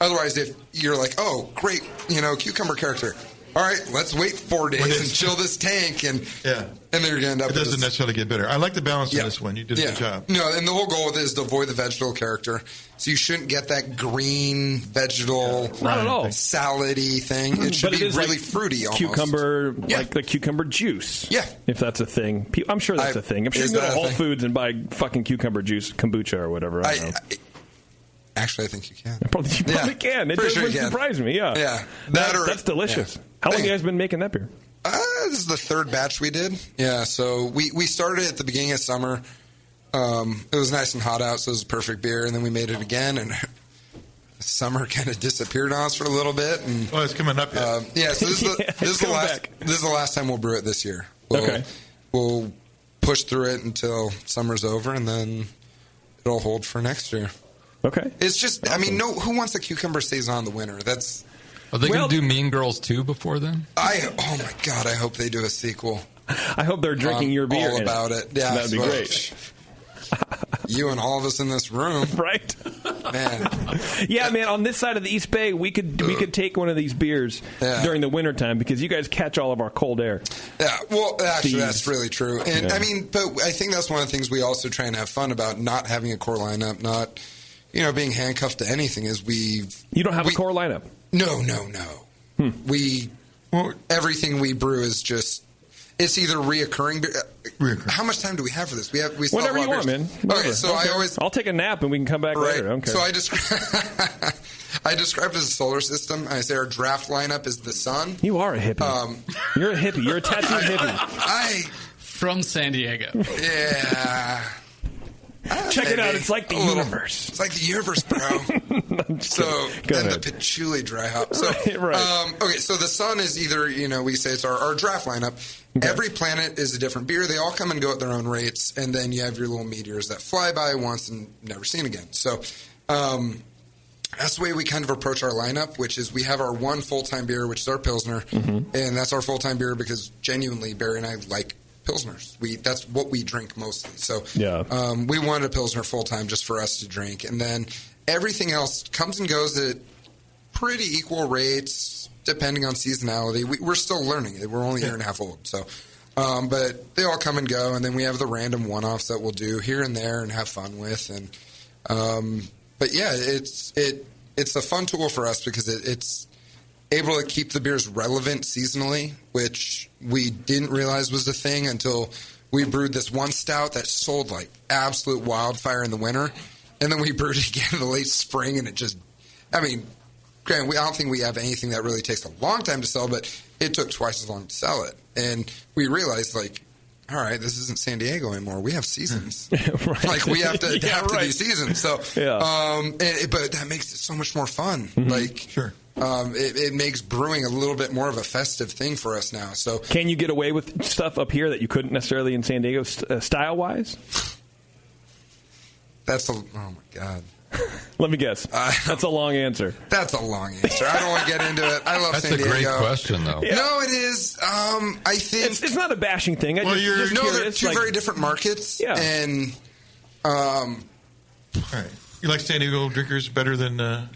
otherwise, if you're like, oh, great, cucumber character. All right, let's wait 4 days and chill this tank, and then you're going to end up. It doesn't necessarily get better. I like the balance in this one. You did a good job. No, and the whole goal with it is to avoid the vegetal character. So you shouldn't get that green vegetal, not at all, salady thing. It should be really fruity, almost. Cucumber, like the cucumber juice. Yeah, if that's a thing. I'm sure that's a thing. I'm sure you can go to Whole Foods and buy fucking cucumber juice, kombucha or whatever. I don't know. Actually, I think you can. You probably can. It doesn't surprise me. Yeah, yeah. That's delicious. Yeah. How long have you guys been making that beer? This is the 3rd batch we did. Yeah, so we started at the beginning of summer. It was nice and hot out, so it was a perfect beer. And then we made it again, and summer kind of disappeared on us for a little bit. And, it's coming up yet. So this is the last time we'll brew it this year. We'll push through it until summer's over, and then it'll hold for next year. Okay. It's just, awesome. Who wants a cucumber saison in the winter? Are they going to do Mean Girls 2 before then? Oh my God, I hope they do a sequel. I hope they're drinking your beer. All about it. Yeah. That'd be great. You and all of us in this room. Right? Man. Yeah, man, on this side of the East Bay, we could take one of these beers during the wintertime because you guys catch all of our cold air. Yeah, well, actually, Thieves. that's really true. And, I mean, but I think that's one of the things we also try and have fun about, not having a core lineup, not, being handcuffed to anything, is You don't have a core lineup? No. Everything we brew is just... It's either reoccurring beer. How much time do we have for this? We still Whatever have you want, man. Okay, so I'll take a nap and we can come back later. Okay. So I describe it as a solar system. I say our draft lineup is the sun. You are a hippie. You're a hippie. You're a tattooed hippie. From San Diego. Yeah. Check it out. It's like the universe. It's like the universe, bro. The patchouli dry hop. So, right. Okay, so the sun is either, we say it's our draft lineup. Okay. Every planet is a different beer. They all come and go at their own rates. And then you have your little meteors that fly by once and never seen again. So that's the way we kind of approach our lineup, which is we have our one full-time beer, which is our Pilsner. Mm-hmm. And that's our full-time beer because genuinely Barry and I like Pilsners. That's what we drink mostly. So we wanted a Pilsner full-time just for us to drink. And then everything else comes and goes at pretty equal rates, depending on seasonality. We're still learning it. We're only a year and a half old. So, but they all come and go. And then we have the random one-offs that we'll do here and there and have fun with. And but yeah, it's a fun tool for us because it's able to keep the beers relevant seasonally, which we didn't realize was the thing until we brewed this one stout that sold like absolute wildfire in the winter. And then we brewed it again in the late spring, and it just, granted, I don't think we have anything that really takes a long time to sell, but it took twice as long to sell it. And we realized, all right, this isn't San Diego anymore. We have seasons. Right. We have to adapt to these seasons. So, but that makes it so much more fun. Mm-hmm. It makes brewing a little bit more of a festive thing for us now. So, can you get away with stuff up here that you couldn't necessarily in San Diego, style-wise? Oh my God. Let me guess. That's a long answer. That's a long answer. I don't want to get into it. I love San Diego. That's a great question, though. Yeah. No, it is. I think it's not a bashing thing. They're two very different markets. Yeah. And all right. You like San Diego drinkers better than? What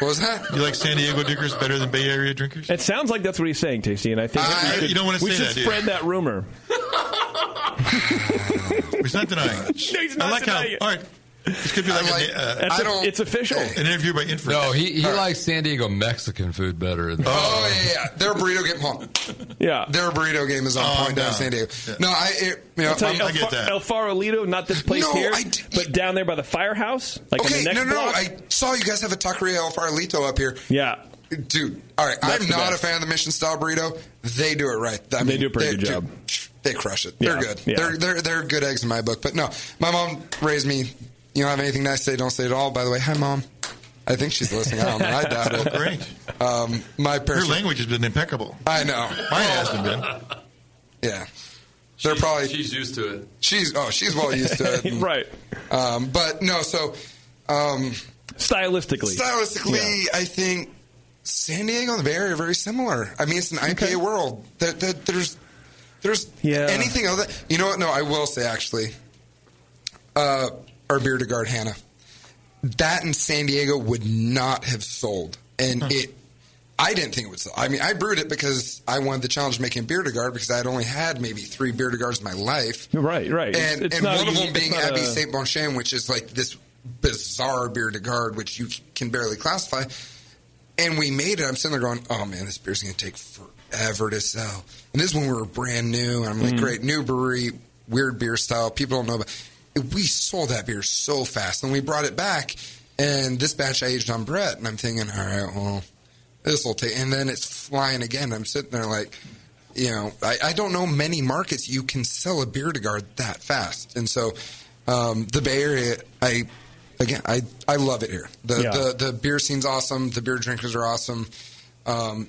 was that? You like San Diego drinkers better than Bay Area drinkers? It sounds like that's what he's saying, Tasty, and I think you don't want to we say should that. Spread that rumor. He's not denying it. No, he's not denying it. All right. This could be it's official. An interview by inference. No, he likes San Diego Mexican food better. Yeah. Their burrito game on. Yeah. Their burrito game is on point down in San Diego. Yeah. No, I get that. El Farolito, not this place here, but down there by the firehouse. Like okay, on the next block. I saw you guys have a taqueria El Farolito up here. Yeah. Dude, all right. I'm not a fan of the Mission style burrito. They do it right. They do a pretty good job. They crush it. They're good. Yeah. They're good eggs in my book. But no, my mom raised me. You don't have anything nice to say, don't say it all. By the way, hi, Mom. I think she's listening. I don't know. I doubt it. Great. My parents. Her language has been impeccable. I know. Mine hasn't been. Yeah. They're probably. She's used to it. She's well used to it. Right. But no, so. Stylistically, I think San Diego and the Bay Area are very similar. I mean, it's an IPA world. There's anything other. You know what? No, I will say actually. Our beer to guard Hannah. That in San Diego would not have sold. And I didn't think it would sell. I mean, I brewed it because I wanted the challenge of making beer to guard because I had only had maybe 3 beer to guards in my life. Right. And one of them being Abbey St. Bonchamp, which is like this bizarre beer to guard, which you can barely classify. And we made it. I'm sitting there going, oh man, this beer's going to take forever to sell. And this is when we were brand new. And I'm like, great, new brewery, weird beer style. People don't know about it. We sold that beer so fast. And we brought it back. And this batch I aged on Brett. And I'm thinking, all right, well, this will take. And then it's flying again. I'm sitting there like, I don't know many markets you can sell a beer to guard that fast. And so the Bay Area, I love it here. The beer scene's awesome. The beer drinkers are awesome.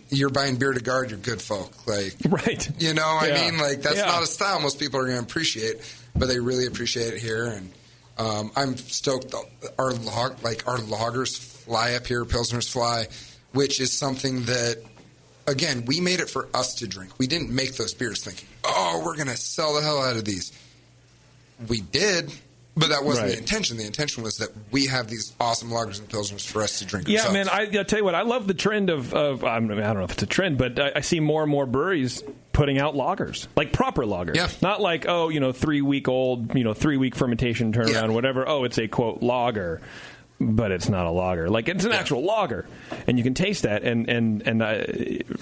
You're buying beer to guard, you're good folk. Like, right. I mean, like, that's not a style most people are going to appreciate, but they really appreciate it here. And I'm stoked. Our lagers fly up here, Pilsners fly, which is something that, again, we made it for us to drink. We didn't make those beers thinking, oh, we're going to sell the hell out of these. We did, But that wasn't Right. the intention. The intention was that we have these awesome lagers and pilsners for us to drink Yeah, ourselves. man, I tell you what, I love the trend of I don't know if it's a trend, but I see more and more breweries putting out lagers, like proper lagers. Yeah. Not like, 3-week-old, 3-week fermentation turnaround, whatever. Oh, it's a, quote, lager. But it's not a lager. Like, it's an actual lager. And you can taste that. And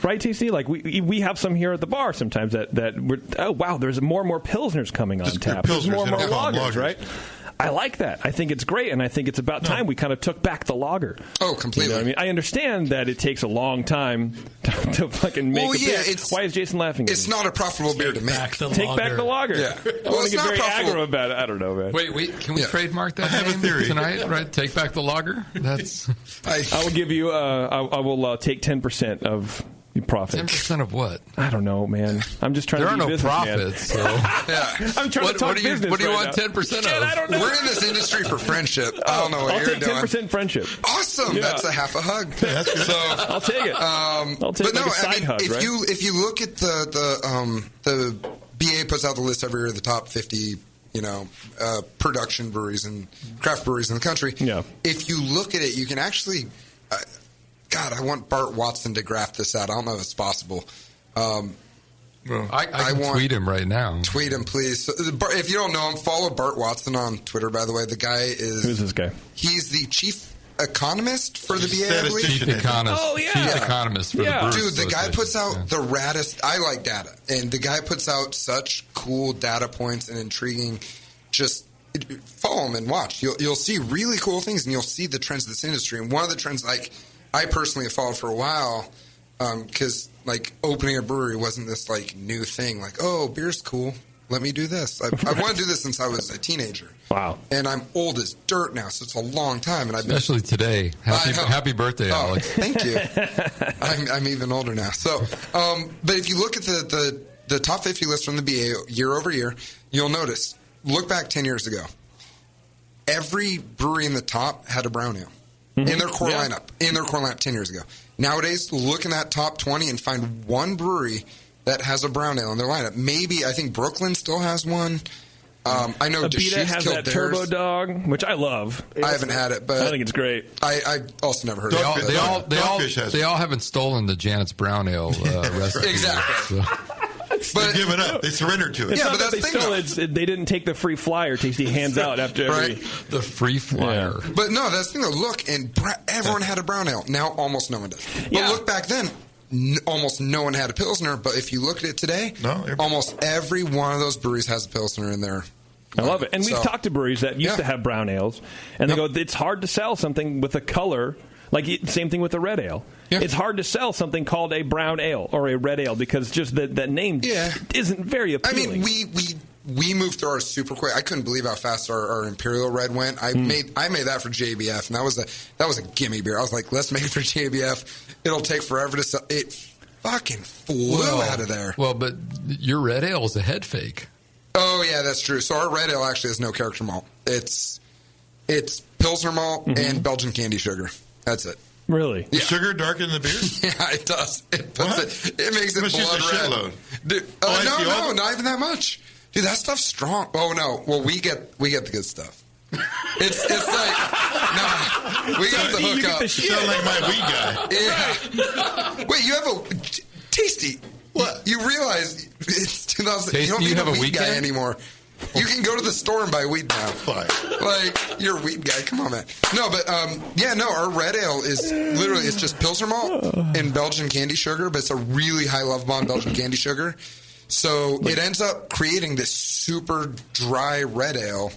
right, TC? Like, we have some here at the bar sometimes that we're, oh, wow, there's more and more Pilsners coming on tap. There's more and more lagers, right? I like that. I think it's great, and I think it's about time we kind of took back the lager. Oh, completely. You know what I mean? I understand that it takes a long time to fucking make a beer. Why is Jason laughing at It's me? not a profitable beer to make. Take back the lager. Yeah. I want to get very aggro about it. I don't know, man. Wait, can we trademark that name tonight? Right, take back the lager. That's. I will give you. I will take 10% of your profit. 10% of what? I don't know, man. I'm just trying There to are be no businessman. profits. So. Yeah. I'm trying to talk business. What do you right want now. 10% of? Shit, I don't know. We're in this industry for friendship. I don't know what I'll you're take doing. 10% friendship. Awesome. Yeah. That's a half a hug. So I'll take it. I'll take but no, like a side hug, if right? you look at the BA puts out the list every year, the top 50 production breweries and craft breweries in the country. Yeah. If you look at it, you can actually. God, I want Bart Watson to graph this out. I don't know if it's possible. I can tweet him right now. Tweet him, please. So, if you don't know him, follow Bart Watson on Twitter, by the way. The guy is... Who's this guy? He's the chief economist for the BA, I believe. Chief economist. Oh, yeah. Chief economist for the Brewers Dude, the guy Association. puts out the raddest... I like data. And the guy puts out such cool data points and intriguing... Just follow him and watch. You'll see really cool things, and you'll see the trends of this industry. And one of the trends, like, I personally have followed for a while... because opening a brewery wasn't this new thing. Like, oh, beer's cool. Let me do this. I've wanted to do this since I was a teenager. Wow. And I'm old as dirt now, so it's a long time. And Especially today. Happy birthday, Alex. Thank you. I'm even older now. So, but if you look at the top 50 list from the BA year over year, you'll notice. Look back 10 years ago. Every brewery in the top had a brown ale in their core lineup. In their core lineup 10 years ago. Nowadays, look in that top 20 and find one brewery that has a brown ale in their lineup. Maybe, I think Brooklyn still has one. I know Abita Deschutes has killed that theirs. Turbo Dog, which I love. I haven't had it, but I think it's great. I also never heard of it. They all haven't stolen the Janet's Brown Ale recipe. Exactly. So. They give it up. They surrendered to it. It's not that they didn't take the free flyer Tasty hands out after every... The free flyer. Yeah. But no, that's the thing, though. Look, and everyone had a brown ale. Now almost no one does. But look back then, almost no one had a Pilsner. But if you look at it today, almost every one of those breweries has a Pilsner in there. I love it. And we've talked to breweries that used to have brown ales, and they go, it's hard to sell something with a color... Like, same thing with the red ale. Yeah. It's hard to sell something called a brown ale or a red ale because just that name isn't very appealing. I mean, we moved through ours super quick. I couldn't believe how fast our Imperial Red went. I made that for JBF, and that was a gimme beer. I was like, let's make it for JBF. It'll take forever to sell. It fucking flew out of there. Well, but your red ale is a head fake. Oh, yeah, that's true. So our red ale actually has no character malt. It's Pilsner malt and Belgian candy sugar. That's it. Really? The sugar darken the beer? Yeah, it does. It puts it makes it It's blood just a red. shitload. Dude, no, not even that much. Dude, that stuff's strong. Oh no. Well, we get the good stuff. It's like we got the hookup. You sound like my weed guy. Yeah. Wait, you have a Tasty. What? You realize it's 2000. Tasty, you don't need you have a a weed guy weekend? anymore. You can go to the store and buy weed now. Fine. Like, you're a weed guy. Come on, man. No, but, our red ale is literally, it's just Pilsner malt and Belgian candy sugar, but it's a really high love bomb Belgian candy sugar. So it ends up creating this super dry red ale.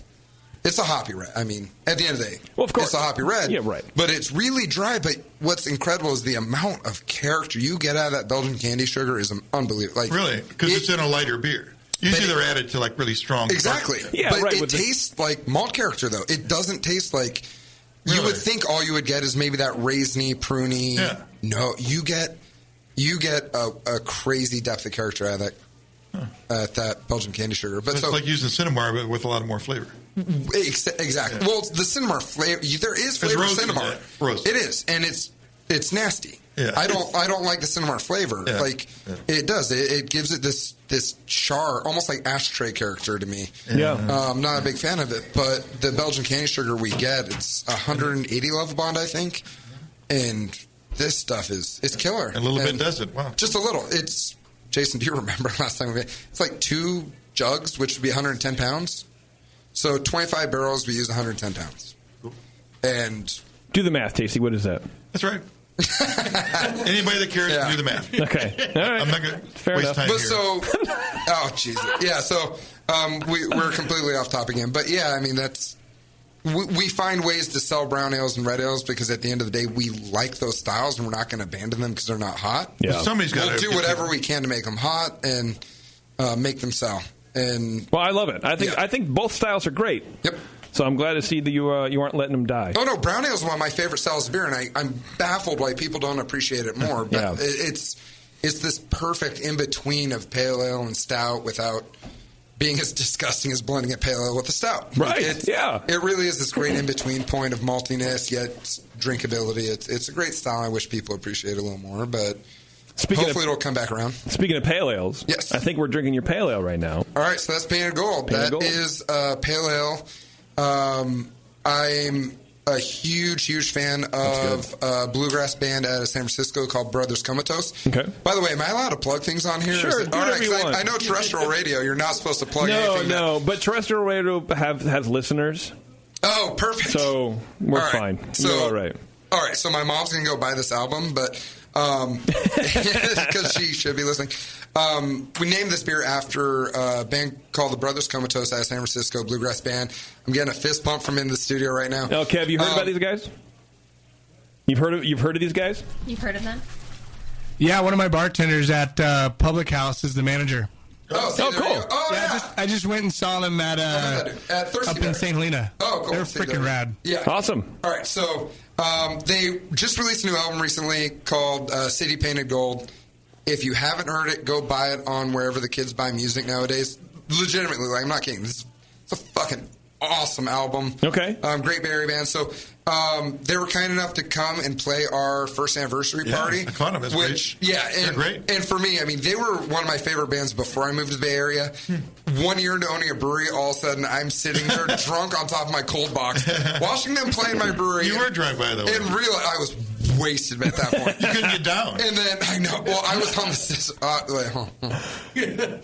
It's a hoppy red. I mean, at the end of the day, of course, it's a hoppy red. Yeah, right. But it's really dry. But what's incredible is the amount of character you get out of that Belgian candy sugar is unbelievable. Like, really? Because it's in a lighter beer. Usually they're added to really strong. Exactly. Yeah, but right, it tastes like malt character, though. It doesn't taste like... You would think all you would get is maybe that raisiny, pruny... Yeah. No, you get a crazy depth of character out of that Belgian candy sugar. But it's like using Cinnamar, but with a lot more flavor. Exactly. Yeah. Well, the Cinnamar flavor... There is flavor in Cinnamar. Roasted. It is. And it's nasty. Yeah. I don't like the cinnamon flavor. Yeah. Like it does. It gives it this char, almost like ashtray character to me. Yeah. I'm not a big fan of it, but the Belgian candy sugar we get, it's 180 level bond, I think, and this stuff it's killer. A little bit does it. Wow. Just a little. It's Jason. Do you remember last time we made? It's like 2 jugs, which would be 110 pounds. So 25 barrels, we use 110 pounds. And do the math, Tasty. What is that? That's right. Anybody that cares can do the math. Okay. All right. I'm not going to waste time But here. so, oh Jesus, yeah. So we're completely off topic again. But yeah, I mean that's we find ways to sell brown ales and red ales because at the end of the day we like those styles and we're not going to abandon them because they're not hot. Yeah. But somebody's got We'll do whatever we can to make them hot and make them sell. And well, I love it. I think both styles are great. Yep. So I'm glad to see that you aren't letting them die. Oh no, brown ale is one of my favorite styles of beer, and I'm baffled why people don't appreciate it more. But it's this perfect in between of pale ale and stout without being as disgusting as blending a pale ale with a stout. Right? It really is this great in between point of maltiness yet drinkability. It's a great style. I wish people appreciate it a little more, but. Hopefully it'll come back around. Speaking of pale ales, yes, I think we're drinking your pale ale right now. All right, so that's Painted Gold. That is pale ale. I'm a huge fan of a bluegrass band out of San Francisco called Brothers Comatose. Okay. By the way, am I allowed to plug things on here? Sure, do whatever you want. I know terrestrial radio, you're not supposed to plug anything. No, but terrestrial radio has listeners. Oh, perfect. So we're fine. So, you're all right. All right, so my mom's going to go buy this album, but because she should be listening. We named this beer after a band called the Brothers Comatose out of San Francisco, bluegrass band. I'm getting a fist bump from in the studio right now. Oh, Kev, you heard about these guys? You've heard of these guys? You've heard of them? Yeah, one of my bartenders at Public House is the manager. Oh, cool. Oh, yeah. I just went and saw them at up in St. Helena. Oh, cool. They're freaking rad. Yeah. Awesome. All right, so they just released a new album recently called City Painted Gold. If you haven't heard it, go buy it on wherever the kids buy music nowadays. Legitimately, like, I'm not kidding. It's a fucking awesome album. Okay. Great Barry band. So they were kind enough to come and play our first anniversary party. I caught them. That's great. Yeah, they're great. And for me, I mean, they were one of my favorite bands before I moved to the Bay Area. 1 year into owning a brewery, all of a sudden I'm sitting there drunk on top of my cold box, watching them play in my brewery. You were drunk, by the way. And real, I was wasted at that point. You couldn't get down. And then I know. Well, I was on the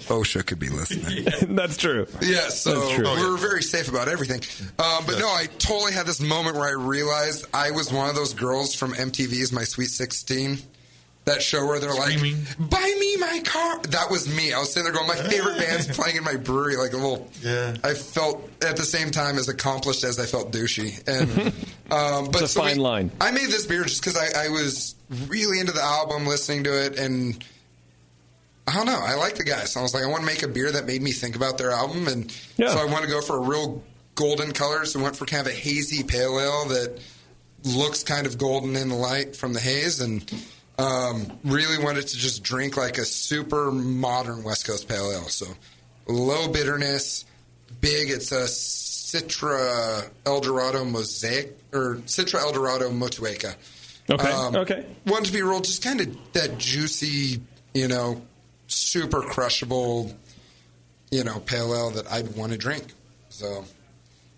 OSHA could be listening. That's true. Yeah, so That's true. we were very safe about everything. But no, I totally had this moment where I realized I was one of those girls from MTV's My Sweet 16. That show where they're screaming, like, buy me my car. That was me. I was sitting there going, my favorite band's playing in my brewery. Like a little, I felt at the same time as accomplished as I felt douchey. And but it's a fine line. I made this beer just because I was really into the album, listening to it, and I don't know. I like the guys. So I was like, I want to make a beer that made me think about their album, and so I want to go for a real golden color. So I went for kind of a hazy pale ale that looks kind of golden in the light from the haze, and really wanted to just drink like a super modern West Coast pale ale. So low bitterness, big. It's a Citra Eldorado Mosaic or Citra Eldorado Motueka. Okay. Wanted to be real, just kind of that juicy, super crushable, pale ale that I'd want to drink. So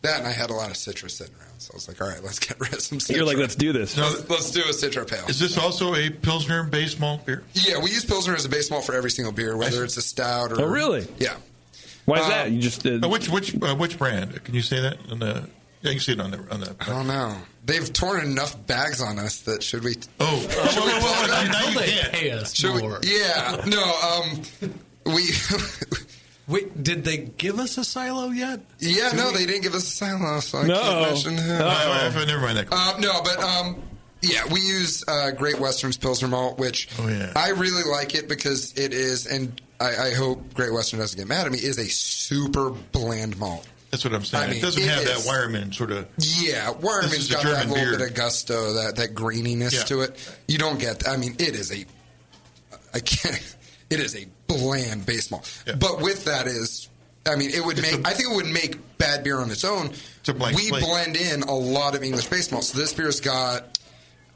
that, and I had a lot of Citra sitting around. So I was like, all right, let's get rid of some Citra. You're like, let's do this. Let's do a Citra pale. Is this also a Pilsner base malt beer? Yeah, we use Pilsner as a base malt for every single beer, whether it's a stout or... Oh, really? Yeah. Why is that? You just... Which brand? Can you say that? Yeah, you can see it on the... I don't know. They've torn enough bags on us that should we... now you can't. Pay us more. Yeah. No, we... Wait, did they give us a silo yet? Yeah, they didn't give us a silo, so I No. can't mention him. Never mind that. Yeah, we use Great Western's Pilsner Malt, which I really like it because it is, and I hope Great Western doesn't get mad at me, is a super bland malt. That's what I'm saying. It doesn't have that Wireman sort of... Yeah, Wireman's got that little bit of gusto, that graininess to it. You don't get... I mean, it is a... It is a bland base malt. Yeah. But with that is... I mean, I think it would make bad beer on its own. It's a blank slate. Blend in a lot of English base malt. So this beer's got...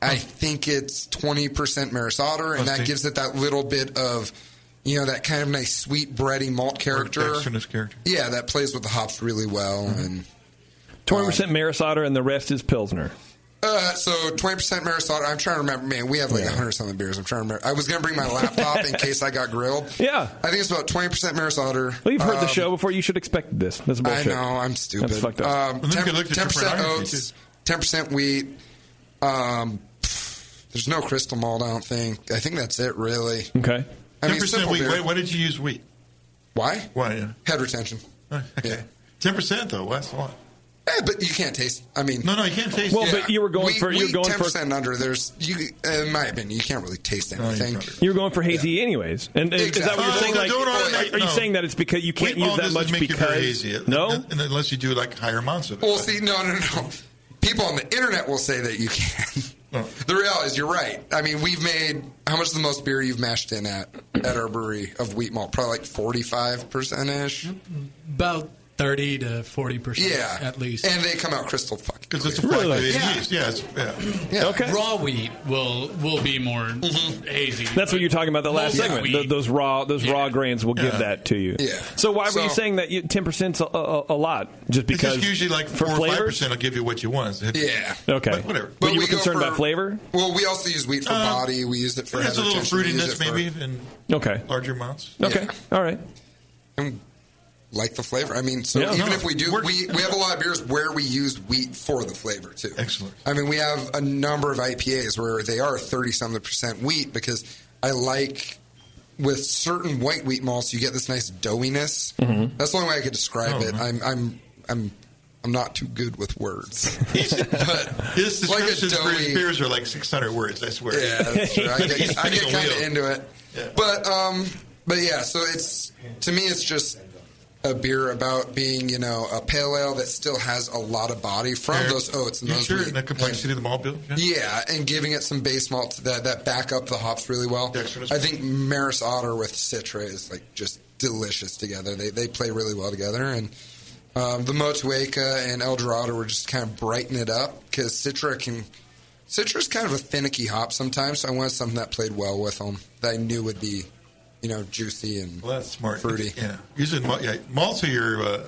I think it's 20% Maris Otter, and that gives it that little bit of, that kind of nice sweet bready malt character. Dextrinous character. Yeah, that plays with the hops really well. And 20% Maris Otter, and the rest is Pilsner. So 20% Maris Otter. I'm trying to remember. Man, we have like 100-something beers. I'm trying to remember. I was going to bring my laptop in case I got grilled. Yeah. I think it's about 20% Maris Otter. Well, you've heard the show before. You should expect this. That's bullshit. I know. I'm stupid. That's fucked up. 10% oats, 10% wheat. There's no crystal malt, I don't think. I think that's it, really. Okay. 10% wheat. Why did you use wheat? Why? Why? Head retention. Okay. 10% though. That's a lot. Yeah, but you can't taste. I mean, no, you can't taste. Well, but you were going for 10% under. In my opinion, you can't really taste anything. You were going for hazy anyways, and is that what you're saying? Are you saying that it's because you can't use that much because hazy. No, unless you do like higher amounts of it. Well, see, no. People on the internet will say that you can. The reality is, you're right. I mean, we've made how much is the most beer you've mashed in at our brewery of wheat malt? Probably like 45%ish. About 30 to 40%, at least. And they come out crystal fucking because it's really? yeast. Yeah. Okay. Raw wheat will be more hazy. That's what you're talking about the last segment. Those raw grains will give that to you. Yeah. So why were you saying that 10%'s a lot? Just because it's usually like 4 or 5% will give you what you want. Yeah. Okay. But whatever. But you were concerned about flavor? Well, we also use wheat for body. We use it for head retention. It's a little fruitiness maybe in larger amounts. Okay. All right. And like the flavor. I mean, if we do, we have a lot of beers where we use wheat for the flavor too. Excellent. I mean, we have a number of IPAs where they are 30-something% wheat because I like with certain white wheat malts you get this nice doughiness. Mm-hmm. That's the only way I could describe it. I'm not too good with words. His descriptions for his beers are like 600 words. I swear. Yeah, that's true. I get kind of into it. Yeah. But yeah. So to me it's just a beer about being, a pale ale that still has a lot of body from those oats and those wheat. And the complexity of the malt bill? Yeah, and giving it some base malts that back up the hops really well. I think Maris Otter with Citra is like just delicious together. They play really well together. And the Motueka and El Dorado were just kind of brighten it up because Citra's kind of a finicky hop sometimes, so I wanted something that played well with them that I knew would be juicy and that's smart. Fruity. Yeah. Usually malts are your kind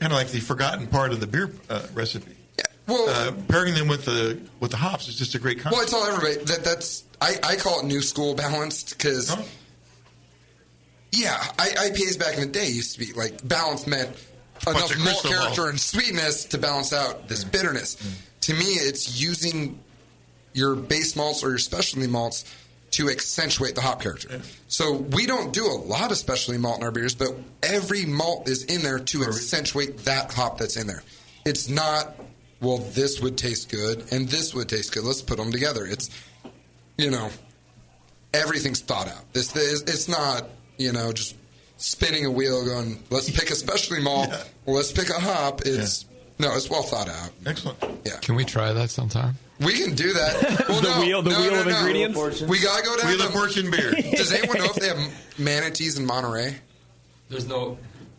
of like the forgotten part of the beer recipe. Yeah. Well, pairing them with the hops is just a great concept. Well, I tell everybody that's I call it new school balanced because IPAs back in the day used to be like balanced meant enough malt character and sweetness to balance out this bitterness. To me, it's using your base malts or your specialty malts to accentuate the hop character. Yeah. So we don't do a lot of specialty malt in our beers, but every malt is in there to accentuate that hop that's in there. It's not, well, this would taste good and this would taste good. Let's put them together. It's, everything's thought out. It's not, just spinning a wheel going, let's pick a specialty malt, well, let's pick a hop. It's well thought out. Excellent. Yeah. Can we try that sometime? We can do that. Well, the wheel of ingredients. We gotta go down Wheel of Fortune beer. Does anyone know if they have manatees in Monterey?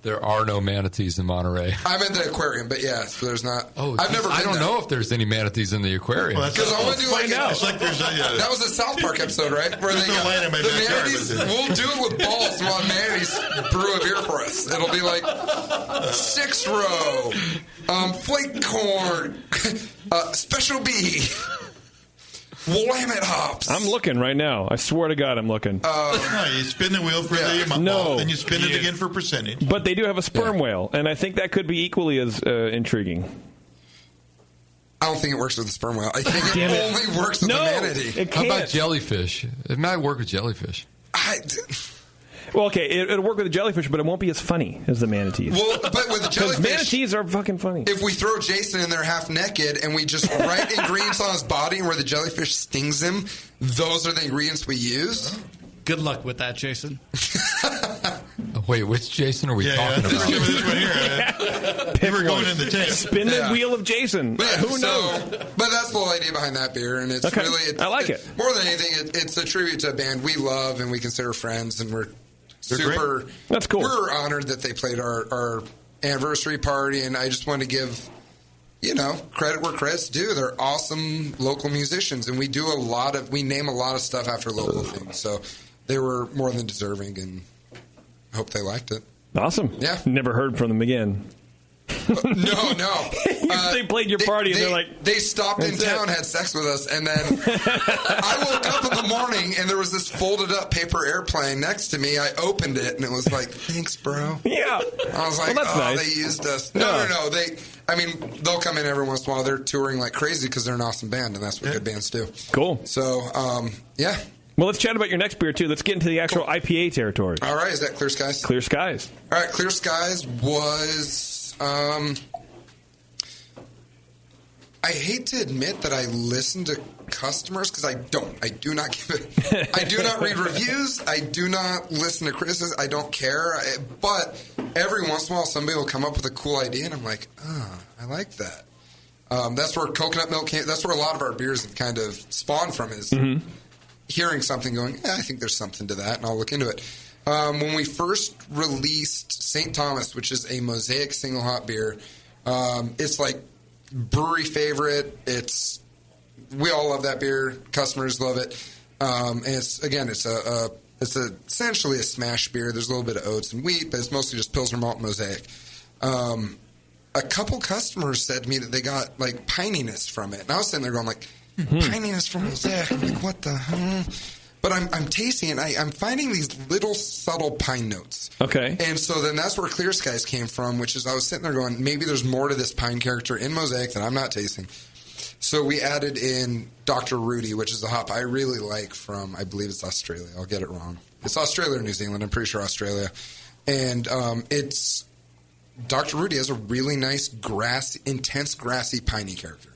There are no manatees in Monterey. I'm at the aquarium, but so there's not. Oh, I've never. I don't know if there's any manatees in the aquarium. Because I want to do that was a South Park episode, right? Where they got the manatees. We'll do it with balls. We'll have manatees brew a beer for us. It'll be like 6-row, flake corn, special B. Willamette hops. I'm looking right now. I swear to God, I'm looking. You spin the wheel for the malt, then you spin it again for percentage. But they do have a sperm whale, and I think that could be equally as intriguing. I don't think it works with the sperm whale. I think it only works with the manatee. It can't. How about jellyfish? It might work with jellyfish. Well, okay, it'll work with the jellyfish, but it won't be as funny as the manatees. Well, but with the jellyfish, manatees are fucking funny. If we throw Jason in there half naked and we just write ingredients on his body where the jellyfish stings him, those are the ingredients we use. Good luck with that, Jason. Wait, which Jason are we talking about? This one here. We're going in the tank. Spin the wheel of Jason. Who knows? But that's the whole idea behind that beer, and it's really. I like it. More than anything, it's a tribute to a band we love and we consider friends, and we're super. That's cool. We're honored that they played our anniversary party, and I just want to give credit where credit's due. They're awesome local musicians, and we name a lot of stuff after local things. So they were more than deserving, and I hope they liked it. Awesome. Yeah. Never heard from them again. No. They played your party, and they're like... They stopped in town, had sex with us, and then I woke up in the morning, and there was this folded-up paper airplane next to me. I opened it, and it was like, thanks, bro. Yeah. I was like, that's nice. They used us. No. They'll come in every once in a while. They're touring like crazy because they're an awesome band, and that's what good bands do. Cool. So, yeah. Well, let's chat about your next beer, too. Let's get into the actual IPA territory. All right. Is that Clear Skies? Clear Skies. All right. Clear Skies was... I hate to admit that I listen to customers because I don't. I do not give it. I do not read reviews. I do not listen to criticism. I don't care. But every once in a while, somebody will come up with a cool idea, and I'm like, I like that. That's where coconut milk came. That's where a lot of our beers have kind of spawned from, is hearing something going, I think there's something to that, and I'll look into it. When we first released St. Thomas, which is a Mosaic single hop beer, it's like brewery favorite. We all love that beer. Customers love it. And it's essentially a smash beer. There's a little bit of oats and wheat, but it's mostly just Pilsner malt Mosaic. A couple customers said to me that they got like pininess from it, and I was sitting there going like, pininess from Mosaic. I'm like, what the hell? But I'm tasting it, and I'm finding these little subtle pine notes. Okay. And so then that's where Clear Skies came from, which is I was sitting there going, maybe there's more to this pine character in Mosaic that I'm not tasting. So we added in Dr. Rudy, which is a hop I really like from, I believe it's Australia. I'll get it wrong. It's Australia or New Zealand. I'm pretty sure Australia. And it's Dr. Rudy has a really nice intense grassy piney character.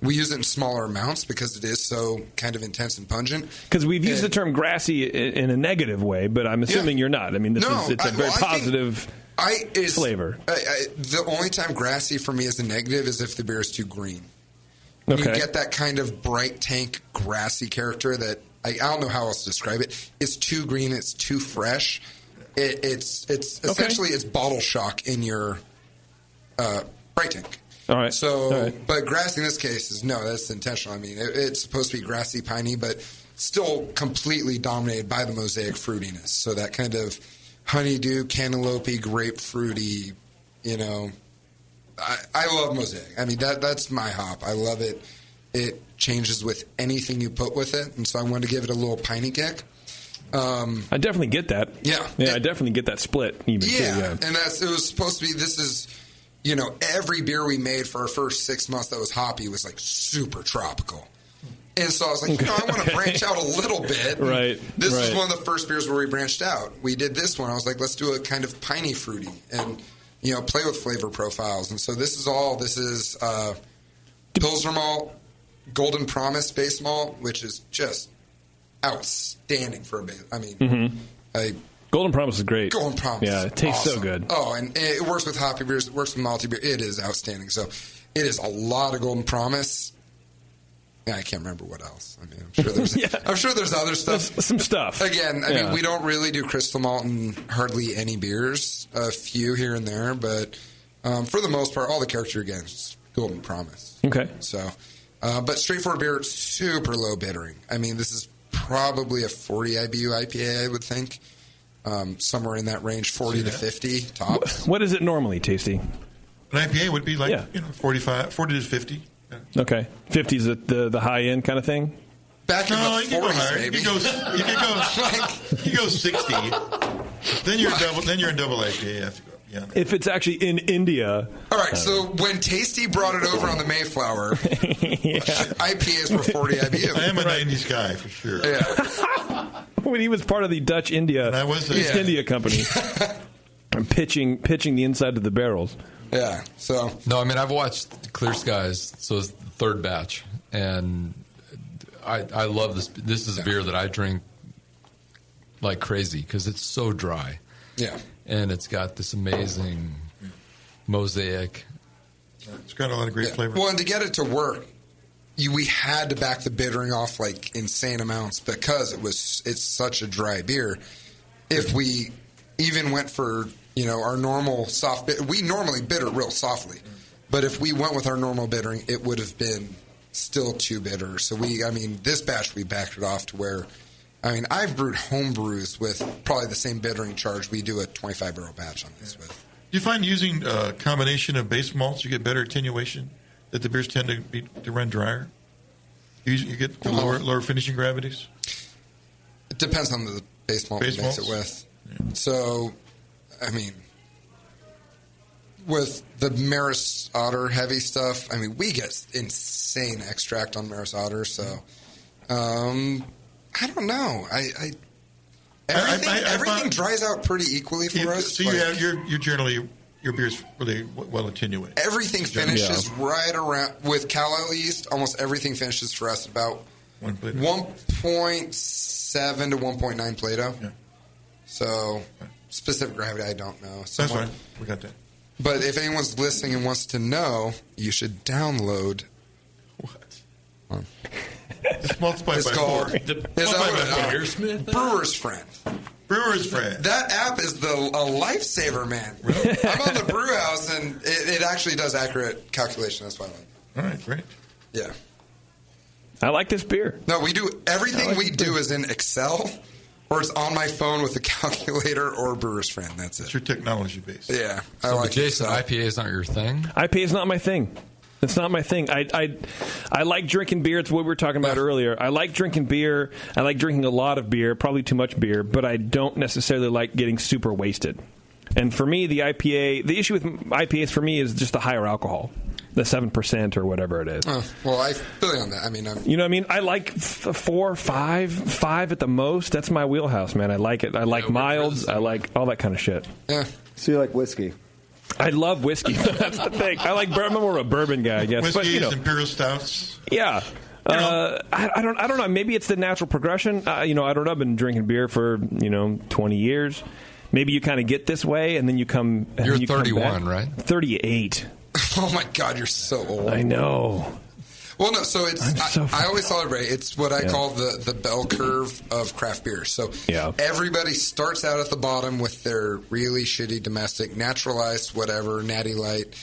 We use it in smaller amounts because it is so kind of intense and pungent. Because we've used the term grassy in a negative way, but I'm assuming you're not. I mean, it's a very positive flavor. The only time grassy for me is a negative is if the beer is too green. You get that kind of bright tank grassy character that I don't know how else to describe it. It's too green. It's too fresh. It's essentially it's bottle shock in your bright tank. All right. But grassy in this case that's intentional. I mean, it's supposed to be grassy, piney, but still completely dominated by the Mosaic fruitiness. So that kind of honeydew, cantaloupe, grapefruity, I love Mosaic. I mean, that's my hop. I love it. It changes with anything you put with it, and so I wanted to give it a little piney kick. I definitely get that. Yeah. I definitely get that split. Even too, and it was supposed to be. This is. Every beer we made for our first 6 months that was hoppy was like super tropical. And so I was like, I want to branch out a little bit. Right. This was one of the first beers where we branched out. We did this one. I was like, let's do a kind of piney fruity and, play with flavor profiles. And so this is Pilsner malt, Golden Promise base malt, which is just outstanding for a base. I mean, Golden Promise is great. Golden Promise. Yeah, it tastes so good. Oh, and it works with hoppy beers. It works with malty beer. It is outstanding. So it is a lot of Golden Promise. Yeah, I can't remember what else. I mean, I'm sure there's other stuff. Some stuff. Again, I mean, we don't really do crystal malt in hardly any beers. A few here and there, but for the most part, all the character again is Golden Promise. Okay. So, but straightforward beer, super low bittering. I mean, this is probably a 40 IBU IPA, I would think. Somewhere in that range, 40 to 50 tops. What is it normally, Tasty? An IPA would be like 40 to 50. Yeah. Okay, 50 is the high end kind of thing. Back in the 40s, maybe. You go 60. Then you're in double IPA. You have to go. Yeah. If it's actually in India. All right, so when Tasty brought it over on the Mayflower, IPAs were 40 IBU. I am a 90s guy for sure. Yeah. When he was part of the Dutch India East India Company, and pitching the inside of the barrels. Yeah. So no, I mean I've watched Clear Skies, so it's the third batch, and I love this. This is a beer that I drink like crazy because it's so dry. Yeah. And it's got this amazing Mosaic. It's got a lot of great flavor. Well, and to get it to work, we had to back the bittering off like insane amounts because it's such a dry beer. If we even went for our normal soft bit, we normally bitter real softly. But if we went with our normal bittering, it would have been still too bitter. So this batch we backed it off to where, I've brewed home brews with probably the same bittering charge we do a 25-barrel batch on this with. Do you find using a combination of base malts you get better attenuation? That the beers tend to run drier? You get the lower finishing gravities? It depends on the base malt you mix it with. Yeah. So, with the Maris Otter heavy stuff, we get insane extract on Maris Otter. So, I don't know. Everything dries out pretty equally for us. So you're generally your beer's really well attenuated. Everything finishes right around with cal yeast. Almost everything finishes for us about 1.7 to 1.9 Plato. Yeah. So specific gravity, I don't know. That's fine. We got that. But if anyone's listening and wants to know, you should download. What? It's multiplied by 4. Brewer's Friend. Brewer's Friend. That app is a lifesaver, man. Really? I'm on the brew house, and it actually does accurate calculation. That's why I like it. All right, great. Yeah. I like this beer. No, we do everything we do is in Excel, or it's on my phone with a calculator or Brewer's Friend. That's it. It's your technology base. Yeah. So like Jason, IPAs aren't your thing? IPA is not my thing. It's not my thing. I like drinking beer. It's what we were talking about earlier. I like drinking beer. I like drinking a lot of beer, probably too much beer, but I don't necessarily like getting super wasted. And for me, the issue with IPAs for me is just the higher alcohol, the 7% or whatever it is. Well, I feel you on that. You know what I mean? I like 4, 5 at the most. That's my wheelhouse, man. I like it. I like milds. I like all that kind of shit. Yeah. So you like whiskey? I love whiskey. That's the thing. I'm more of a bourbon guy, I guess. Whiskey, imperial stouts. Yeah. I don't know. Maybe it's the natural progression. I don't know. I've been drinking beer for 20 years. Maybe you kind of get this way, and then you come. You're 31, right? 38. Oh my God, you're so old. I know. Well, no, so it's I always celebrate. It's what I call the bell curve of craft beer. So everybody starts out at the bottom with their really shitty domestic, naturalized, whatever, natty light,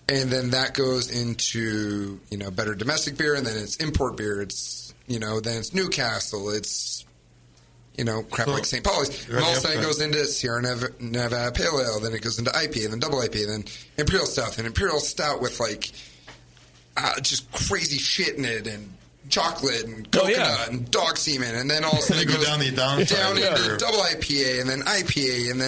and then that goes into better domestic beer, and then it's import beer. It's then it's Newcastle. It's crap like St. Pauli's. And all of a sudden it goes into Sierra Nevada Pale Ale. Then it goes into IPA, and then double IPA, then Imperial Stout, and Imperial Stout with just crazy shit in it, and chocolate, and coconut, and dog semen, and then all of a sudden it goes down into double IPA, and then IPA, and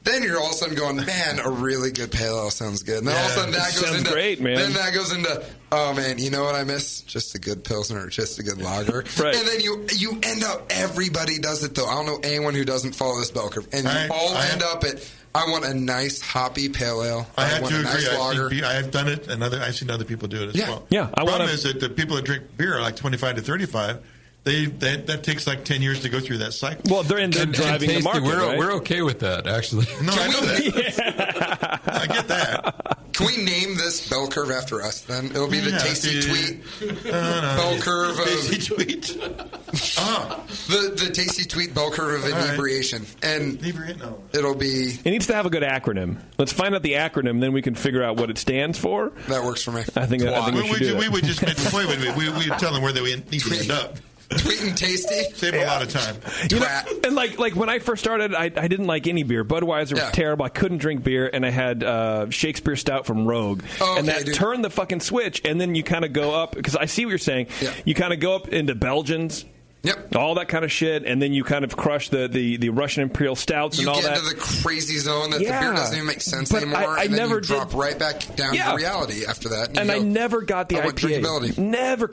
then you're all of a sudden going, man, a really good pale ale sounds good. And then all of a sudden that goes into great, man. Then that goes into, oh man, you know what I miss? Just a good Pilsner, just a good lager. Right. And then you end up, everybody does it though. I don't know anyone who doesn't follow this bell curve. And you all end up at, I want a nice hoppy pale ale. I have want to a nice agree. lager. I have done it, and I've seen other people do it as well. Yeah. The problem is that the people that drink beer are like 25 to 35. That takes like 10 years to go through that cycle. Well, they're driving the market. We're okay with that, actually. No, I know that. I get that. Can we name this bell curve after us then? It'll be the Tasty Tweet bell curve of... Tasty Tweet? The Tasty Tweet bell curve of inebriation. And it'll be... It needs to have a good acronym. Let's find out the acronym, then we can figure out what it stands for. That works for me. I think we should do it. We would just make the point. We would tell them where they need to end up. Tweet and Tasty. Save a lot of time. And like when I first started, I didn't like any beer. Budweiser was terrible. I couldn't drink beer, and I had Shakespeare Stout from Rogue. And that turned the fucking switch, and then you kind of go up, because I see what you're saying. Yeah. You kind of go up into Belgians. Yep. All that kind of shit, and then you kind of crush the Russian Imperial Stouts and all that. You get into the crazy zone that the beer doesn't even make sense anymore, and then you drop right back down to reality after that. And I never got the IPA. Never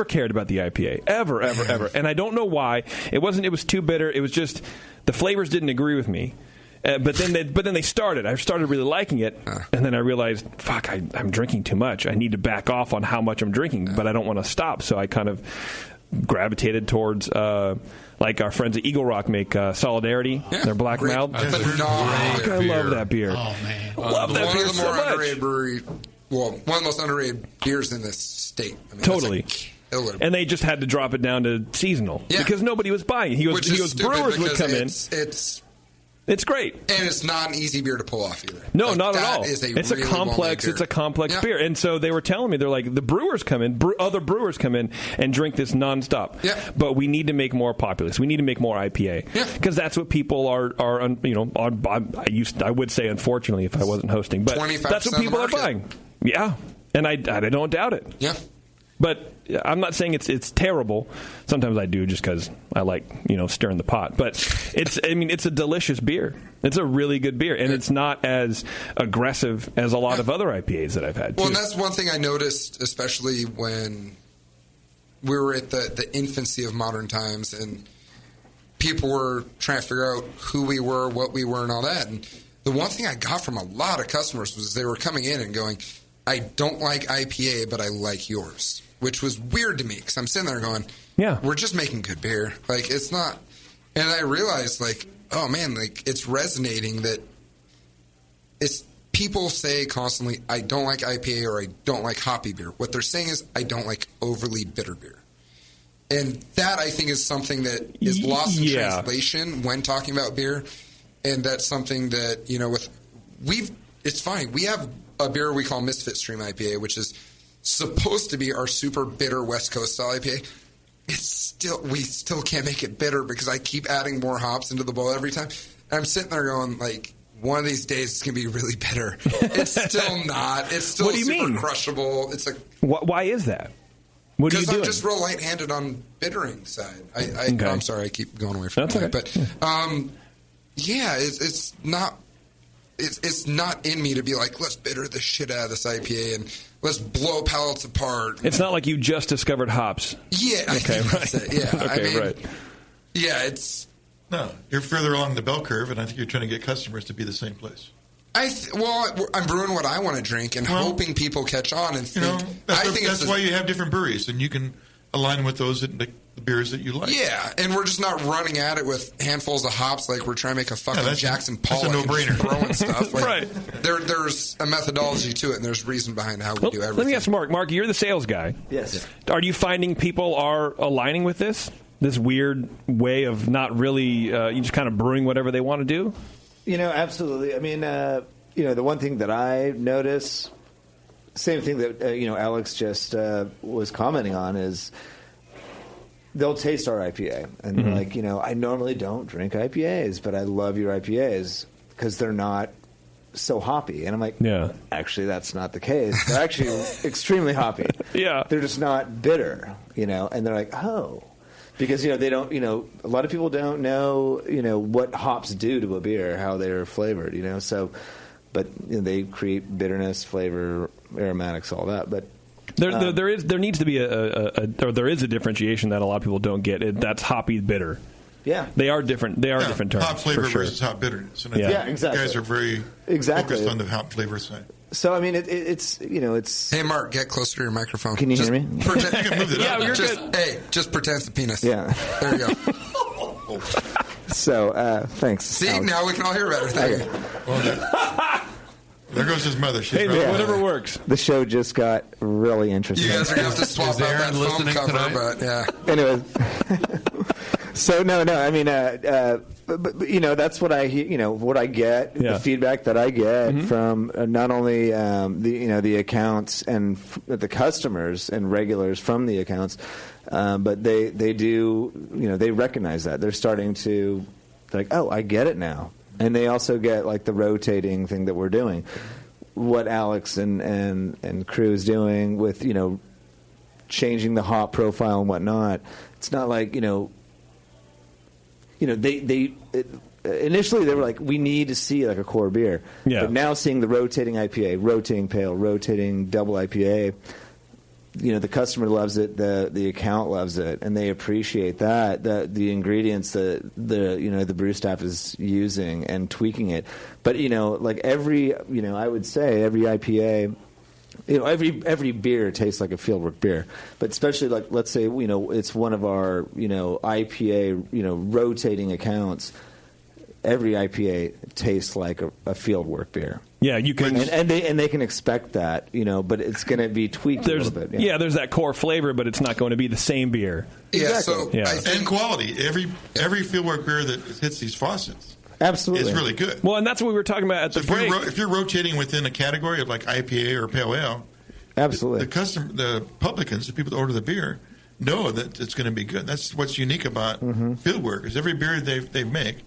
cared about the IPA. Ever. And I don't know why. It was too bitter. It was just the flavors didn't agree with me. But then they started. I started really liking it, and then I realized, fuck, I'm drinking too much. I need to back off on how much I'm drinking, but I don't want to stop. So I kind of gravitated towards like our friends at Eagle Rock make Solidarity, their black malt. I love that beer. Oh man, love that beer so much. Underrated brewery. Well, one of the most underrated beers in this state. I mean, totally. And they just had to drop it down to seasonal because nobody was buying it. He goes, brewers would come in. It's great. And it's not an easy beer to pull off either. No, not at all. It's a complex beer. And so they were telling me, they're like, the brewers come in, other brewers come in and drink this nonstop. Yeah. But we need to make more popular. We need to make more IPA. Yeah. Because that's what people are I would say, unfortunately, if I wasn't hosting, but that's what people are buying. Yeah. And I don't doubt it. Yeah. But I'm not saying it's terrible. Sometimes I do just because I like, stirring the pot. But it's a delicious beer. It's a really good beer. And it's not as aggressive as a lot of other IPAs that I've had, too. Well, and that's one thing I noticed, especially when we were at the infancy of modern times and people were trying to figure out who we were, what we were, and all that. And the one thing I got from a lot of customers was they were coming in and going, I don't like IPA, but I like yours. Which was weird to me because I'm sitting there going, "Yeah, we're just making good beer. Like it's not." And I realized, like, oh man, like it's resonating that it's people say constantly, "I don't like IPA" or "I don't like hoppy beer." What they're saying is, "I don't like overly bitter beer," and that I think is something that is lost in translation when talking about beer, and that's something that it's fine. We have a beer we call Misfit Stream IPA, which is supposed to be our super bitter West Coast style IPA. We still can't make it bitter because I keep adding more hops into the bowl every time. And I'm sitting there going, like, one of these days it's going to be really bitter. It's still not. It's still super crushable. It's like, why is that? What are you doing? Because I'm just real light-handed on bittering side. I'm sorry, I keep going away from that. But it's not. It's not in me to be like, let's bitter the shit out of this IPA and let's blow pallets apart. It's not like you just discovered hops. Yeah. Okay, right. Yeah. Okay, right. Yeah, it's... No, you're further along the bell curve, and I think you're trying to get customers to be the same place. I'm brewing what I want to drink and hoping people catch on and think... That's why you have different breweries, and you can align with those the beers that you like. Yeah, and we're just not running at it with handfuls of hops like we're trying to make a fucking Jackson Pollock. That's a no-brainer. And throwing stuff. Like, right. There's a methodology to it, and there's reason behind how we do everything. Let me ask Mark. Mark, you're the sales guy. Yes. Are you finding people are aligning with this weird way of not really you just kind of brewing whatever they want to do? Absolutely. I mean, the one thing that I notice, same thing that Alex just was commenting on is they'll taste our IPA and they're like, I normally don't drink IPAs, but I love your IPAs because they're not so hoppy. And I'm like, actually, that's not the case. They're actually extremely hoppy. Yeah. They're just not bitter, and they're like, oh. Because, they don't, a lot of people don't know, what hops do to a beer, how they're flavored, so, but they create bitterness, flavor, aromatics, all that. But there needs to be there is a differentiation that a lot of people don't get. That's hoppy bitter. Yeah, they are different. They are different terms. Hop flavor for sure. versus hop bitterness. And exactly. You guys are very focused on the hop flavor side. So I mean, it's. Hey, Mark, get closer to your microphone. Can you hear me? You can move it up. You're good. Hey, just pretend it's a penis. Yeah, there you go. So thanks. See, Alex. now we can all hear better. Thank you. Well, there goes his mother. She's whatever works. The show just got really interesting. You guys are going to have to swap out that foam cover, but yeah. Anyway. So no. I mean, but that's what I what I get. The feedback that I get from not only the accounts and the customers and regulars from the accounts, but they do they recognize that they're starting to like, oh, I get it now, and they also get like the rotating thing that we're doing. What Alex and crew is doing with changing the hop profile and whatnot. It's not like they initially they were like, we need to see like a core beer. Yeah. But now seeing the rotating IPA, rotating pale, rotating double IPA, the customer loves it, the account loves it, and they appreciate that the ingredients that the brew staff is using and tweaking it. But like every I would say every IPA. Every beer tastes like a Fieldwork beer, but especially like let's say it's one of our IPA rotating accounts. Every IPA tastes like a Fieldwork beer. Yeah, you can, and they can expect that, but it's going to be tweaked a little bit. Yeah, there's that core flavor, but it's not going to be the same beer. Yeah, exactly. so and quality. Every Fieldwork beer that hits these faucets Absolutely. is really good. Well, and that's what we were talking about at the break. If you're rotating within a category of like IPA or Pale Ale, absolutely, the publicans, the people that order the beer, know that it's going to be good. That's what's unique about Fieldwork is every beer they make.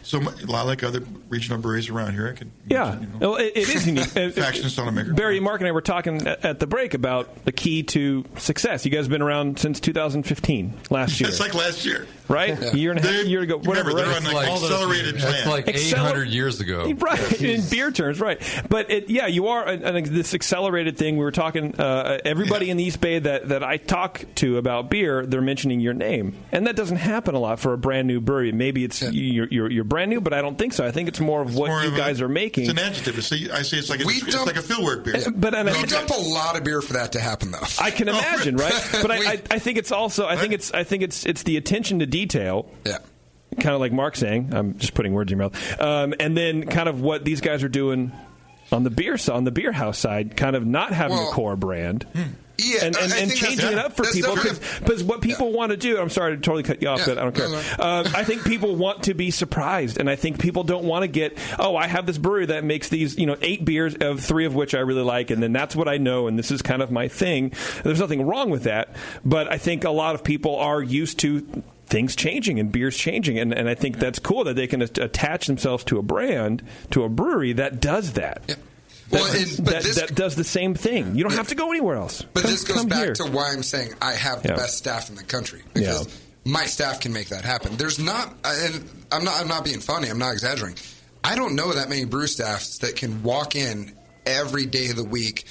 So a lot like other regional breweries around here, I could mention, well, it is unique. Faction Stone Maker. Barry, Mark, and I were talking at the break about the key to success. You guys have been around since 2015, last year. It's like last year, right? A year and a half, year ago, whatever. Remember, they're on like accelerated plan. That's like 800 years ago, right? In beer terms, right? But you are this accelerated thing. We were talking. Everybody in the East Bay that I talk to about beer, they're mentioning your name, and that doesn't happen a lot for a brand new brewery. Maybe it's you're brand new, but I don't think so. I think it's more of what you guys are making. It's an adjective. I say it's like a Fieldwork beer. But we dump a lot of beer for that to happen, though. I can imagine, right? But I think it's also I think it's the attention to detail. Yeah. Kind of like Mark saying, I'm just putting words in your mouth, and then kind of what these guys are doing on the beer house side, kind of not having a core brand. Yeah, and changing it up for people because what people want to do. I'm sorry to totally cut you off, but I don't care. I think people want to be surprised, and I think people don't want to get. Oh, I have this brewery that makes these 8 beers, of 3 of which I really like, and then that's what I know, and this is kind of my thing. There's nothing wrong with that, but I think a lot of people are used to things changing and beers changing, and I think that's cool that they can attach themselves to a brand, to a brewery that does that. Yeah. That does the same thing. You don't have to go anywhere else. But this goes back to why I'm saying I have the best staff in the country, because my staff can make that happen. There's not, and I'm not being funny. I'm not exaggerating. I don't know that many brew staffs that can walk in every day of the week,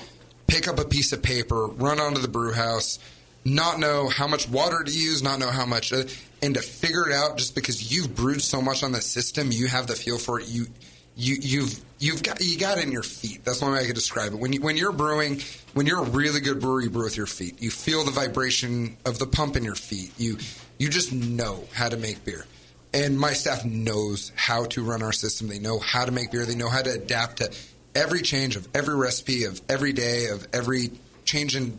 pick up a piece of paper, run onto the brew house, not know how much water to use, not know how much, and to figure it out just because you've brewed so much on the system, you have the feel for it. You've got it in your feet. That's one way I could describe it. When you're brewing, when you're a really good brewer, you brew with your feet. You feel the vibration of the pump in your feet. You just know how to make beer. And my staff knows how to run our system. They know how to make beer. They know how to adapt to every change of every recipe, of every day, of every change in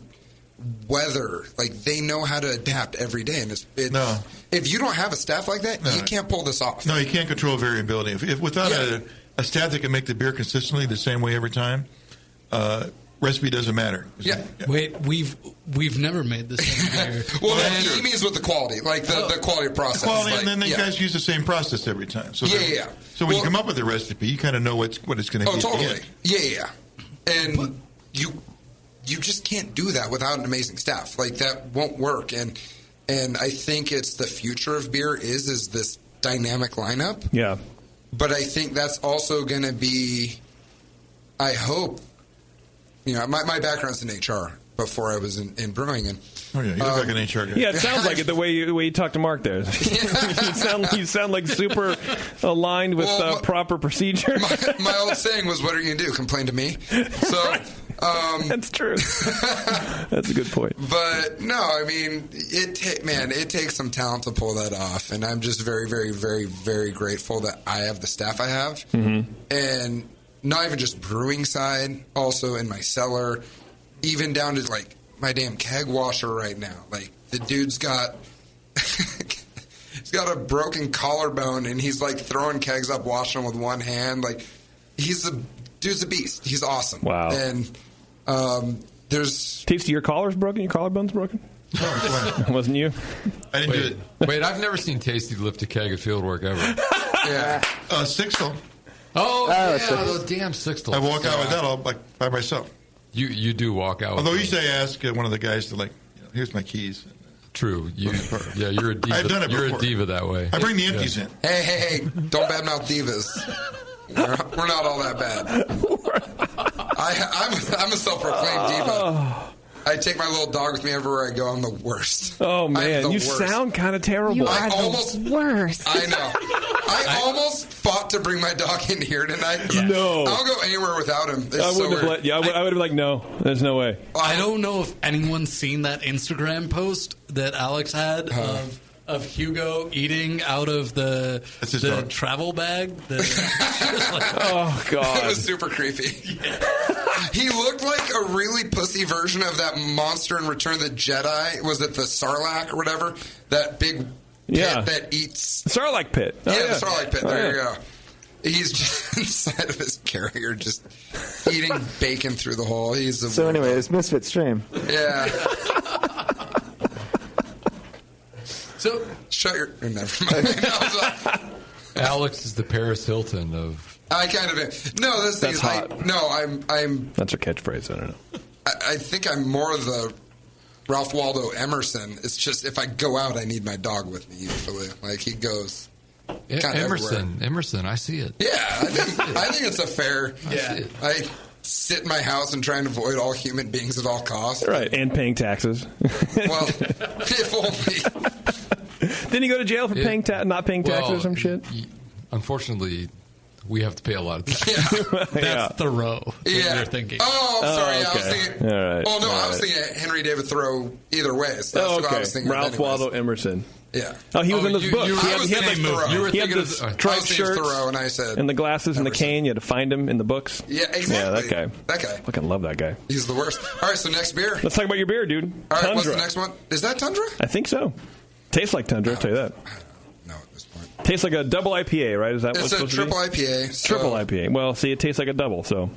weather. Like, they know how to adapt every day. And if you don't have a staff like that, you can't pull this off. No, you can't control variability. If without a staff that can make the beer consistently the same way every time, recipe doesn't matter. Yeah. Wait, we've never made the same beer. Well, he means with the quality, like the quality of process. Quality, and then the guys use the same process every time. So So when you come up with a recipe, you kind of know what it's going to be. Oh, totally. Yeah. And you just can't do that without an amazing staff. Like, that won't work. And I think it's the future of beer is this dynamic lineup. Yeah. But I think that's also going to be, I hope, my background's in HR before I was in brewing. And, you look like an HR guy. Yeah, it sounds like it the way you talk to Mark there. you sound like super aligned with proper procedure. My old saying was, "What are you going to do? Complain to me?" So that's true. That's a good point. But no, I mean, it takes some talent to pull that off, and I'm just very, very, very, very grateful that I have the staff I have, and not even just brewing side, also in my cellar, even down to like my damn keg washer right now. Like, the dude's got he's got a broken collarbone, and he's like throwing kegs up, washing them with one hand. Like, dude's a beast. He's awesome. Wow. And there's Tasty, your collar's broken. Your collarbone's broken. Oh, wasn't you? I didn't do it. Wait, I've never seen Tasty lift a keg at Fieldwork ever. Yeah, Sixtel. Those damn Sixtels. I walk out with that all by myself. You do walk out. Although usually I ask one of the guys to, like, here's my keys. True. You're a diva. I've done it before. You're a diva that way. I bring the empties in. Hey! Don't badmouth divas. We're not all that bad. I'm a self-proclaimed diva. I take my little dog with me everywhere I go. I'm the worst. Oh, man. You sound kind of terrible. You are the worst. I know. I almost fought to bring my dog in here tonight. No. I'll go anywhere without him. I wouldn't have let you. I would have been like, no, there's no way. I don't know if anyone's seen that Instagram post that Alex had of Hugo eating out of the travel bag. Oh, God. It was super creepy. He looked like a really pussy version of that monster in Return of the Jedi. Was it the Sarlacc or whatever? That big pit that eats... Sarlacc pit. The Sarlacc pit. There you go. He's just inside of his carrier, just eating bacon through the hole. So anyway, it's Misfit Stream. Yeah. So shut your. Never mind. Alex is the Paris Hilton of. I kind of am. No, this thing That's is. hot. I'm. That's her catchphrase. I don't know. I think I'm more the Ralph Waldo Emerson. It's just if I go out, I need my dog with me usually. Like he goes. Emerson, I see it. Yeah, I think it's a fair. Yeah, I sit in my house and try and avoid all human beings at all costs. Right, and paying taxes. Well, if only. Didn't he go to jail for not paying taxes or some shit? Unfortunately, we have to pay a lot of taxes. That's Thoreau. Yeah. You're thinking. Oh, I'm sorry. okay. I was thinking. All right. Oh no, All I was right. thinking Henry David Thoreau. Either way, so that's what I was thinking. Ralph Waldo Emerson. Yeah. Oh, he was in this book. You He had the striped shirts Thoreau, and I said, and the glasses and the cane. You had to find him in the books. Yeah, exactly. Yeah, that guy. That guy. Fucking love that guy. He's the worst. All right, so next beer. Let's talk about your beer, dude. All right, Tundra. what's the next one? Is that Tundra? I think so. Tastes like Tundra. I'll tell you that. No, at this point. Tastes like a double IPA, right? Is that It's what's a supposed triple to be? IPA. So, Triple IPA. Well, see, it tastes like a double, so.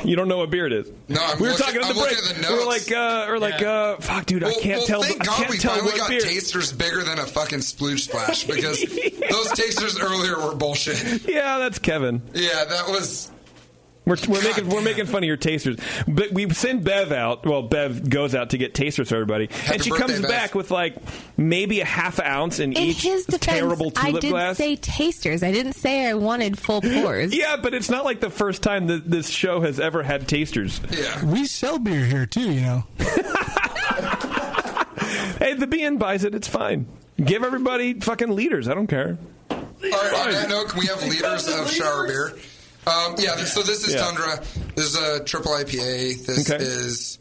You don't know what beer it is. No, we were talking at the break. We were like, fuck, dude, I can't tell. Thank I God can't we tell finally what got beer. tasters bigger than a fucking splooge splash because those tasters earlier were bullshit. Yeah, that's Kevin. Yeah, that was. We're making fun of your tasters, but we send Bev out. Well, Bev goes out to get tasters for everybody, and she comes back with like maybe a half ounce in each his defense, terrible tulip I did glass. say tasters. I didn't say I wanted full pours. Yeah, but it's not like the first time that this show has ever had tasters. Yeah, we sell beer here too, you know. Hey, the BN buys it. It's fine. Give everybody fucking liters. I don't care. All right, on that note, can we have liters of shower beer? So this is Tundra. This is a triple IPA. This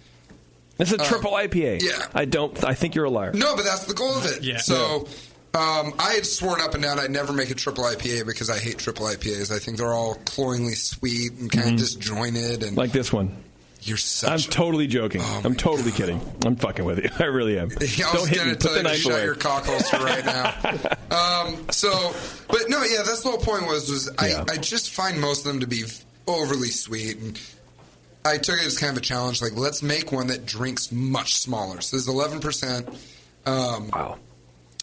is a triple IPA. Yeah. I think you're a liar. No, but that's the goal of it. Yeah. So I had sworn up and down I'd never make a triple IPA because I hate triple IPAs. I think they're all cloyingly sweet and kind of disjointed. And like this one. You're such. I'm totally joking. I'm totally kidding. I'm fucking with you. I really am. I was Don't hit going me. to tell you to shut away. your cock holster right now. But no, yeah, that's the whole point was I just find most of them to be overly sweet. And I took it as kind of a challenge. Like, let's make one that drinks much smaller. So there's 11%. Wow.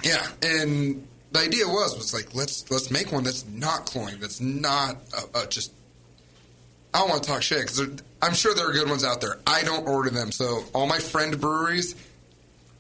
Yeah, and the idea was like, let's make one that's not cloying, that's not just... I don't want to talk shit because I'm sure there are good ones out there. I don't order them. So all my friend breweries,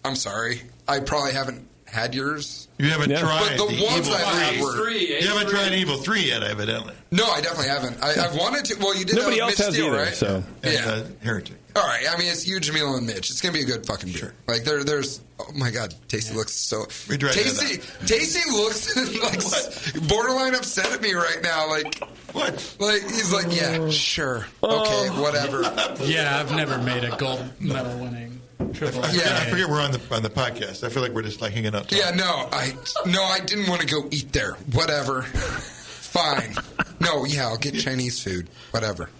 I'm sorry. I probably haven't had yours. You haven't tried but the ones Evil I've had were... You haven't tried Evil 3 yet, evidently. No, I definitely haven't. I've wanted to. Well, you did Nobody that with else Mitch has Steele, either, right? so. Yeah. Heretic. All right. I mean, it's Hugh, Jamil, and Mitch. It's going to be a good fucking beer. Sure. Like, there's... Oh, my God. Tasty looks so... We tried Tasty looks like borderline upset at me right now. Like... What? Like, he's like, yeah, sure. Okay, whatever. Yeah, I've never made a gold medal winning triple. I forget we're on the podcast. I feel like we're just like hanging out. Yeah, I didn't want to go eat there. Whatever. Fine. No, yeah, I'll get Chinese food. Whatever.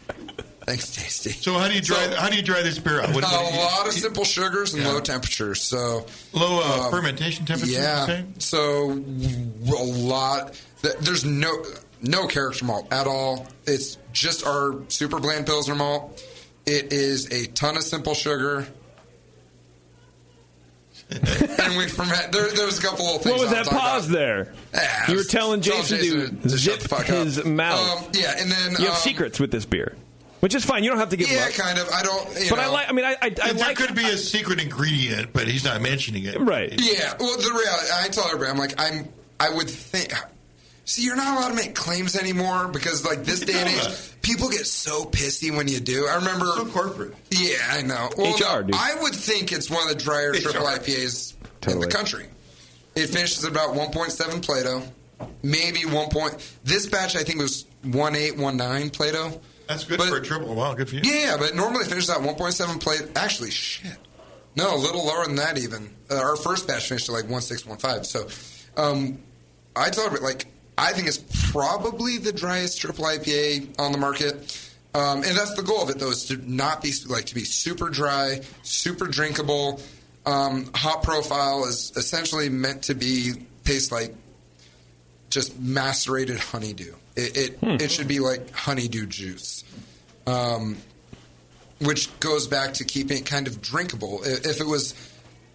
Thanks, Tasty. So how do you dry this beer out? A lot of simple sugars and low temperatures. So low fermentation temperatures. Yeah. So a lot. There's no character malt at all. It's just our super bland Pilsner malt. It is a ton of simple sugar. And we ferment. There's a couple little things. What was that pause there? You were telling Jason to zip his mouth. Yeah, and then you have secrets with this beer, which is fine. You don't have to give. Yeah, up. kind of. I don't. But I like. I mean, I there like. could be a secret ingredient, but he's not mentioning it. Right. Yeah. Well, the reality. I tell everybody, I'm like, I would think. See, you're not allowed to make claims anymore because, like, this day and age, people get so pissy when you do. I remember... So corporate. Yeah, I know. Well, HR, dude. I would think it's one of the drier triple IPAs in the country. It finishes at about 1.7 Plato, maybe 1. This batch, I think, was 1.8, 1.9 Plato. That's good for a triple. Wow, good for you. Yeah, but normally it finishes at 1.7 Plato. Actually, shit. No, a little lower than that even. Our first batch finished at, like, 1.6, 1.5. So, I told her, like... I think it's probably the driest triple IPA on the market. And that's the goal of it, though, is to not be to be super dry, super drinkable. Hop profile is essentially meant to taste like just macerated honeydew. It should be like honeydew juice, which goes back to keeping it kind of drinkable. If it was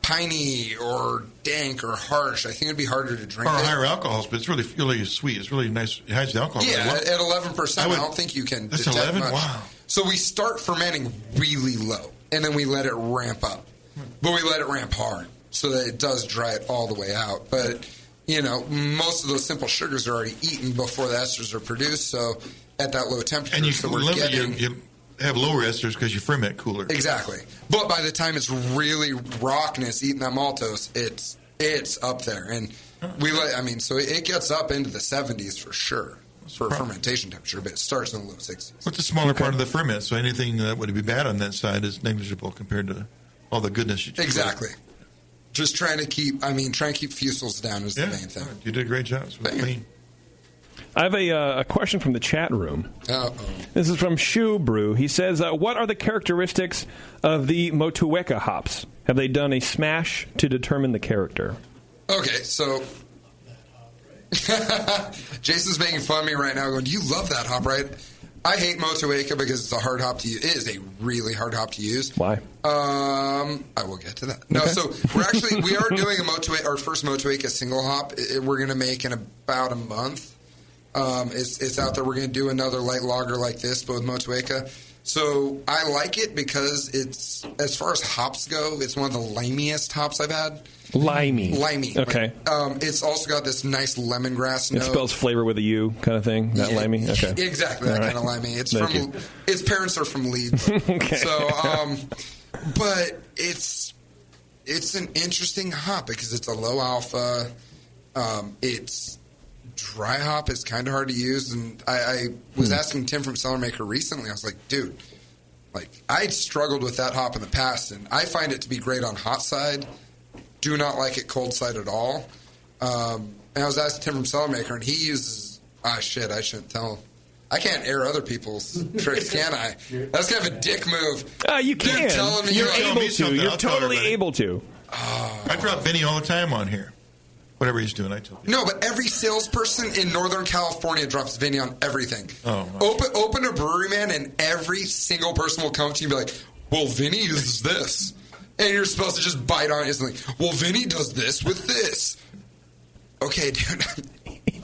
piney or dank or harsh, I think it'd be harder to drink. Or higher alcohols, but it's really sweet. It's really nice. It hides the alcohol. Yeah, at 11%, I don't think you can That's detect 11? much. Wow. So we start fermenting really low, and then we let it ramp up. But we let it ramp hard so that it does dry it all the way out. But, most of those simple sugars are already eaten before the esters are produced, so at that low temperature. And you so you have lower esters because you ferment cooler. Exactly. But by the time it's really rockness, eating that maltose, it's up there. And so it gets up into the 70s for sure for fermentation temperature, but it starts in the low 60s. What's a smaller part of the ferment? So anything that would be bad on that side is negligible compared to all the goodness you just Exactly. Just trying to keep fusels down is the main thing. You did a great job. It's clean. I have a question from the chat room. Uh-oh. This is from Shoe Brew. He says, what are the characteristics of the Motueka hops? Have they done a smash to determine the character? Okay, so Jason's making fun of me right now going, you love that hop, right? I hate Motueka because it's a hard hop to use. It is a really hard hop to use. Why? I will get to that. No, okay. So we are doing our first Motueka single hop. We're going to make in about a month. It's out there. We're going to do another light lager like this, but with Motueka. So I like it because it's, as far as hops go, it's one of the limiest hops I've had. Limey. Okay. It's also got this nice lemongrass note. It spells flavor with a U kind of thing, not limey? Okay. Exactly, that kind of limey. Its parents are from Leeds. Okay. So, but it's an interesting hop because it's a low alpha. It's dry hop is kind of hard to use, and I was asking Tim from Cellar Maker recently. I was like, dude, I struggled with that hop in the past, and I find it to be great on hot side. Do not like it cold side at all. And I was asking Tim from Cellar Maker, and he uses I shouldn't tell him. I can't air other people's tricks, can I? That's kind of a dick move. You can. Dude, telling me You're able to. You're totally able to. I drop Vinny all the time on here. Whatever he's doing, I tell you. No, but every salesperson in Northern California drops Vinny on everything. Oh, open a brewery, man, and every single person will come to you and be like, well, Vinny uses this. And you're supposed to just bite on it instantly. Well, Vinny does this with this. Okay, dude.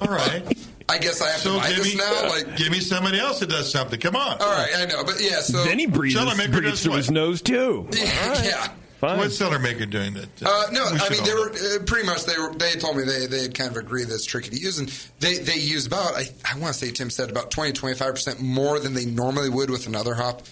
All right. I guess I have to buy this now. Give me somebody else that does something. Come on. All right, I know. But, yeah, so... Vinny breathes through his nose, too. Yeah. Fine. What's Cellar Maker doing that? No, I mean, they were pretty much, they told me they had kind of agreed that it's tricky to use. And they use about, I want to say Tim said, about 20-25% more than they normally would with another hop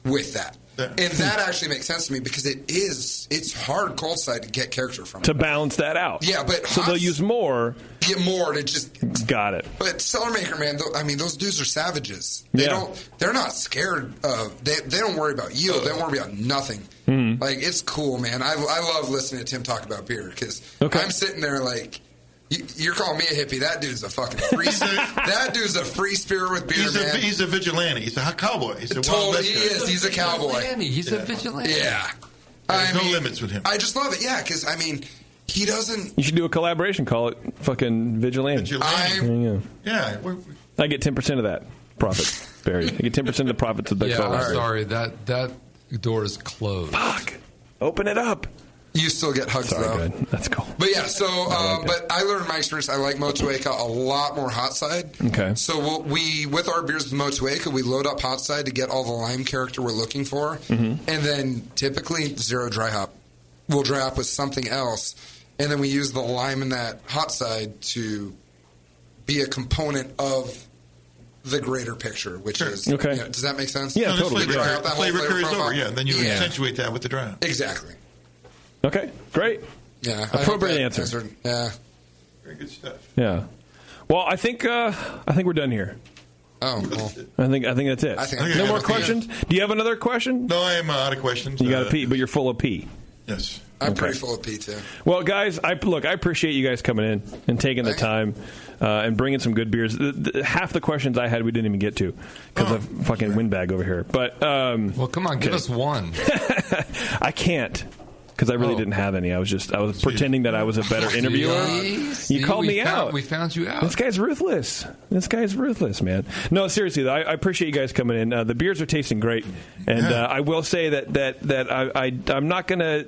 with that. And that actually makes sense to me because it's hard cold side to get character from it. To balance that out. Yeah, but so they'll use more. Get more to just... Got it. But Cellar Maker, man, those dudes are savages. They're not scared of... They don't worry about yield. They don't worry about nothing. Mm-hmm. It's cool, man. I love listening to Tim talk about beer because I'm sitting there like... You're calling me a hippie. That dude's a fucking free spirit. That dude's a free spirit with beer, man. He's a vigilante. He's a cowboy. He's a totally, he is. He's a cowboy. He's a vigilante. Yeah. There's no limits with him. I just love it. Yeah, because, he doesn't... You should do a collaboration. Call it fucking Vigilante. Yeah. I get 10% of that profit, Barry. I get 10% of the profits of that. Yeah, I'm sorry. That door is closed. Fuck. Open it up. You still get hugs, though. Good. That's cool. But yeah, so, but I learned my experience. I like Motueka a lot more hot side. Okay. So with our beers with Motueka, we load up hot side to get all the lime character we're looking for. Mm-hmm. And then typically zero dry hop. We'll dry hop with something else. And then we use the lime in that hot side to be a component of the greater picture, which is... Okay. Does that make sense? Yeah, totally. The flavor carries over, and then you accentuate that with the dry hop. Exactly. Okay, great. Yeah, appropriate answer. Yeah, very good stuff. Yeah. Well, I think we're done here. Oh, well. I think that's it. No more questions. Do you have another question? No, I am out of questions. You got to pee, but you're full of pee. Yes, I'm pretty full of pee too. Well, guys, I appreciate you guys coming in and taking the time and bringing some good beers. Half the questions I had we didn't even get to because of fucking windbag over here. But well, come on, give us one. I can't. because I really didn't have any. I was pretending that I was a better interviewer. You called me out. We found you out. This guy's ruthless. Man. No, seriously, though, I appreciate you guys coming in. The beers are tasting great, and I will say that I'm not going to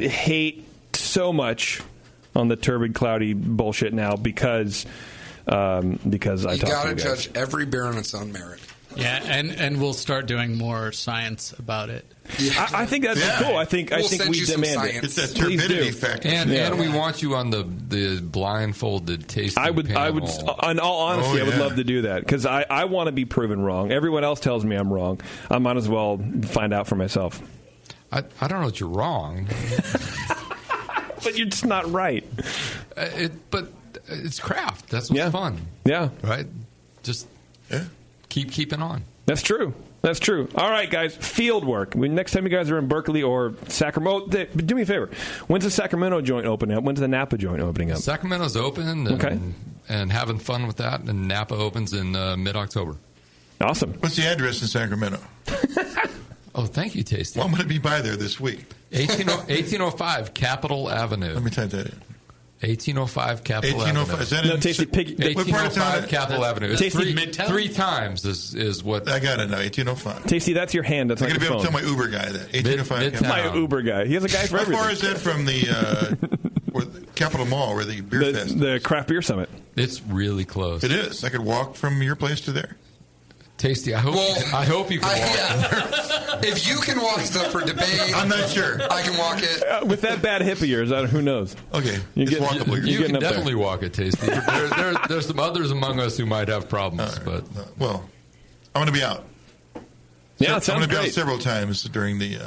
hate so much on the turbid, cloudy bullshit now because I talked to you guys. You got to judge every beer on its own merit. Yeah, and we'll start doing more science about it. Yeah. I think that's cool. I think we demand it. It's that turbidity factor. And we want you on the blindfolded tasting panel. I would, in all honesty, I would love to do that because I want to be proven wrong. Everyone else tells me I'm wrong. I might as well find out for myself. I don't know that you're wrong. But you're just not right. But it's craft. That's what's fun. Yeah. Right? Just keep keeping on. That's true. All right, guys. Fieldwork. Next time you guys are in Berkeley or Sacramento, do me a favor. When's the Sacramento joint opening up? When's the Napa joint opening up? Sacramento's open and having fun with that, and Napa opens in mid-October. Awesome. What's the address in Sacramento? Oh, thank you, Tasty. Well, I'm going to be by there this week. 1805 Capitol Avenue. Let me type that in. 1805 Capitol Avenue. Is that in Tasty, 1805 Capitol Avenue. Tasty, three times is what. I got it now, 1805. Tasty, that's your hand. That's I'm not going to your be able phone. to tell my Uber guy that. 1805 My Uber guy. He has a guy for everything. How far is that from the Capitol Mall where the beer fest is? The Craft Beer Summit. It's really close. It is. I could walk from your place to there. Tasty, I hope you can walk. If you can walk stuff for debate, I'm not sure. I can walk it. With that bad hip of yours, who knows? Okay, it's walkable. You can definitely walk it, Tasty. There's some others among us who might have problems, but well, I'm going to be out. Yeah, I'm going to be out great. several times during the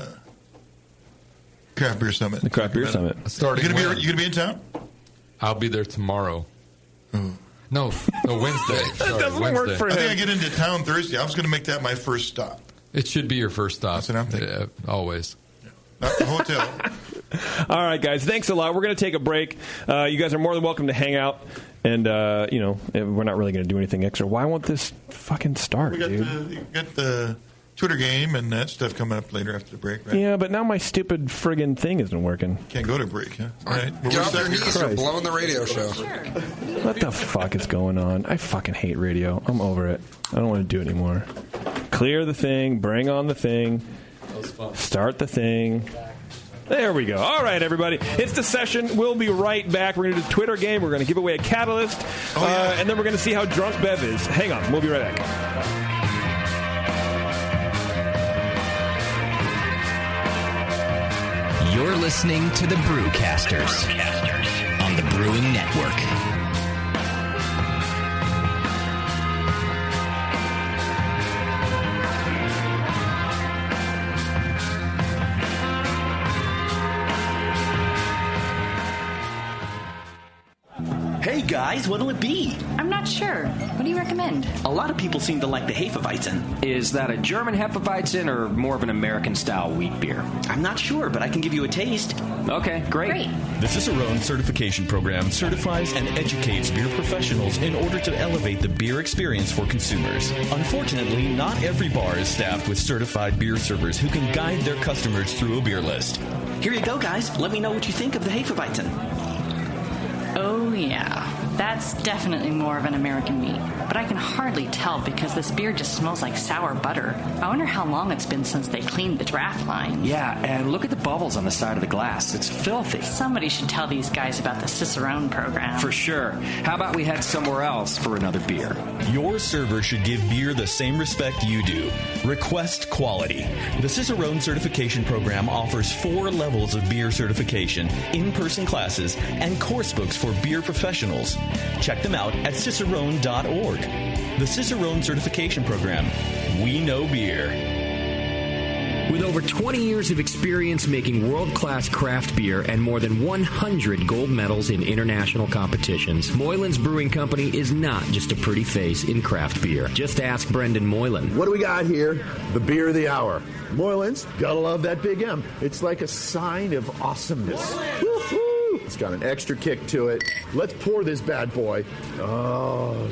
Craft Beer Summit. The Craft Beer Summit. You going to be in town? I'll be there tomorrow. No, Wednesday. Sorry, doesn't Wednesday. work for him. I think I get into town Thursday. I was going to make that my first stop. It should be your first stop. That's what I'm thinking. Always. Not the hotel. All right, guys. Thanks a lot. We're going to take a break. You guys are more than welcome to hang out. And, we're not really going to do anything extra. Why won't this fucking start, dude? You got the Twitter game and that stuff coming up later after the break, right? Yeah, but now my stupid friggin' thing isn't working. Can't go to break, huh? All right. Get off your knees. You're blowing the radio show. What the fuck is going on? I fucking hate radio. I'm over it. I don't want to do it anymore. Clear the thing. Bring on the thing. Start the thing. There we go. All right, everybody. It's the session. We'll be right back. We're going to do the Twitter game. We're going to give away a Catalyst. And then we're going to see how drunk Bev is. Hang on. We'll be right back. You're listening to the Brewcasters on the Brewing Network. Hey guys, what'll it be? I'm not sure. What do you recommend? A lot of people seem to like the Hefeweizen. Is that a German Hefeweizen or more of an American-style wheat beer? I'm not sure, but I can give you a taste. Okay, great. The Cicerone Certification Program certifies and educates beer professionals in order to elevate the beer experience for consumers. Unfortunately, not every bar is staffed with certified beer servers who can guide their customers through a beer list. Here you go, guys. Let me know what you think of the Hefeweizen. Oh, yeah. That's definitely more of an American meat. But I can hardly tell because this beer just smells like sour butter. I wonder how long it's been since they cleaned the draft line. Yeah, and look at the bubbles on the side of the glass. It's filthy. Somebody should tell these guys about the Cicerone program. For sure. How about we head somewhere else for another beer? Your server should give beer the same respect you do. Request quality. The Cicerone Certification Program offers 4 levels of beer certification, in-person classes, and course books for beer professionals. Check them out at cicerone.org. The Cicerone Certification Program. We know beer. With over 20 years of experience making world-class craft beer and more than 100 gold medals in international competitions, Moylan's Brewing Company is not just a pretty face in craft beer. Just ask Brendan Moylan. What do we got here? The beer of the hour. Moylan's, gotta love that big M. It's like a sign of awesomeness. Woo-hoo! It's got an extra kick to it. Let's pour this bad boy. Oh,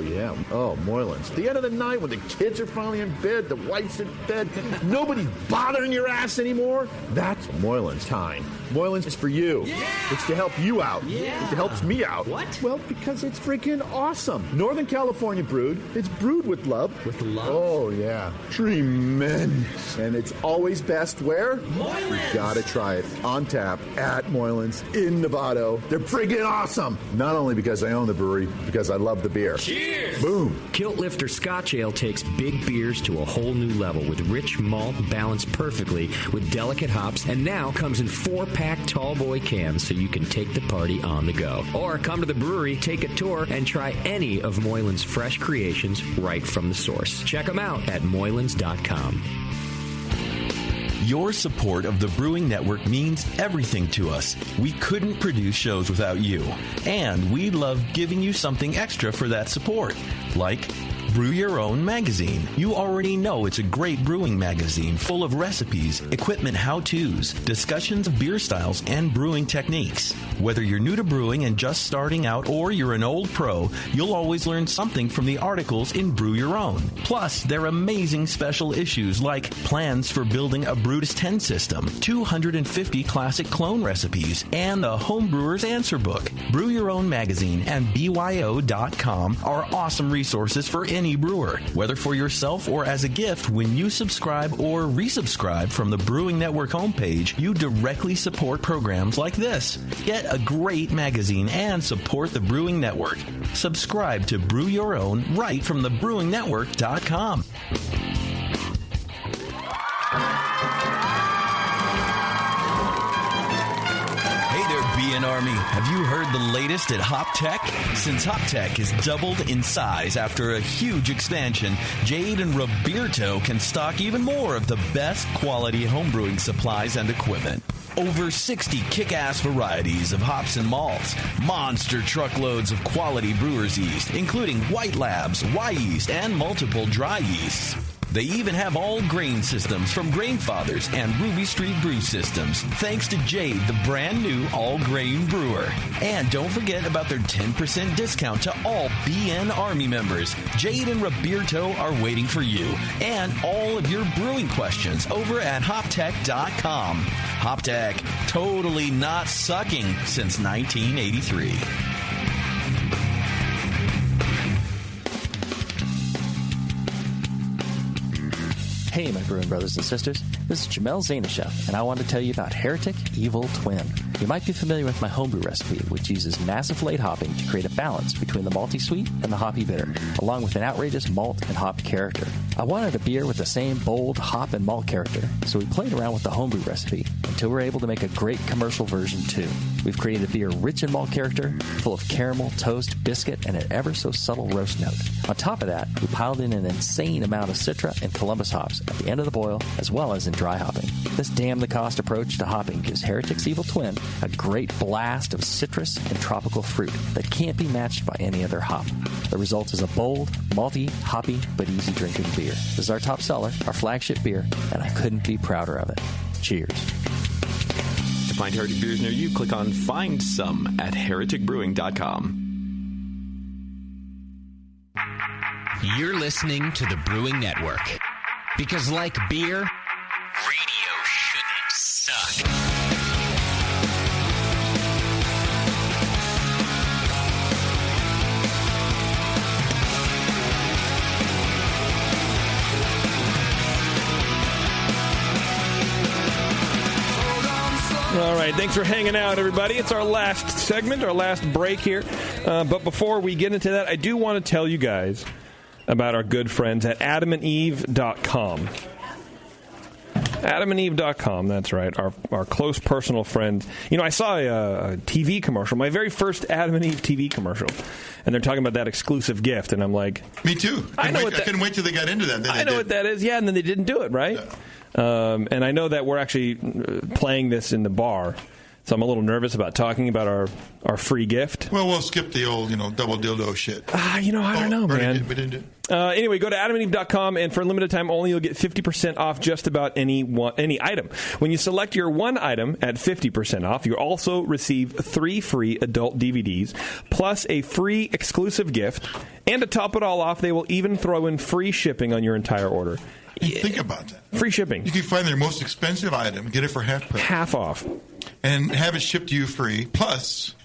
yeah. Oh, Moylan's. The end of the night when the kids are finally in bed, the wife's in bed, nobody's bothering your ass anymore. That's Moylan's time. Moylan's is for you. Yeah. It's to help you out. Yeah. It helps me out. What? Well, because it's freaking awesome. Northern California brewed. It's brewed with love. With love? Oh, yeah. Tremendous. And it's always best where? Moylan's. You gotta try it. On tap at Moylan's in Novato. They're friggin' awesome. Not only because I own the brewery, because I love the beer. Cheers. Boom. Kilt Lifter Scotch Ale takes big beers to a whole new level with rich malt balanced perfectly with delicate hops, and now comes in 4-pack tall boy cans so you can take the party on the go. Or come to the brewery, take a tour, and try any of Moylan's fresh creations right from the source. Check them out at moylans.com. Your support of the Brewing Network means everything to us. We couldn't produce shows without you. And we love giving you something extra for that support. Like Brew Your Own magazine. You already know it's a great brewing magazine full of recipes, equipment how-tos, discussions of beer styles, and brewing techniques. Whether you're new to brewing and just starting out or you're an old pro, you'll always learn something from the articles in Brew Your Own. Plus, they're amazing special issues like plans for building a Brutus 10 system, 250 classic clone recipes, and the Homebrewer's Answer Book. Brew Your Own magazine and BYO.com are awesome resources for any brewer, whether for yourself or as a gift. When you subscribe or resubscribe from the Brewing Network homepage, you directly support programs like this. Get a great magazine and support the Brewing Network. Subscribe to Brew Your Own right from thebrewingnetwork.com. Army, have you heard the latest at Hop Tech? Since Hop Tech has doubled in size after a huge expansion, Jade and Roberto can stock even more of the best quality homebrewing supplies and equipment. Over 60 kick-ass varieties of hops and malts, monster truckloads of quality brewer's yeast, including White Labs, Y-yeast, and multiple dry yeasts. They even have all grain systems from Grainfathers and Ruby Street Brew Systems, thanks to Jade, the brand new all-grain brewer. And don't forget about their 10% discount to all BN Army members. Jade and Roberto are waiting for you and all of your brewing questions over at HopTech.com. HopTech, totally not sucking since 1983. Hey, my brewing brothers and sisters. This is Jamel Zainashev, and I want to tell you about Heretic Evil Twin. You might be familiar with my homebrew recipe, which uses massive late hopping to create a balance between the malty sweet and the hoppy bitter, along with an outrageous malt and hop character. I wanted a beer with the same bold hop and malt character, so we played around with the homebrew recipe until we were able to make a great commercial version too. We've created a beer rich in malt character, full of caramel, toast, biscuit, and an ever so subtle roast note. On top of that, we piled in an insane amount of Citra and Columbus hops at the end of the boil, as well as in dry hopping. This damn-the-cost approach to hopping gives Heretic's Evil Twin a great blast of citrus and tropical fruit that can't be matched by any other hop. The result is a bold, malty, hoppy, but easy-drinking beer. This is our top seller, our flagship beer, and I couldn't be prouder of it. Cheers. To find Heretic beers near you, click on Find Some at hereticbrewing.com. You're listening to the Brewing Network. Because like beer, radio shouldn't suck. All right, thanks for hanging out, everybody. It's our last segment, our last break here. But before we get into that, I do want to tell you guys about our good friends at adamandeve.com. adamandeve.com, that's right, our close personal friends. You know, I saw a TV commercial, my very first Adam and Eve TV commercial, and they're talking about that exclusive gift, and I'm like... Me too. I couldn't wait till they got into that. I know what that is, yeah, and then they didn't do it, right? Yeah. And I know that we're actually playing this in the bar So I'm a little nervous about talking about our free gift. Well, we'll skip the old, double dildo shit. I don't know, man. We didn't do it. Anyway, go to adamandeve.com, and for a limited time only, you'll get 50% off just about any item. When you select your one item at 50% off, you'll also receive 3 free adult DVDs, plus a free exclusive gift. And to top it all off, they will even throw in free shipping on your entire order. Think about that. Free shipping. You can find their most expensive item, get it for half price. Half off. And have it shipped to you free, plus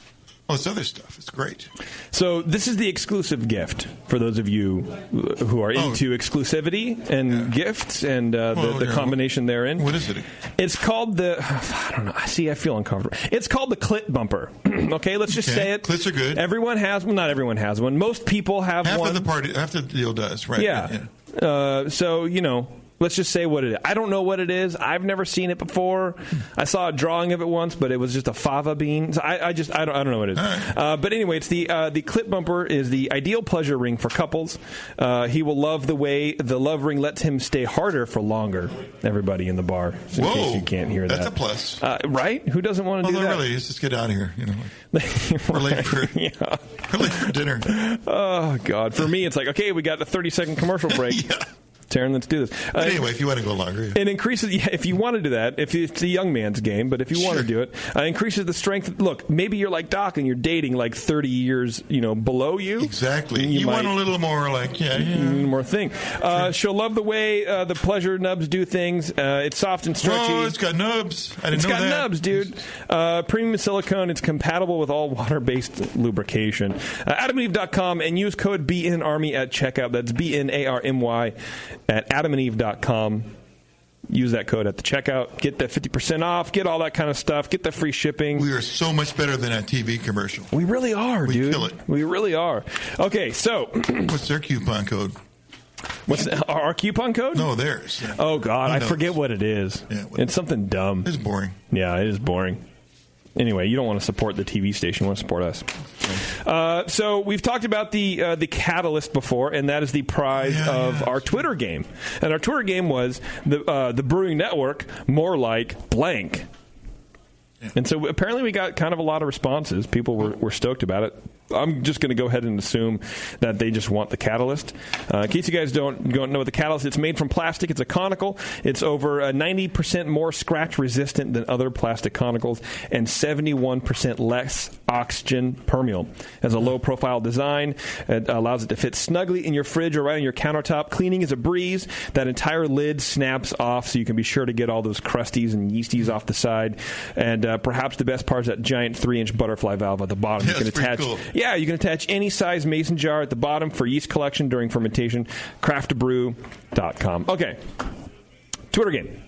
all this other stuff. It's great. So this is the exclusive gift for those of you who are into exclusivity and gifts and the combination therein. What is it? It's called I don't know. See, I feel uncomfortable. It's called the clit bumper. Okay, let's just say it. Clits are good. Everyone has one. Not everyone has one. Most people have one. Half the deal does, right? Yeah. So, let's just say what it is. I don't know what it is. I've never seen it before. I saw a drawing of it once, but it was just a fava bean. So I don't know what it is. Right. But anyway, it's the clit bumper is the ideal pleasure ring for couples. He will love the way the love ring lets him stay harder for longer. Everybody in the bar, in case you can't hear that. That's a plus. Right? Who doesn't want to do that? Really, let's just get out of here. We're late for dinner. Oh, God. For me, it's like, okay, we got a 30-second commercial break. Yeah. Taryn, let's do this. Anyway, if you want to go longer. Yeah. It increases, if you want to do that, if it's a young man's game, but if you want to do it, increases the strength. Look, maybe you're like Doc and you're dating like 30 years, below you. Exactly. You want a little more more thing. She'll love the way the pleasure nubs do things. It's soft and stretchy. Oh, it's got nubs. I didn't know that. It's got nubs, dude. Premium silicone. It's compatible with all water-based lubrication. AdamandEve.com and use code BNARMY at checkout. That's BNARMY at adamandeve.com. Use that code at the checkout. Get that 50% off. Get all that kind of stuff. Get the free shipping. We are so much better than that TV commercial. We really are, dude. We kill it. We really are. Okay, so. What's their coupon code? What's our coupon code? No, theirs. Yeah. Oh, God. I forget what it is. Yeah, it's something dumb. It's boring. Yeah, it is boring. Anyway, you don't want to support the TV station. You want to support us. So we've talked about the Catalyst before, and that is the prize of our Twitter game. And our Twitter game was the Brewing Network, more like blank. Yeah. And so apparently we got kind of a lot of responses. People were stoked about it. I'm just going to go ahead and assume that they just want the Catalyst. In case you guys don't know what the Catalyst is, it's made from plastic. It's a conical. It's over 90% more scratch resistant than other plastic conicals and 71% less oxygen permeable. It has a low profile design. It allows it to fit snugly in your fridge or right on your countertop. Cleaning is a breeze. That entire lid snaps off so you can be sure to get all those crusties and yeasties off the side. And perhaps the best part is that giant 3-inch butterfly valve at the bottom. Yeah, you can attach. Cool. Yeah, you can attach any size mason jar at the bottom for yeast collection during fermentation. Craftbrew.com. Okay. Twitter game.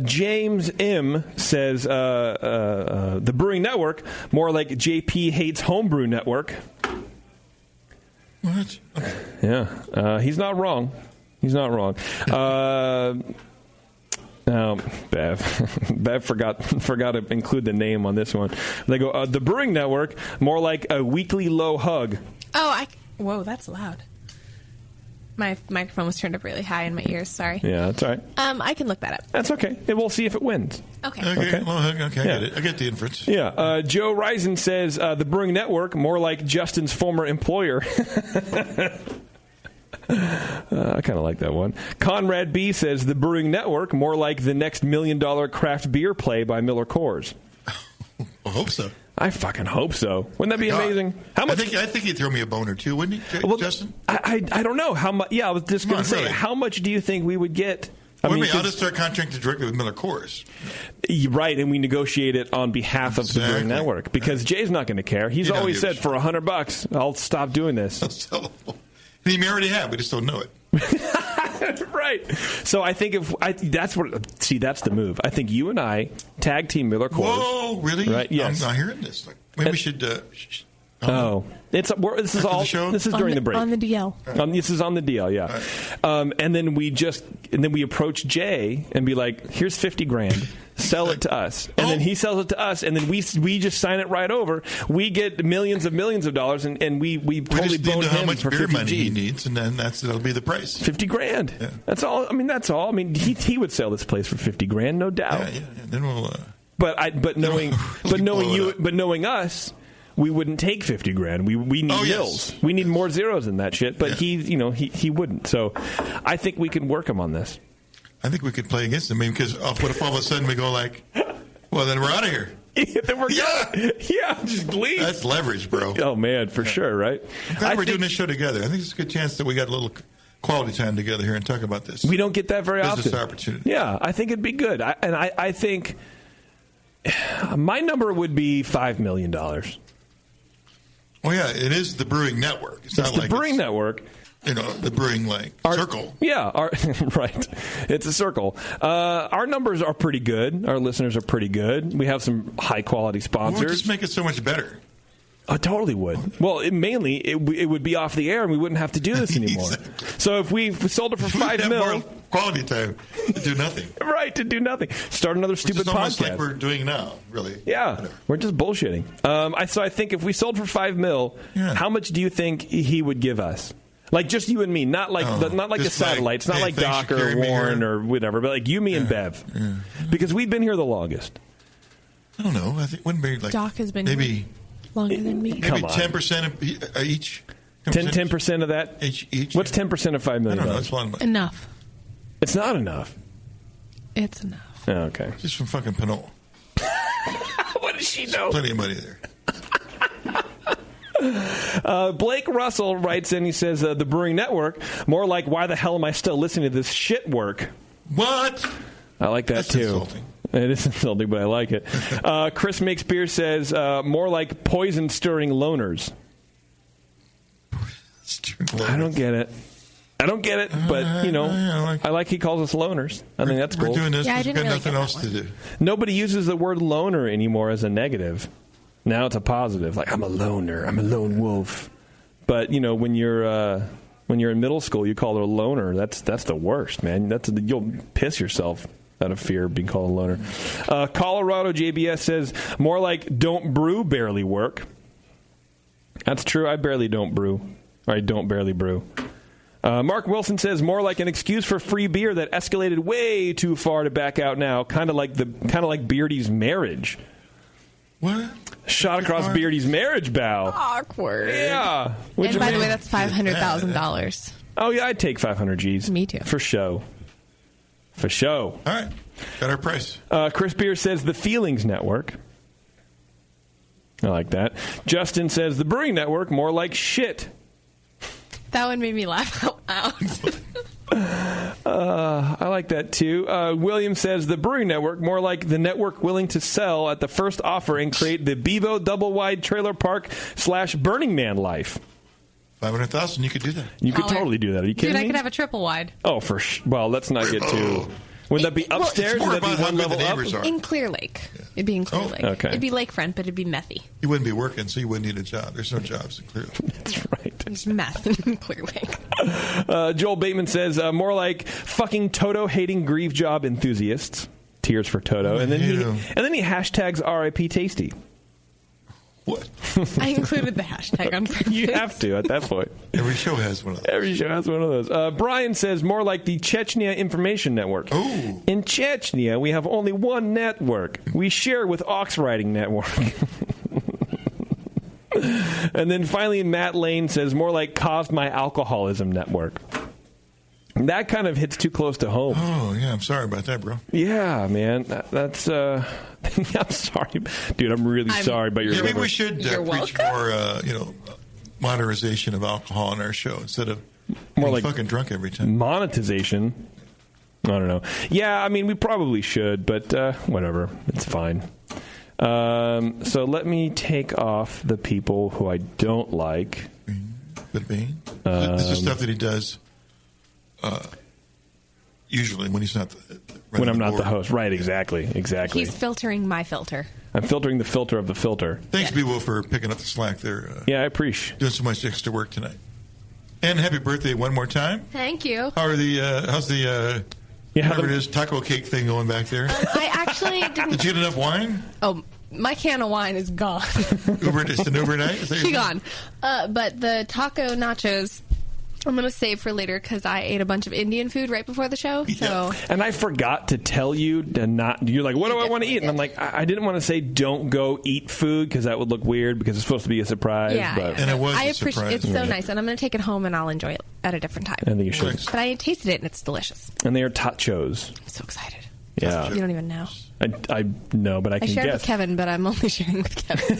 James M. says the Brewing Network, more like JP hates Homebrew Network. What? Okay. Yeah. He's not wrong. He's not wrong. Bev forgot to include the name on this one. They go, the Brewing Network, more like a weekly low hug. Oh, whoa, that's loud. My microphone was turned up really high in my ears. Sorry. Yeah, that's all right. I can look that up. That's okay. We'll see if it wins. Okay. Okay. I Yeah. get it. I get the inference. Yeah. Joe Risen says the Brewing Network, more like Justin's former employer. I kind of like that one. Conrad B. says the Brewing Network, more like the next $1 million craft beer play by Miller Coors. I hope so. I fucking hope so. Wouldn't that be amazing? How much? I think he'd throw me a bone or two, wouldn't he, Justin? I don't know how much. Yeah, I was just going to say, how much do you think we would get? I'll just start contracting directly with Miller Coors. Right, and we negotiate it on behalf of the Brewing Network because Jay's not going to care. He's always said, for $100, I'll stop doing this. He may already have. We just don't know it. Right. So I think that's the move. I think you and I tag team Miller Coors. Whoa, really? Right? Yes. I'm not hearing this. Maybe we should. This is during the break on the DL. This is on the DL, yeah. Right. And then we approach Jay and be like, "Here's $50,000, sell it to us." And then he sells it to us, and then we just sign it right over. We get millions of dollars, and we totally bone him how much for beer 50 money G. he needs, and then that'll be the price. $50,000. Yeah. That's all. I mean, he would sell this place for $50,000, no doubt. Yeah. Then we'll. But knowing us, we wouldn't take $50,000. We need nils. We need more zeros than that shit. But he wouldn't. So I think we could work him on this. I think we could play against him. I mean, because what if all of a sudden we go like, well, then we're out of here. Then we're just leave. That's leverage, bro. Oh man, for sure, right? I'm glad we're doing this show together. I think it's a good chance that we got a little quality time together here and talk about this. We don't get that very often. Business opportunity. Yeah, I think it'd be good. I think my number would be $5 million. Oh yeah, it is the Brewing Network. It's not the Brewing Network. The Brewing circle. Yeah, right. It's a circle. Our numbers are pretty good. Our listeners are pretty good. We have some high quality sponsors. We'll just make it so much better. I totally would. Well, it would be off the air, and we wouldn't have to do this anymore. Exactly. So if we sold it for $5 million, quality time to do nothing. Right, to do nothing. Start another stupid podcast. Almost like we're doing now, really. Yeah, whatever. We're just bullshitting. So I think if we sold for $5 million, how much do you think he would give us? Like just you and me, not like the satellites, not like Doc or Warren or whatever, but like you, me, and Bev, because we've been here the longest. I don't know. I think wouldn't be like Doc has been maybe longer than me. Maybe 10% of each. 10% of that each. What's 10% of $5 million? I don't know. That's a lot of money. Enough. It's not enough. It's enough. Oh, okay. Just from fucking Pinot. What does she know? Plenty of money there. Blake Russell writes in, he says, the Brewing Network, more like, why the hell am I still listening to this shit work? What? I like that, too. Insulting. It is insulting, but I like it. Chris Makes Beer says, more like poison-stirring loners. I don't get it. But, I like he calls us loners. I think that's cool. We're doing this because we've got nothing else to do. Nobody uses the word loner anymore as a negative. Now it's a positive. Like, I'm a loner. I'm a lone wolf. But, when you're in middle school, you call her a loner. That's the worst, man. You'll piss yourself out of fear of being called a loner. Colorado JBS says, more like don't brew, barely work. That's true. I barely don't brew. Or I don't barely brew. Mark Wilson says, more like an excuse for free beer that escalated way too far to back out now. Kind of like Beardy's marriage. What? Shot across Beardy's marriage bow. Awkward. Yeah. And by the way, that's $500,000. Oh, yeah, I'd take 500 G's. Me too. For show. All right. Got our price. Chris Beer says the Feelings Network. I like that. Justin says the Brewing Network, more like shit. That one made me laugh out loud. I like that, too. William says the Brewing Network, more like the network willing to sell at the first offer and create the Bevo double-wide trailer park / Burning Man life. 500,000, you could do that. You could totally do that. Are you kidding me? Dude, I could have a triple wide. Oh, for sure. Well, let's not get too... Would that be upstairs? Would that be one level up? In Clear Lake. It'd be in Clear Lake. Okay. It'd be lakefront, but it'd be methy. You wouldn't be working, so you wouldn't need a job. There's no jobs in Clear Lake. That's right. There's meth in Clear Lake. Joel Bateman says, more like fucking Toto-hating grieve job enthusiasts. Tears for Toto. And then he hashtags RIP Tasty. What? I included the hashtag on purpose. You have to at that point. Every show has one of those. Brian says, more like the Chechnya Information Network. Ooh. In Chechnya, we have only one network. We share with Ox Riding Network. And then finally, Matt Lane says, more like Caused My Alcoholism Network. That kind of hits too close to home. Oh, yeah. I'm sorry about that, bro. Yeah, man. That's... I'm sorry. Dude, I'm really sorry about your... Yeah, maybe we should preach more, modernization of alcohol on our show instead of more like fucking drunk every time. Monetization. I don't know. Yeah, I mean, we probably should, but whatever. It's fine. So let me take off the people who I don't like. Could be. This is stuff that he does usually when he's not when I'm not the host. Right, exactly. He's filtering my filter. I'm filtering the filter of the filter. Thanks, B-Will, for picking up the slack there. Yeah, I appreciate doing so much extra work tonight. And happy birthday one more time. Thank you. How's the whatever it is, taco cake thing going back there? I actually didn't... Did you get enough wine? Oh, my can of wine is gone. It's an Uber night? She gone. But the taco nachos I'm going to save for later because I ate a bunch of Indian food right before the show. So, and I forgot to tell you to not. You're like, what do I want to eat? And I'm like, I didn't want to say don't go eat food because that would look weird because it's supposed to be a surprise. Yeah, but. And it was I a appreciate surprise. it's so nice, and I'm going to take it home and I'll enjoy it at a different time. I think you should. But I tasted it and it's delicious. And they are tachos. I'm so excited. Yeah, You don't even know. I know, but I can shared guess. with Kevin, but I'm only sharing with Kevin.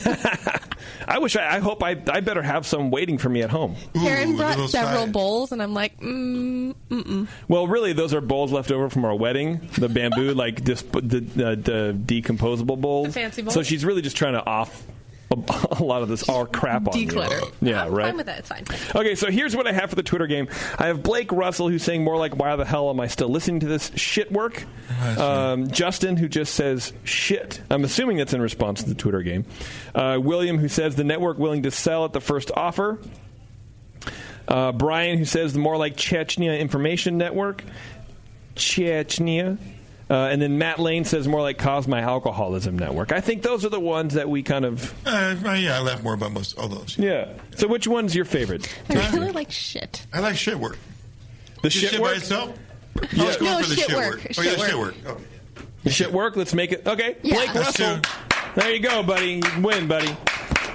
I hope I better have some waiting for me at home. Karen brought several bowls, and I'm like, mm-mm. Well, really, those are bowls left over from our wedding. The bamboo, like the decomposable bowls. The fancy bowls. So she's really just trying to off a lot of this all crap on Declutter. you. Yeah, I'm right. fine with that. It's fine. Okay, so here's what I have for the Twitter game. I have Blake Russell, who's saying more like, why the hell am I still listening to this shit work? Justin, who just says shit. I'm assuming that's in response to the Twitter game. William, who says the network willing to sell at the first offer. Brian, who says the more like Chechnya Information Network. Chechnya. And then Matt Lane says more like Cause My Alcoholism Network. I think those are the ones that we kind of... I laugh more about most all those. Yeah. So which one's your favorite? I really like shit. I like shit work. The shit work? by itself? Yeah. I was going No, for the shit shit work. work. Shit Oh, yeah, work. shit work. Okay. The shit work? Let's make it... Okay. Yeah. Blake Russell. There you go, buddy. You win, buddy.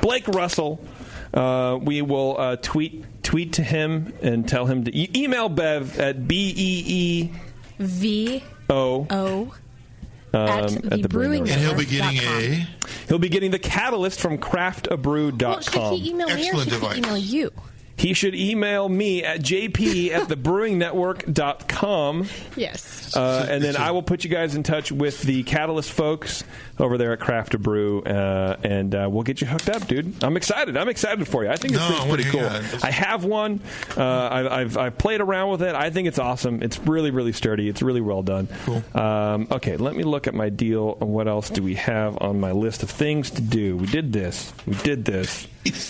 Blake Russell. We will tweet to him and tell him to... email Bev at BEEVO... at the brewing. And he'll be getting He'll be getting the catalyst from craftabrew.com. Well, should he email me or should he email you? He should email me at jp@thebrewingnetwork.com. Yes. And then I will put you guys in touch with the Catalyst folks over there at Craft a Brew, and we'll get you hooked up, dude. I'm excited. I'm excited for you. I think this thing's pretty cool. I have one. I've played around with it. I think it's awesome. It's really, really sturdy. It's really well done. Cool. Okay, let me look at my deal. What else do we have on my list of things to do? We did this. We did this.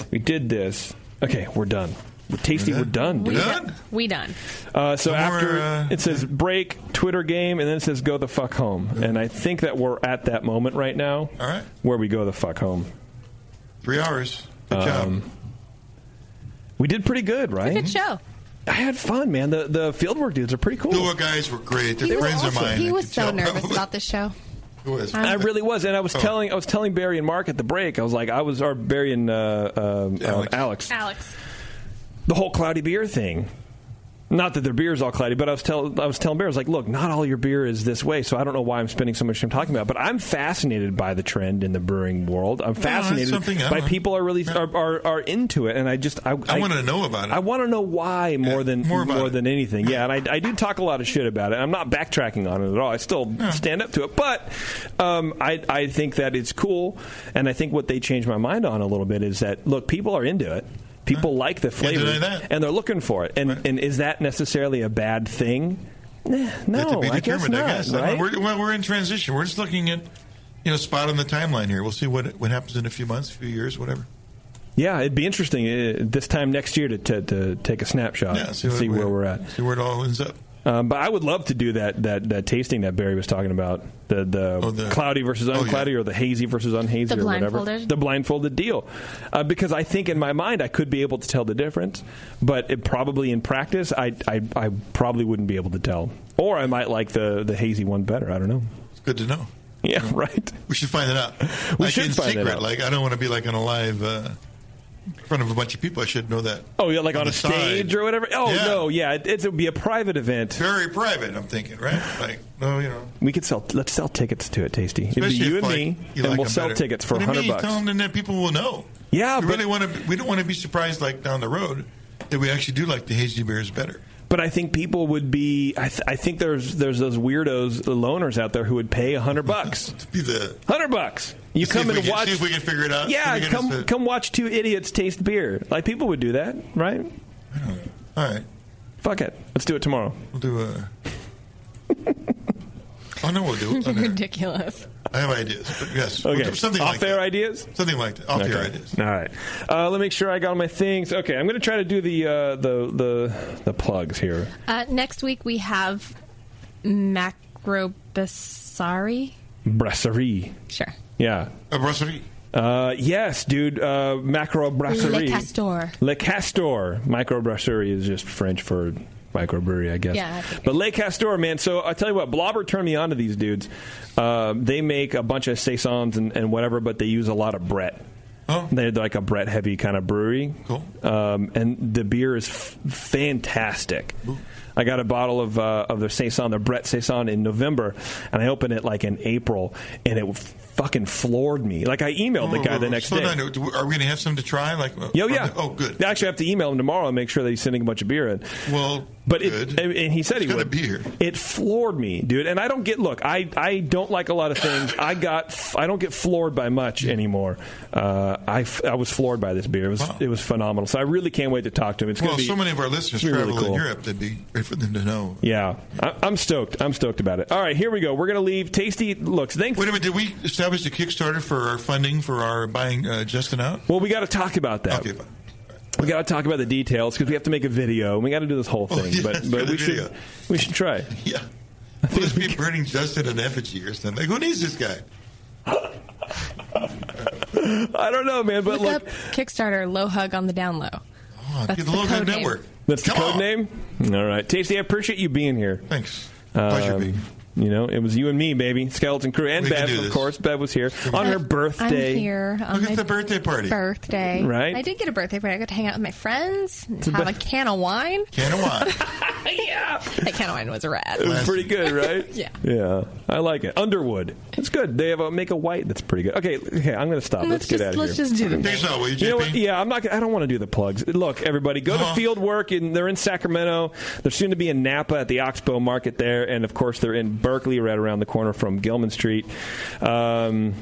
We did this. Okay, we're done. We're tasty. We're done, dude. We done. So after it says break, Twitter game, and then it says go the fuck home. And I think that we're at that moment right now. All right. Where we go the fuck home. 3 hours. Good job. We did pretty good, right? Good show. I had fun, man. The Fieldwork dudes are pretty cool. Fieldwork guys were great. They're friends of mine. He was so nervous about this show. I really was, and I was telling Barry and Mark at the break. Or Barry and Alex. The whole cloudy beer thing. Not that their beer is all cloudy, but I was telling Barry, I was like, look, not all your beer is this way, so I don't know why I'm spending so much time talking about it. But I'm fascinated by the trend in the brewing world. I'm fascinated by people are really are into it, and I want to know about it. I want to know why more than anything. Yeah, and I do talk a lot of shit about it. I'm not backtracking on it at all. I still stand up to it, but I think that it's cool, and I think what they changed my mind on a little bit is that look, people are into it. People like the flavor, and they're looking for it. And is that necessarily a bad thing? No, I guess not. Right? We're in transition. We're just looking at, spot on the timeline here. We'll see what happens in a few months, a few years, whatever. Yeah, it'd be interesting this time next year to take a snapshot, see where we're at, see where it all ends up. But I would love to do that tasting that Barry was talking about, the cloudy versus uncloudy, or the hazy versus unhazy, or whatever. The blindfolded deal. Because I think in my mind I could be able to tell the difference, but probably in practice I probably wouldn't be able to tell. Or I might like the hazy one better. I don't know. It's good to know. Yeah, right. We should find it out. We should find it out. Like I don't want to be like on a live... in front of a bunch of people, I should know that. Oh, yeah, like on a stage or whatever? Oh, yeah. No, yeah, it would be a private event. Very private, I'm thinking, right? Like, let's sell tickets to it, Tasty. It'd be Especially you and me, and we'll sell tickets for $100. Tell them, and then people will know. Yeah, we don't want to be surprised, like, down the road, that we actually do like the hazy beers better. But I think people would be. I think there's those weirdos, the loners out there who would pay $100. To be the $100. You come and watch. See if we can figure it out. Yeah, come watch two idiots taste beer. Like people would do that, right? I don't know. All right. Fuck it. Let's do it tomorrow. We'll do a. Oh no, we'll do it. You're ridiculous. I have ideas, but yes, okay. We'll do something like off-air ideas. Something like that. Off-air ideas. All right. Let me make sure I got all my things. Okay, I'm going to try to do the plugs here. Next week we have Macrobasari. Brasserie. Sure. Yeah. A brasserie. Yes, dude. Macrobrasserie. Le Castor. Microbrasserie is just French for microbrewery, I guess. Yeah. But Le Castor, man. So I tell you what, Blobber turned me on to these dudes. They make a bunch of saisons and whatever, but they use a lot of Brett. Oh. They're like a Brett heavy kind of brewery. Cool. And the beer is fantastic. Ooh. I got a bottle of their saison, their Brett saison, in November, and I opened it like in April, and it fucking floored me. Like, I emailed the guy the next day. Are we going to have some to try? Like, yeah. Oh, good. I actually have to email him tomorrow and make sure that he's sending a bunch of beer in. Well, but good. And he said he would. Beer. It floored me, dude. And I don't get. Look, I don't like a lot of things. I don't get floored by much anymore. I was floored by this beer. It was phenomenal. So I really can't wait to talk to him. It's well, so many of our listeners travel really cool. in Europe. That'd be great for them to know. Yeah, I'm stoked. I'm stoked about it. All right, here we go. We're gonna leave. Tasty looks. Wait a minute. Did we establish a Kickstarter for our funding for our buying Justin out? Well, we got to talk about that. Okay, fine. We got to talk about the details because we have to make a video and we got to do this whole thing. But we should try. Yeah. We'll just be burning Justin an effigy or something. Like, who needs this guy? I don't know, man. But look up Kickstarter Low Hug on the Down Low. Oh, that's the Low Hug Network. That's the code name? All right. Tasty, I appreciate you being here. Thanks. Pleasure being here. You know, it was you and me, baby. Skeleton Crew. And Bev, of course. Bev was here on her birthday. I'm here on Look at the birthday party. Birthday. Right? I did get a birthday party. I got to hang out with my friends and have a can of wine. Can of wine. Yeah. That can of wine was rad. It was pretty good, right? Yeah. Yeah. I like it. Underwood. It's good. They have a make a white that's pretty good. Okay, I'm going to stop. Let's get out of here. Let's just do the thing. Will you, you know what? Yeah, I don't want to do the plugs. Look, everybody, go to Fieldwork. And they're in Sacramento. They're soon to be in Napa at the Oxbow Market there. And, of course, they're in Berkeley right around the corner from Gilman Street. I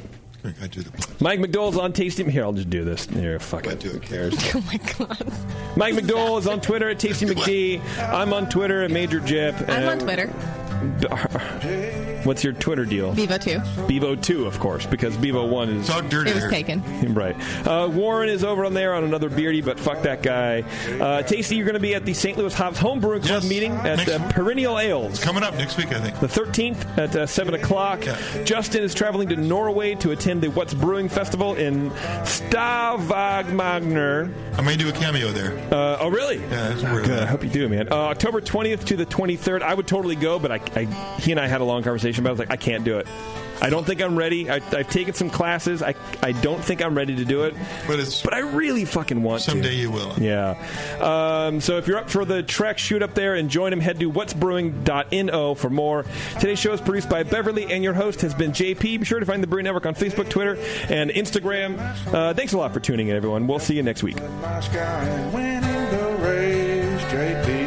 do the plugs. Mike McDowell's on Tasty. Here, I'll just do this. Here, fuck it. Who cares? Oh, my God. Mike McDowell is on Twitter at Tasty McD. I'm on Twitter at Major Jip. I'm on Twitter. What's your Twitter deal? Bevo 2. Bevo 2, of course, because Bevo 1 is... It's all dirty. It was taken. Right. Warren is over on there on another beardy, but fuck that guy. Tasty, you're going to be at the St. Louis Hops Home Brewing Club meeting at Perennial Ales. It's coming up next week, I think. The 13th at 7 o'clock. Yeah. Justin is traveling to Norway to attend the What's Brewing Festival in Stavanger. I may do a cameo there. Oh, really? Yeah, that's weird. Good. I hope you do, man. October 20th to the 23rd. I would totally go, but he and I had a long conversation about it. I was like, I can't do it. I don't think I'm ready. I've taken some classes. I don't think I'm ready to do it. But I really fucking want to. Someday you will. Yeah. So if you're up for the trek, shoot up there and join him. Head to whatsbrewing.no for more. Today's show is produced by Beverly, and your host has been JP. Be sure to find the Brewing Network on Facebook, Twitter, and Instagram. Thanks a lot for tuning in, everyone. We'll see you next week. JP